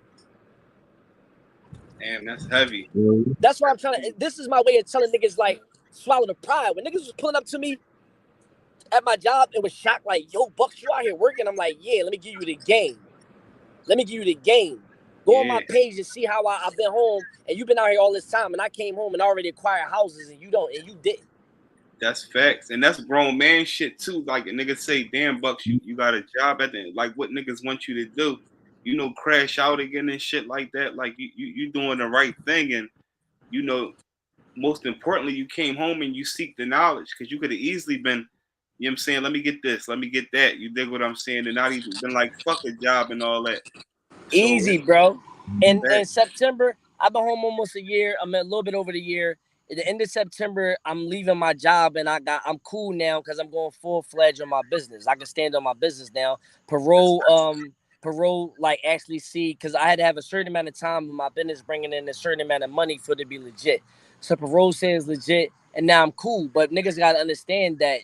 Damn, that's heavy. That's why I'm trying to. This is my way of telling niggas, like, swallow the pride. When niggas was pulling up to me at my job and was shocked, like, yo, Buckz, you out here working? I'm like, yeah, let me give you the game. Go on my page and see how I've been home, and you've been out here all this time, and I came home and already acquired houses, and you didn't. That's facts, and that's grown man shit too. Like a nigga say, damn Buckz, you got a job at the like what niggas want you to do, crash out again and shit like that. Like you doing the right thing, and most importantly, you came home and you seek the knowledge because you could have easily been, you know what I'm saying, let me get this, let me get that. You dig what I'm saying? And not even been like fuck a job and all that. Easy, bro. In September, I've been home almost a year. I'm a little bit over the year. At the end of September, I'm leaving my job and I'm cool now because I'm going full-fledged on my business. I can stand on my business now. Parole, like actually see, because I had to have a certain amount of time with my business bringing in a certain amount of money for it to be legit. So parole says legit, and now I'm cool. But niggas gotta understand that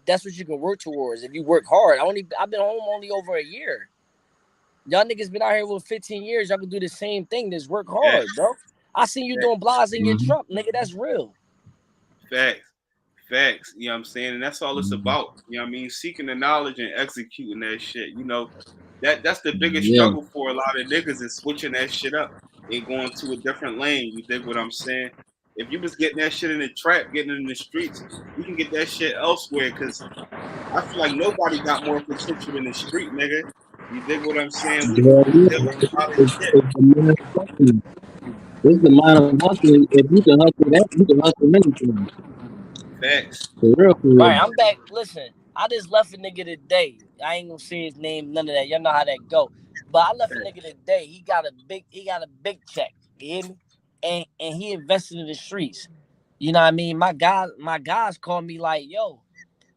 that's what you can work towards if you work hard. I've been home only over a year. Y'all niggas been out here with 15 years. Y'all can do the same thing. Just work hard, bro. I seen you doing blahs in your truck, nigga. That's real. Facts. Facts, you know what I'm saying? And that's all it's about. You know what I mean? Seeking the knowledge and executing that shit. You know, that's the biggest Yeah. struggle for a lot of niggas is switching that shit up and going to a different lane. You dig what I'm saying? If you was getting that shit in the trap, getting it in the streets, you can get that shit elsewhere. Cause I feel like nobody got more potential than the street, nigga. You dig what I'm saying? We Yeah, deal with a lot of shit. it's the mind of hustling. It's the mind of hustling. If you can hustle that, you can hustle anything. Facts. For real, for real. Right, I'm back. Listen, I just left a nigga today. I ain't gonna say his name, none of that. Y'all know how that go. But I left a nigga today. He got a big check. You hear me? And he invested in the streets. You know what I mean? My guys called me like, yo,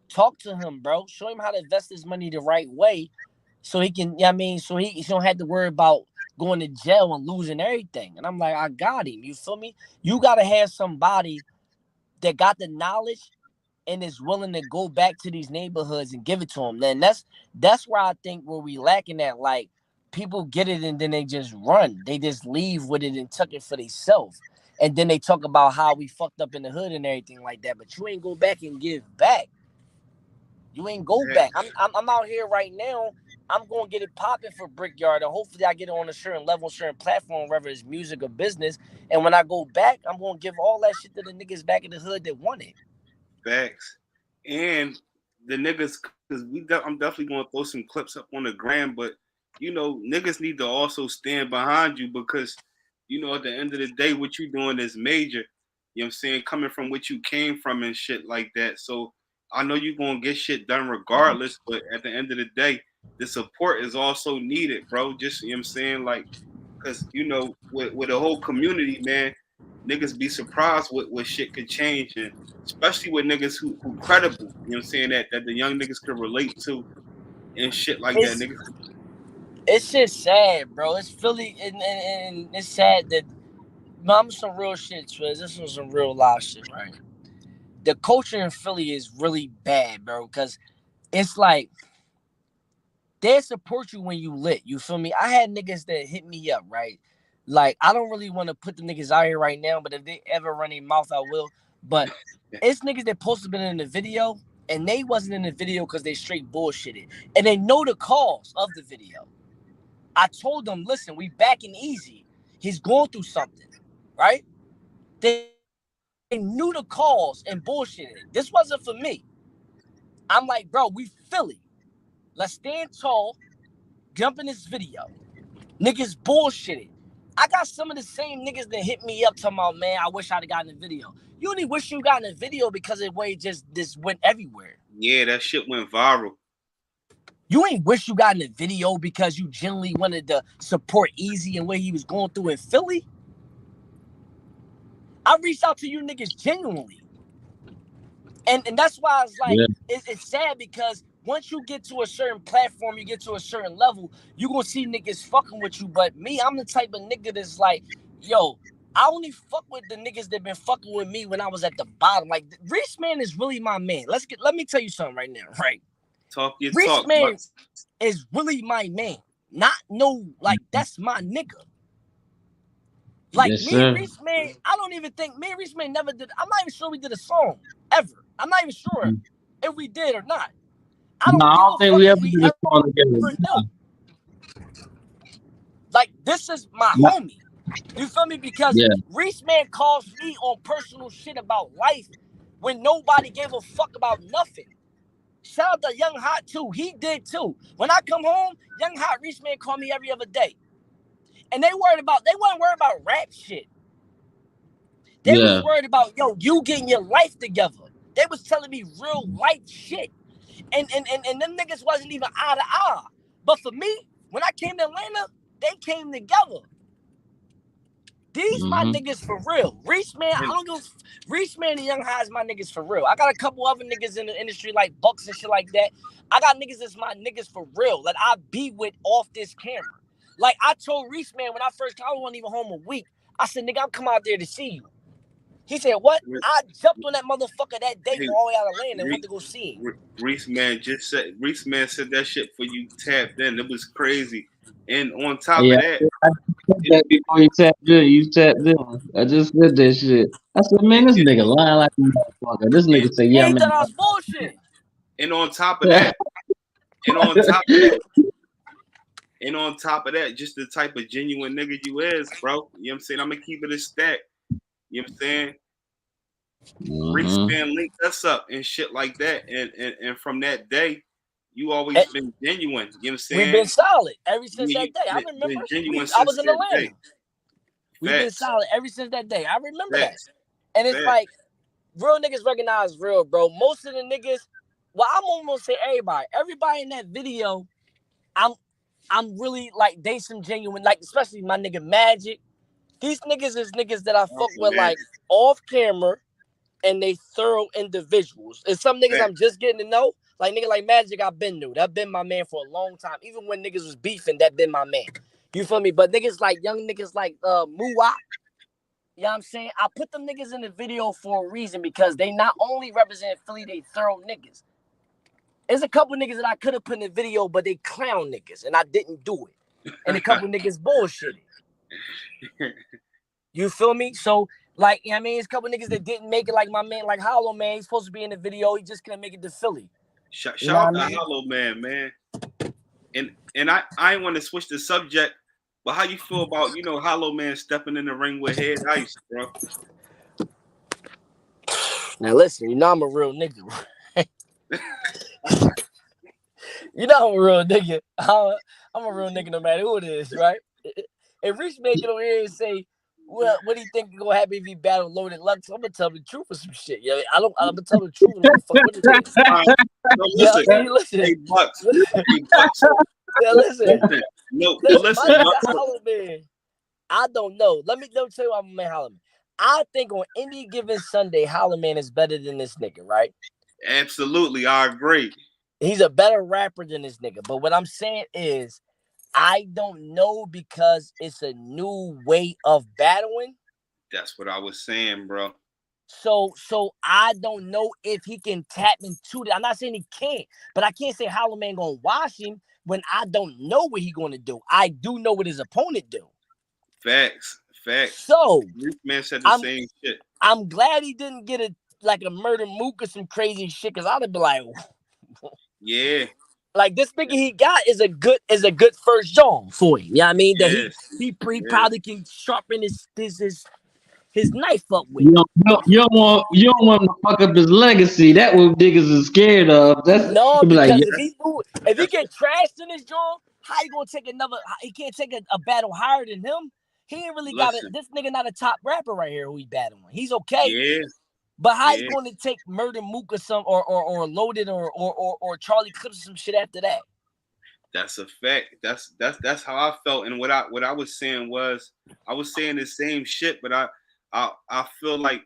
talk to him, bro. Show him how to invest his money the right way so he can, you know what I mean, so he don't have to worry about going to jail and losing everything. And I'm like, I got him. You feel me? You gotta have somebody that got the knowledge and is willing to go back to these neighborhoods and give it to them. Then that's where I think where we lacking at. Like, people get it and then they just run. They just leave with it and took it for themselves. And then they talk about how we fucked up in the hood and everything like that. But you ain't go back and give back. You ain't go back. I'm out here right now. I'm gonna get it popping for Brickyard, and hopefully I get it on a certain level, certain platform, whether it's music or business. And when I go back, I'm gonna give all that shit to the niggas back in the hood that want it. Facts. And the niggas, because I'm definitely going to throw some clips up on the gram, but, you know, niggas need to also stand behind you because, you know, at the end of the day, what you doing is major. You know what I'm saying? Coming from what you came from and shit like that. So I know you're going to get shit done regardless, but at the end of the day, the support is also needed, bro. Just, you know what I'm saying? Like, because, you know, with the whole community, man, niggas be surprised what shit could change, and especially with niggas who credible, you know what I'm saying, that the young niggas could relate to and shit like that. Niggas. It's just sad, bro. It's Philly, and it's sad that I'm some real shit, Twiz. This was some real live shit, right? The culture in Philly is really bad, bro, because it's like they support you when you lit. You feel me? I had niggas that hit me up, right? Like, I don't really want to put the niggas out here right now, but if they ever run their mouth, I will. But it's niggas that supposed to been in the video, and they wasn't in the video because they straight bullshitted. And they know the cause of the video. I told them, listen, we backing Easy. He's going through something, right? They knew the cause and bullshitted. This wasn't for me. I'm like, bro, we Philly. Let's stand tall, jump in this video. Niggas bullshitted. I got some of the same niggas that hit me up talking about, man, I wish I'd have gotten a video. You only wish you got in a video because it way just this went everywhere. Yeah, that shit went viral. You ain't wish you got in a video because you genuinely wanted to support Easy and what he was going through in Philly. I reached out to you niggas genuinely. And that's why it's like, it's sad because once you get to a certain platform, you get to a certain level, you gonna see niggas fucking with you. But me, I'm the type of nigga that's like, yo, I only fuck with the niggas that been fucking with me when I was at the bottom. Like, Reese Man is really my man. Let me tell you something right now, right? Talk your Reese talk. Man is really my man. Not no, like, that's my nigga. Like, Yes, me and Reese Man, I don't even think, me and Reese Man never did, I'm not even sure we did a song, ever. I'm not even sure if we did or not. I don't think we ever did a song together. Like, this is my homie. You feel me? Because Reese Man calls me on personal shit about life when nobody gave a fuck about nothing. Shout out to Young Hot too. He did too. When I come home, Young Hot Reese Man call me every other day. And they wasn't worried about rap shit. They was worried about, yo, you getting your life together. They was telling me real life shit. And them niggas wasn't even eye to eye. But for me, when I came to Atlanta, they came together. These my niggas for real. Reese Man, I don't give Reese Man and Young High is my niggas for real. I got a couple other niggas in the industry like Buckz and shit like that. I got niggas that's my niggas for real. That I be with off this camera. Like, I told Reese Man when I first came, I wasn't even home a week. I said, nigga, I'm coming out there to see you. He said, what? I jumped on that motherfucker that day all the way out of land and went to go see him. Reese Man said that shit for you tapped in. It was crazy. And on top Yeah, of that, I just said that before you tapped in. You tapped in. I just said that shit. I said, man, this nigga lying like a motherfucker. This nigga say, yeah, He man. thought I was bullshit. and on top of that, and on top of that, and on top of that, just the type of genuine nigga you is, bro. You know what I'm saying? I'm gonna keep it a stack. You know what I'm saying? Reese Mm-hmm. man linked us up and shit like that. And from that day, you always And been genuine. You know what I'm we've saying? been solid ever since Yeah, that day. I you remember. been genuine I since was in that day. Atlanta. We've been Facts. solid ever since that day. I remember that. Facts. And it's Facts. like real niggas recognize real, bro. Most of the niggas, well, I'm almost say everybody. Everybody in that video, I'm really like they some genuine, like especially my nigga Magic. These niggas is niggas that I Oh, fuck with man. like off camera, and they thorough individuals. And some niggas I'm Facts. just getting to know, like nigga like Magic, I've been knew. That been my man for a long time. Even when niggas was beefing, that been my man. You feel me? But niggas like young niggas like Muwop, you know what I'm saying? I put them niggas in the video for a reason because they not only represent Philly, they thorough niggas. There's a couple niggas that I could have put in the video, but they clown niggas, and I didn't do it. And a couple niggas bullshitted. You feel me? So, like, you know what I mean? It's a couple niggas that didn't make it, like my man, like Hollow Man. He's supposed to be in the video. He just couldn't make it to Philly. Shout You know out what I to mean? Hollow Man. And I want to switch the subject, but how you feel about, Hollow Man stepping in the ring with Head Ice, bro? Now, listen, you know I'm a real nigga, right? You know I'm a real nigga. I'm a real nigga no matter who it is, right? If Reese make it on here and say, well, what do you think gonna happen if he battle Loaded Lux? I'm gonna tell him the truth or some shit. Yeah, I'm gonna tell him the truth and I'm gonna fuck with it is. All right. No, Yeah, listen. I mean, listen. Hey, Buckz. Hey, Buckz. Yeah, listen. Listen. No, but Listen, my listen, nigga Buckz. Hollow Man. I don't know. Let me tell you why my man Hollow Man. I think on any given Sunday, Hollow Man is better than this nigga, right? Absolutely, I agree. He's a better rapper than this nigga. But what I'm saying is, I don't know because it's a new way of battling. That's what I was saying, bro. So I don't know if he can tap into that. I'm not saying he can't, but I can't say Hollow Man gonna wash him when I don't know what he gonna do. I do know what his opponent do. Facts. So Reese Man said the same shit. I'm glad he didn't get a murder mook or some crazy shit, because I'd have been like, Yeah. like this nigga he got is a good first job for him. You know what I mean? That Yes. he probably can sharpen his knife up with. You don't want him to fuck up his legacy. That what niggas is scared of. That's No, he be like, because yeah. if he get trashed in his job, how you gonna take another? He can't take a battle higher than him. He ain't really got it. This nigga not a top rapper right here who he battling. He's okay. Yeah. But how you gonna take Murder Mook or some or Loaded or Charlie Clips or some shit after that? That's a fact. That's how I felt. And what I was saying was, I was saying the same shit, but I feel like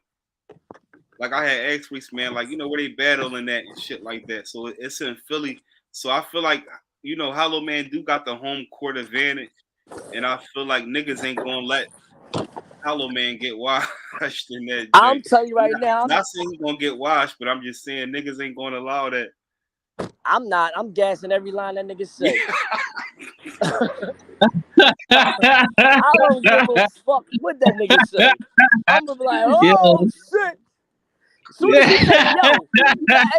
I had asked Reese, man, like, where they battling that and shit like that. So it's in Philly. So I feel like, Hollow Man do got the home court advantage. And I feel like niggas ain't gonna let Hollow Man get washed in that. I'm telling you right now. Not saying he's gonna get washed, but I'm just saying niggas ain't gonna allow that. I'm not. I'm gassing every line that nigga say. I don't give a fuck what that nigga say. I'm gonna be like, oh shit. Soon as he say yo,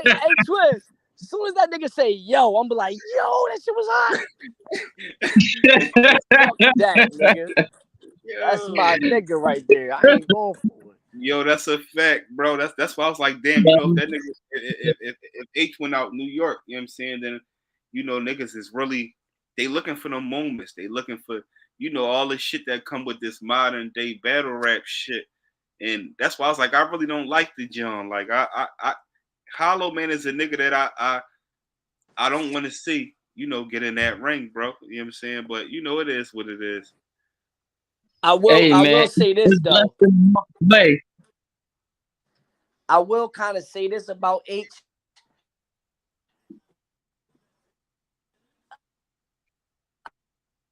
hey Twist. Soon as that nigga say yo, I'm be like, yo, that shit was hot. Fuck that, nigga. That's my nigga right there. I ain't going for it. Yo, that's a fact, bro. That's why I was like, damn, if that nigga, if H went out New York, you know what I'm saying, then niggas is really, they looking for the moments. They looking for, all the shit that come with this modern day battle rap shit. And that's why I was like, I really don't like the John. Like I Hollow Man is a nigga that I don't want to see, get in that ring, bro. You know what I'm saying? But it is what it is. I will say this though. I will kind of say this about H.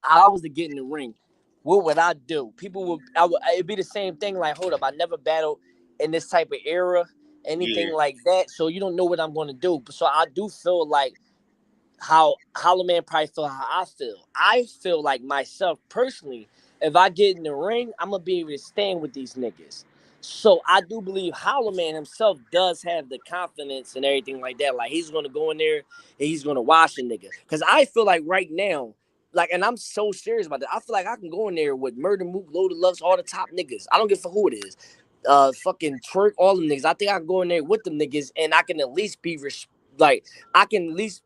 I was to get in the ring. What would I do? It'd be the same thing. Like, hold up, I never battled in this type of era, anything like that. So you don't know what I'm going to do. So I do feel like how Hollow Man probably feel how I feel. I feel like myself personally, if I get in the ring, I'm gonna be able to stand with these niggas. So I do believe Hollow Man himself does have the confidence and everything like that. Like he's gonna go in there and he's gonna wash a nigga. Cause I feel like right now, like, and I'm so serious about that. I feel like I can go in there with Murder Mook, Loaded Lux, all the top niggas. I don't give a fuck who it is. Fucking Twerk, all them niggas. I think I can go in there with them niggas and I can at least be I can at least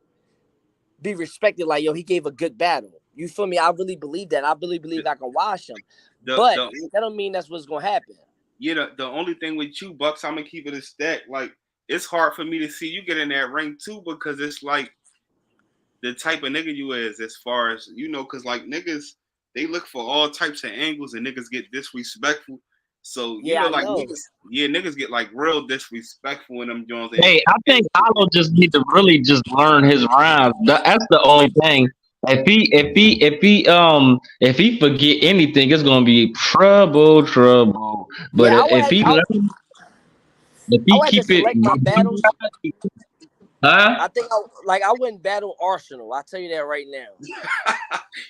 be respected. Like, yo, he gave a good battle. You feel me? I really believe that. I really believe I can wash him. But that don't mean that's what's gonna happen. Yeah, the only thing with you, Buckz, I'm gonna keep it a stack. Like, it's hard for me to see you get in that ring too, because it's like the type of nigga you is, as far as you know, because like niggas, they look for all types of angles and niggas get disrespectful. So you know, like niggas get like real disrespectful in them joints. Hey, I think Hollow just need to really just learn his rhymes. That's the only thing. If he forget anything, it's gonna be trouble. But if he keep it, my battles, huh? I think I wouldn't battle Arsenal. I'll tell you that right now.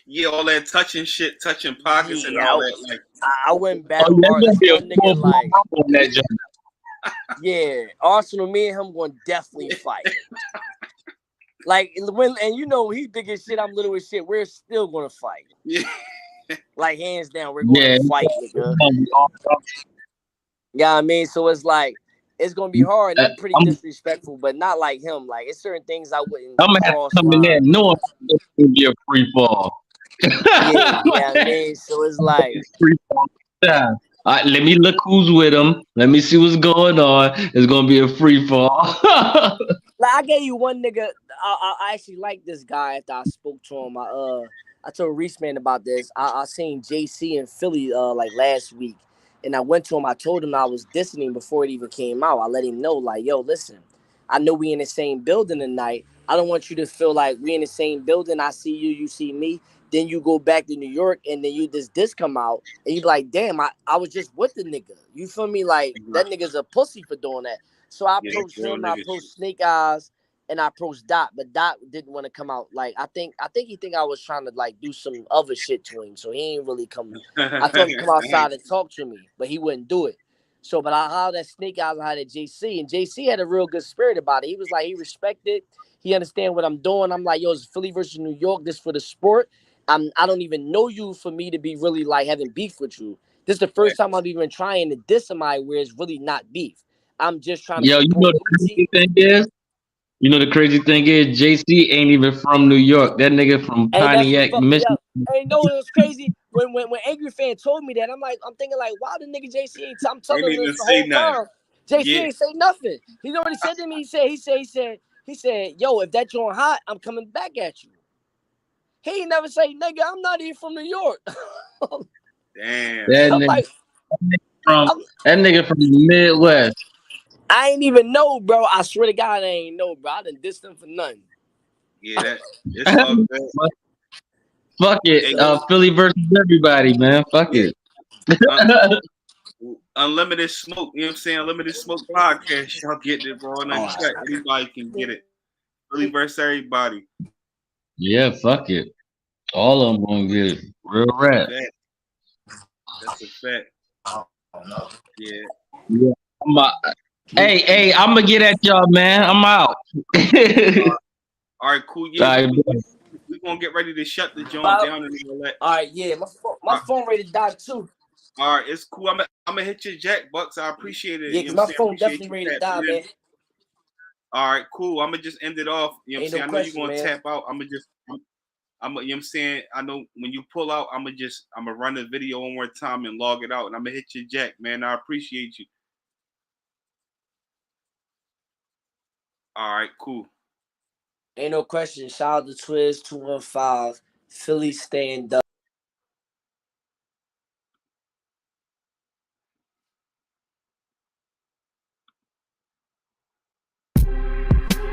Yeah, all that touching shit, touching pockets and all that. Like, I wouldn't battle Arsenal. Nigga, like, yeah, Arsenal. Me and him going to definitely fight. Like and you know he big as shit, I'm little as shit. We're still gonna fight. Yeah. Like hands down, we're going to fight, nigga. Yeah, I mean, so it's like it's gonna be hard. I'm pretty disrespectful, but not like him. Like it's certain things I wouldn't. I'm gonna have to come in there knowing it's gonna be a free fall. Yeah, I mean, so it's like free fall. Yeah. All right, let me look who's with him. Let me see what's going on. It's gonna be a free fall. Like I gave you one nigga. I actually like this guy after I spoke to him. I told Reese Man about this. I seen JC in Philly like last week, and I went to him. I told him I was dissing him before it even came out. I let him know, like, yo, listen, I know we in the same building tonight. I don't want you to feel like we in the same building. I see you, you see me. Then you go back to New York, and then this come out, and you be like, damn, I was just with the nigga. You feel me? Like that nigga's a pussy for doing that. So I approached him, I approached Snake Eyes, and I approached Dot, but Dot didn't want to come out. Like I think he think I was trying to like do some other shit to him, so he ain't really come. I told him to come outside and talk to me, but he wouldn't do it. So, but I hollered at Snake Eyes, I hollered at JC, and JC had a real good spirit about it. He was like, he respected, he understand what I'm doing. I'm like, yo, it's Philly versus New York. This for the sport. I don't even know you for me to be really like having beef with you. This is the first time I'm even trying to diss somebody where it's really not beef. I'm just trying to. Yo, you know the crazy thing is? You know the crazy thing is JC ain't even from New York. That nigga from Pontiac, Michigan. Hey, no, it was crazy. When Angry Fan told me that, I'm thinking like, why the nigga JC ain't? I'm telling him this the whole time. JC ain't say nothing. He already said to me. He said, yo, if that joint hot, I'm coming back at you. He ain't never say, nigga, I'm not even from New York. Damn. That nigga from the Midwest. I ain't even know, bro. I swear to God, I ain't know, bro. I done dissed him for nothing. Yeah, it's all good. Fuck it. Philly versus everybody, man. Fuck it. Unlimited Smoke, you know what I'm saying? Unlimited Smoke podcast. Y'all get it, bro. Everybody can get it. Philly versus everybody. Yeah, fuck it. All of them gonna get it. Real rap. That's a fact. Yeah. Hey, I'm gonna get at y'all, man. I'm out. All right, cool. Yeah, we're gonna get ready to shut the joint down and all that. All right, yeah. My phone ready to die too. All right, it's cool. I'm gonna hit your jack, Buckz. I appreciate it. Yeah, because my phone definitely ready to die, man. All right, cool. I'm gonna just end it off. You know what I'm saying? I know you're gonna tap out. I'm you know what I'm saying? I know when you pull out, I'm gonna run the video one more time and log it out, and I'm gonna hit your jack, man. I appreciate you. All right, cool. Ain't no question. Shout out to Twiz 215. Philly staying up.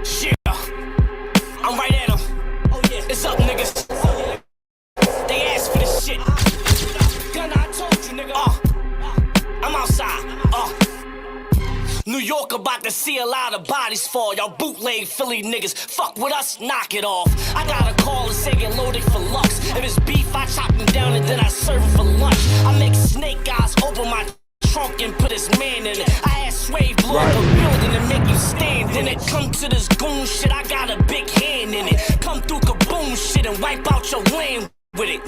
Shit, I'm right at them. Oh yeah, it's up, niggas. They asked for this shit. Gunna, I told you, nigga. I'm outside. New York about to to see a lot of bodies fall. Y'all bootleg Philly niggas, fuck with us, knock it off. I got a call and say get loaded for Lux. If it's beef, I chop him down and then I serve him for lunch. I make snake eyes open my trunk and put his man in it. I had Sway blow up a building and make you stand in it. Come to this goon shit, I got a big hand in it. Come through kaboom shit and wipe out your land with it.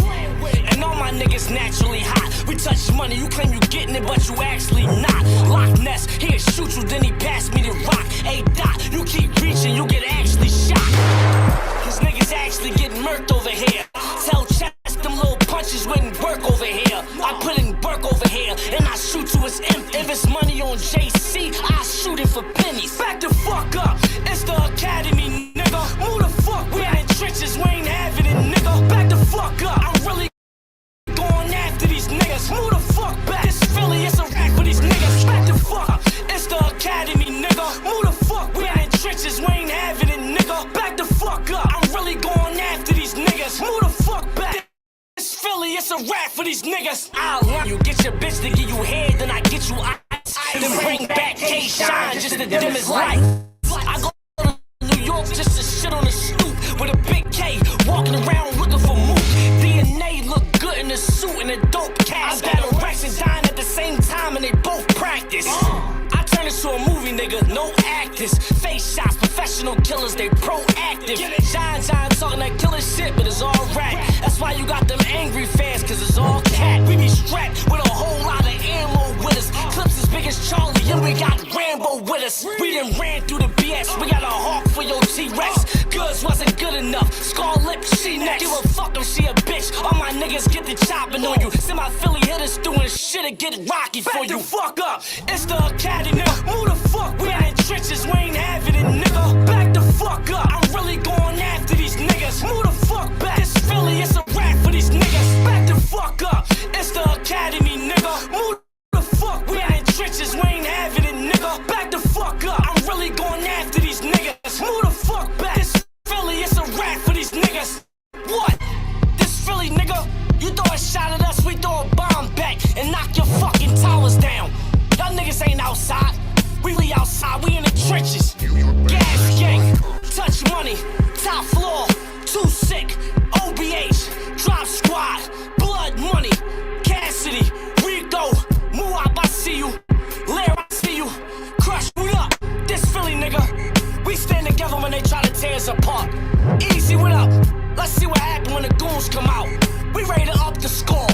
And all my niggas naturally hot. We touch money, you claim you getting it, but you actually not. Loch Ness, he'll shoot you, then he pass me the rock. Hey Doc, you keep reaching, you get actually shot. Cause niggas actually get murked over here. Tell Chest them little punches wouldn't work over here. I put in work over here, and I shoot you as empty. If it's money on JC, I shoot it for pennies. Back the fuck up, it's the academy, nigga. Move the fuck, we in trenches, we ain't having it, nigga. Back the fuck up, I'm really going after these niggas. Move the fuck back, this Philly, it's a rack for these niggas. Back the fuck up, it's the academy, nigga. Move the fuck, we in trenches, we ain't having it, nigga. Back the fuck up, I'm really going after these niggas. Move the fuck back. It's Philly, it's a rap for these niggas. I'll line you, get your bitch to give you head, then I get you ice. Then bring back K-Shine just to dim his light. I go to New York just to shit on the stoop with a big K, walking around looking for moot. DNA look good in the suit and a dope cast. I battle Rex and Dine at the same time and they both practice. I turn into a movie, nigga, no actors. Face shots, professional killers, they proactive. John talking that killer shit, but it's all rap. That's why you got them angry fans, cause it's all cat. We be strapped with a whole lot of ammo with us. Clips as big as Charlie, and we got Rambo with us. We done ran through the BS, we got a hawk for your T-Rex. Goods wasn't good enough, scar lip, she next. Give a fuck if she a bitch, all my niggas get the chopping on you. Send my Philly hitters doing shit and get rocky for you. Back the fuck up, it's the academy, nigga. Move the fuck, we in trenches, we ain't having it, nigga. Back the fuck up, I'm really going after these niggas. Move the fuck back, this Philly, it's a rap for these niggas. Back the fuck up, it's the academy, nigga. Move the fuck, we in trenches, we ain't having it, nigga. Back the fuck up, I'm really going after these niggas. Move the fuck back, this Philly, it's a rap for these niggas. What? This Philly, nigga, you throw a shot at us, we throw a bomb back and knock your fucking towers down. Y'all niggas ain't outside, we outside, we in the trenches. Gas gang, touch money, top floor, too sick, OBH, drop squad, blood money, Cassidy, Rico, Muab, I see you, Lair, I see you, Crush, we up, this Philly nigga, we stand together when they try to tear us apart. Easy, what up? Let's see what happens when the goons come out. We ready to up the score.